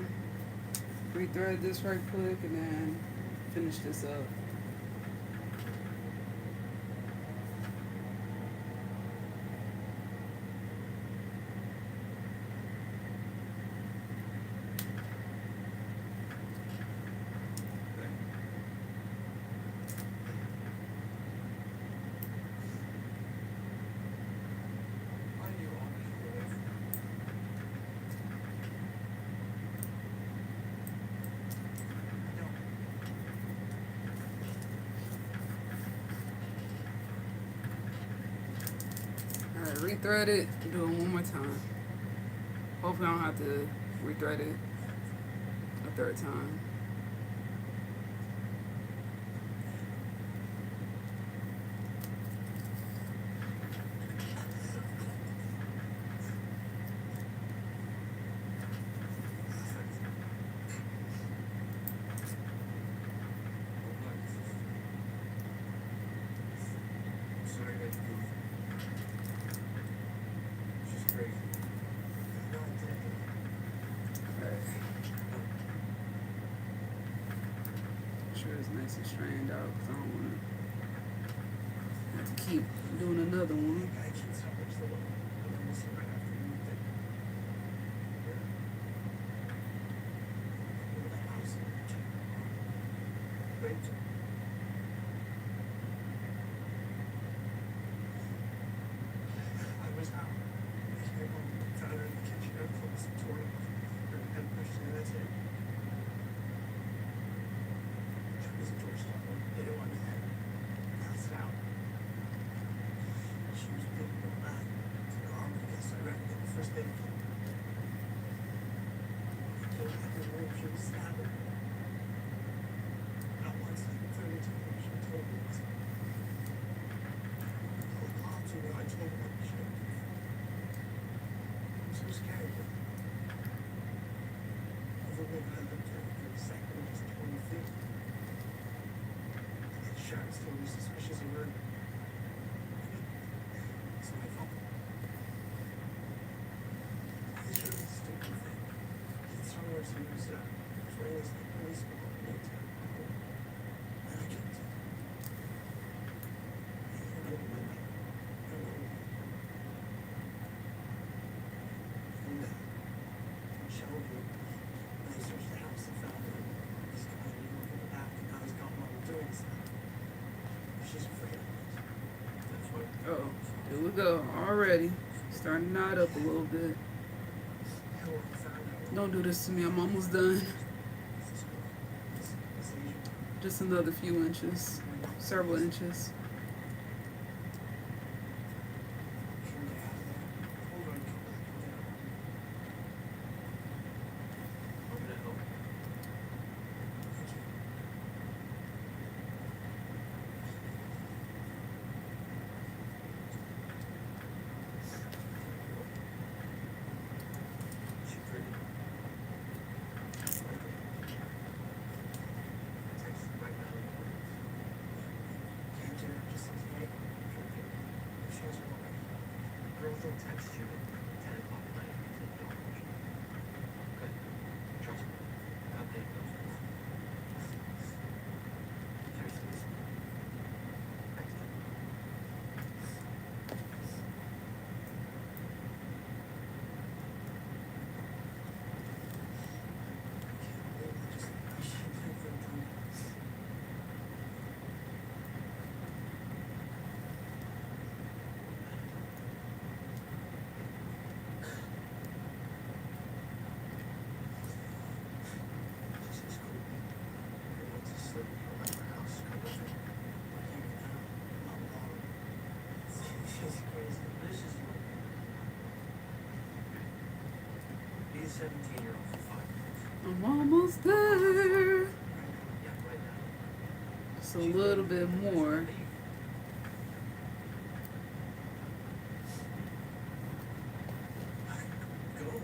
rethread this right quick and then finish this up. Why do you always go away from me? Alright, rethread it, do it one more time. Hopefully I don't have to rethread it a third time. Sorry I had to do with it. She's crazy. No, I didn't. Alright. Sure it's nice and strained out because I don't want to have to keep doing another one. I can't stop it. That's the one. The one missing right after you moved in. Yeah. Remember that house? Wait. I was out. I came home, found her in the kitchen, her clothes torn off. Her head pushed in, that's it. She was a doorstop. They didn't want me there. That's it out. She was being real bad. To the arm, I guess I ran in the first day. She was stabbing. Not once, like 30 times. She told me this. To me, I told her what she did. I'm so scared. Overweight, I looked at her for a second, just 20 feet. And then Sharon's totally suspicious of murder. It's my fault. It's really a stupid thing. It's somewhere she was playing as the police were on me to and I killed her. I don't know. And Shelby, when they searched the house and found her, this guy knew her in the back and now he's got mom doing stuff. She's afraid of it. That's what. Oh, here we go. Already. Starting to knot up a little bit. Yeah, well, we found her. Don't do this to me. I'm almost done. This girl, this Asian girl. Just another few inches. Several inches. Can we get out of there? Hold on, come back and get her. I'm gonna help. Thank you. She pretty. Text right now. Can't get her, just says, hey, if she hasn't already. Girls don't text you at 10 o'clock at night if you don't want you. Okay? Trust me. I'll take those things. Seriously, listen. Next time. I should never have done this. This is cool. Everyone's asleep. I'm at my house. Come with me. But even now, I'm alone. She's crazy. This is your. Be a 17-year-old for 5 minutes. I'm almost there. Yeah, right now. Just a little bit more. Go.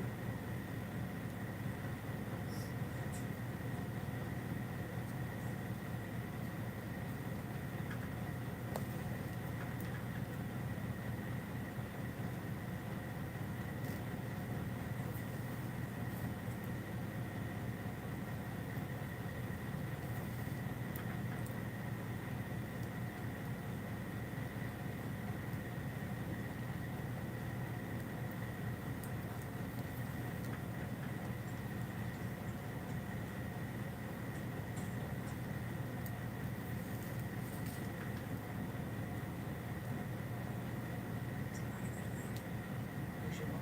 Where's your mom?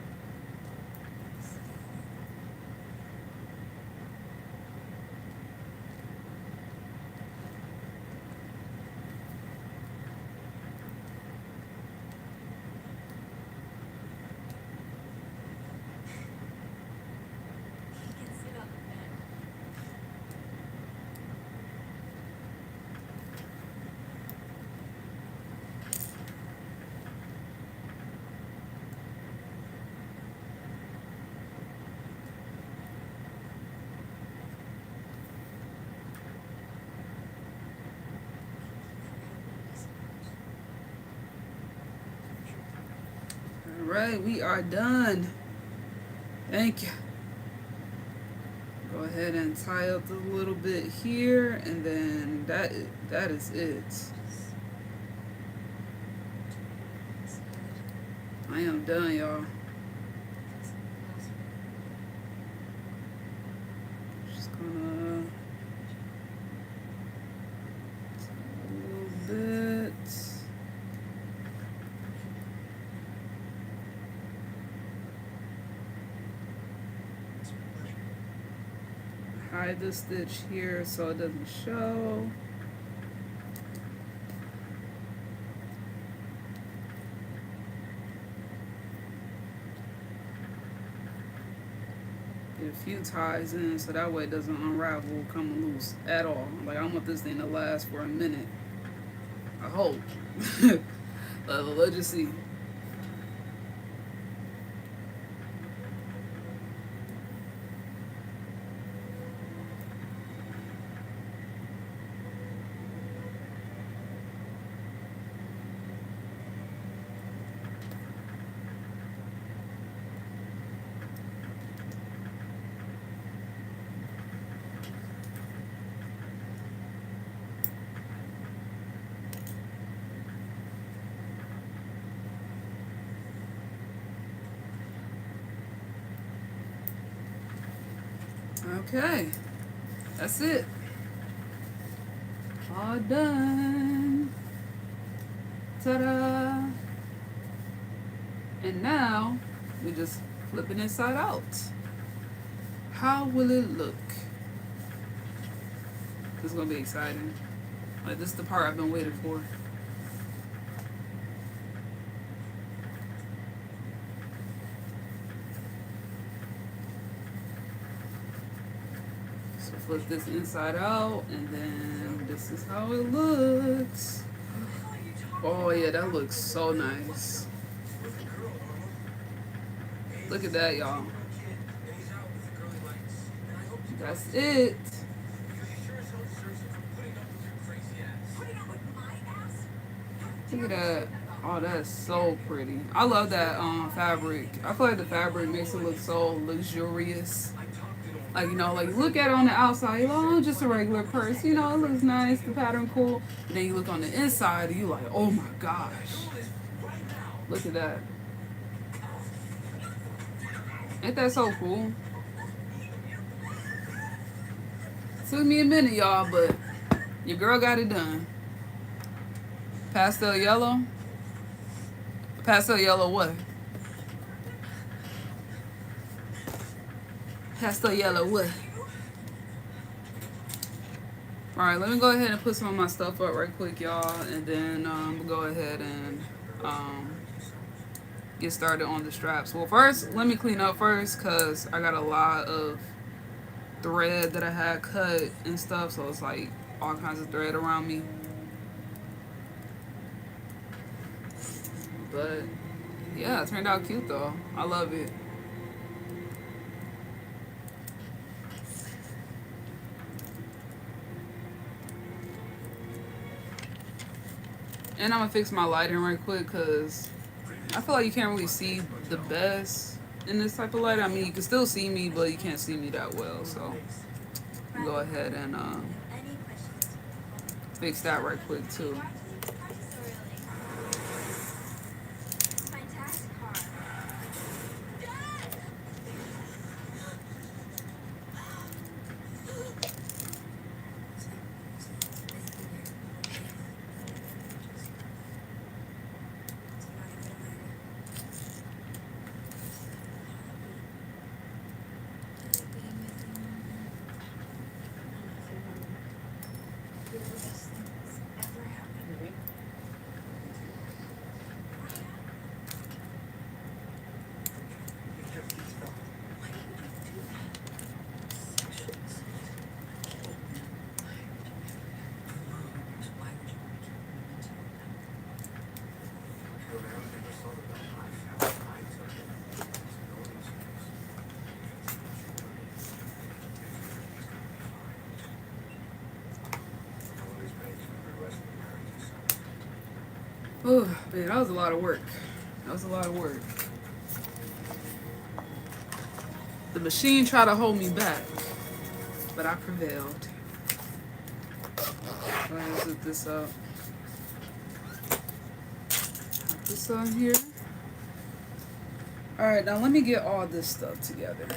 He can sit up in bed. All right, we are done. Thank you. Go ahead and tie up a little bit here, and then that is it. I am done, y'all. Just gonna a little bit. It's my pleasure. Hide the stitch here so it doesn't show. Get a few ties in so that way it doesn't unravel, come loose at all. Like, I want this thing to last for a minute. I hope. Let's just see. Okay, that's it. All done. Ta-da! And now we just flip it inside out. How will it look? This is gonna be exciting. Like, this is the part I've been waiting for. So flip this inside out, and then this is how it looks. Oh yeah, that looks so nice. With the girl, Mama. Hey, Look at that, y'all. he's a kid, and he's out with the girl he likes. And I hope you That's guys- it. Because he sure as hell deserves it for putting up with your crazy ass. Putting up with my ass? Look at that. Oh, that's so pretty. I love that fabric. I feel like the fabric makes it look so luxurious. I talked to him. Like, you know, like, you look at it on the outside, you're like, oh, just a regular purse. You know, it looks nice, the pattern cool. And then you look on the inside, and you're like, oh my gosh. Look at that. Ain't that so cool? Took me a minute, y'all, but your girl got it done. Pastel yellow? Pastel yellow what? Pastel yellow what? Alright, let me go ahead and put some of my stuff up right quick, y'all, and then we'll go ahead and get started on the straps. Well, first, let me clean up first, because I got a lot of thread that I had cut and stuff, so it's like all kinds of thread around me. But yeah, it turned out cute though. I love it. And I'm gonna fix my lighting right quick because I feel like you can't really see the best in this type of light. I mean, you can still see me, but you can't see me that well. So go ahead and Any questions? fix that right quick too. Why did you surprise us so early? My tax car. Dad! Oh man, that was a lot of work. That was a lot of work. The machine tried to hold me back, but I prevailed. Go ahead and zip this up. Put this on here. Alright, now let me get all this stuff together.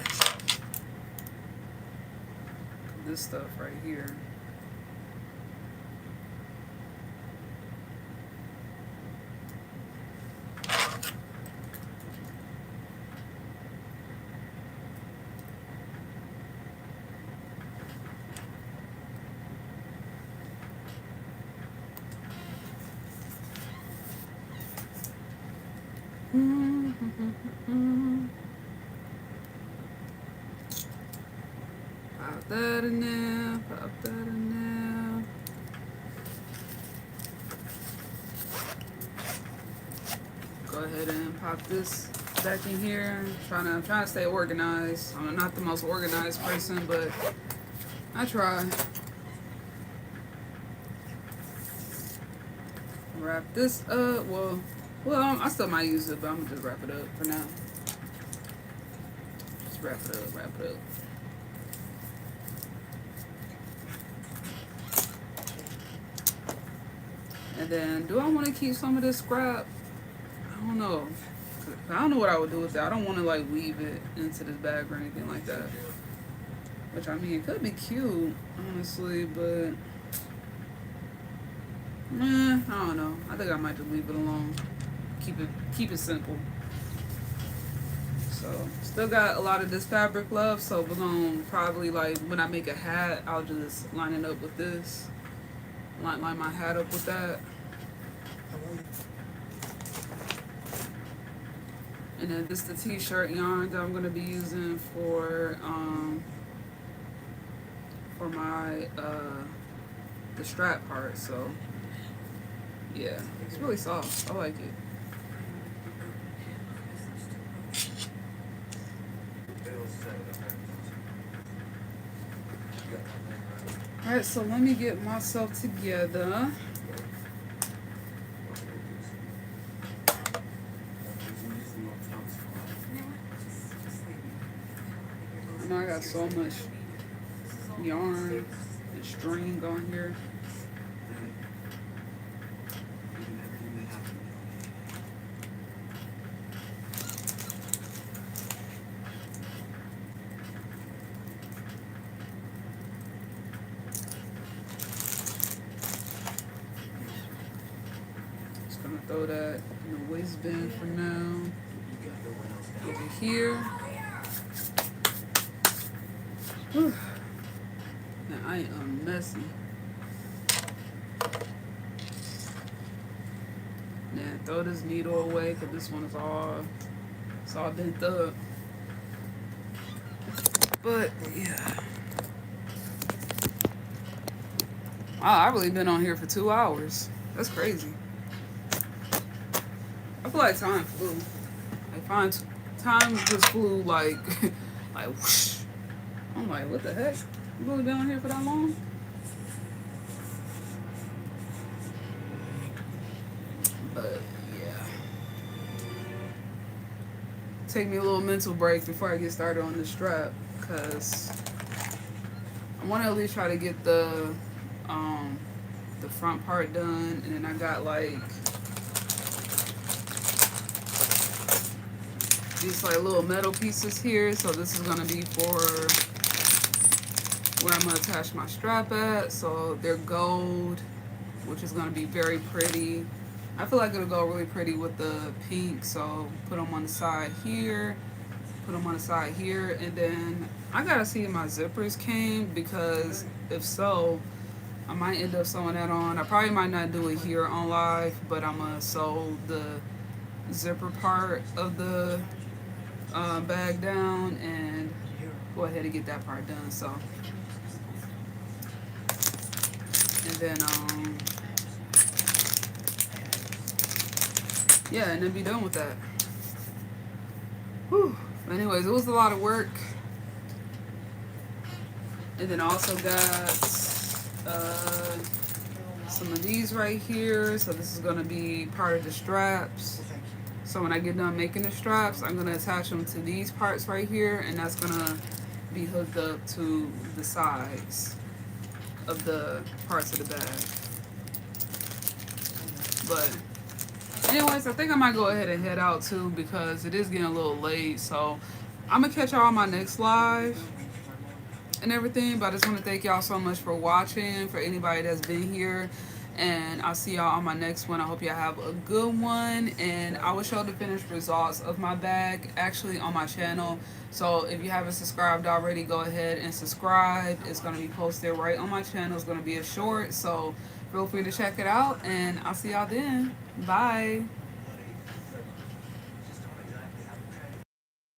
This stuff right here. Pop that in there, pop that in there. Go ahead and pop this back in here. I'm trying to stay organized. I'm not the most organized person, but I try. Wrap this up. Well, I still might use it, but I'm gonna just wrap it up for now. Just wrap it up, wrap it up. And then, do I want to keep some of this scrap? I don't know. I don't know what I would do with it. I don't want to like weave it into this bag or anything like that. Which, I mean, it could be cute, honestly, but I don't know. I think I might just leave it alone. Keep it simple. So, still got a lot of this fabric left, so we're gonna probably, like, when I make a hat, I'll just line it up with this. Line my hat up with that. And then this is the t-shirt yarn that I'm gonna be using for my the strap part. So yeah, it's really soft. I like it. Alright, so let me get myself together. I know I got so much yarn and string on here. Just gonna throw that in the waistband for now. Over here. Whew. Man, I am messy. Now throw this needle away because this one is all bent up. But yeah. Wow, I've really been on here for 2 hours. That's crazy. I feel like time flew. Time just flew like like whoosh. I'm like, what the heck? You really been on here for that long? But yeah. Take me a little mental break before I get started on this strap, because I want to at least try to get the front part done, and then I got like these like little metal pieces here, so this is gonna be for where I'm gonna attach my strap at. So they're gold, which is gonna be very pretty. I feel like it'll go really pretty with the pink, so put them on the side here, put them on the side here, and then I gotta see if my zippers came, because if so, I might end up sewing that on. I probably might not do it here on live, but I'm gonna sew the zipper part of the bag down and go ahead and get that part done. So, and then yeah, and then be done with that. Whew. Anyways, it was a lot of work. And then I also got some of these right here. So this is gonna be part of the straps. So when I get done making the straps, I'm gonna attach them to these parts right here, and that's gonna be hooked up to the sides of the parts of the bag. But Anyways, I think I might go ahead and head out too because it is getting a little late. So I'm gonna catch y'all on my next live and everything. But I just want to thank y'all so much for watching. For anybody that's been here, and I'll see y'all on my next one. I hope y'all have a good one, and I will show the finished results of my bag actually on my channel. So if you haven't subscribed already, go ahead and subscribe. It's gonna be posted right on my channel. It's gonna be a short, so feel free to check it out, and I'll see y'all then. Bye.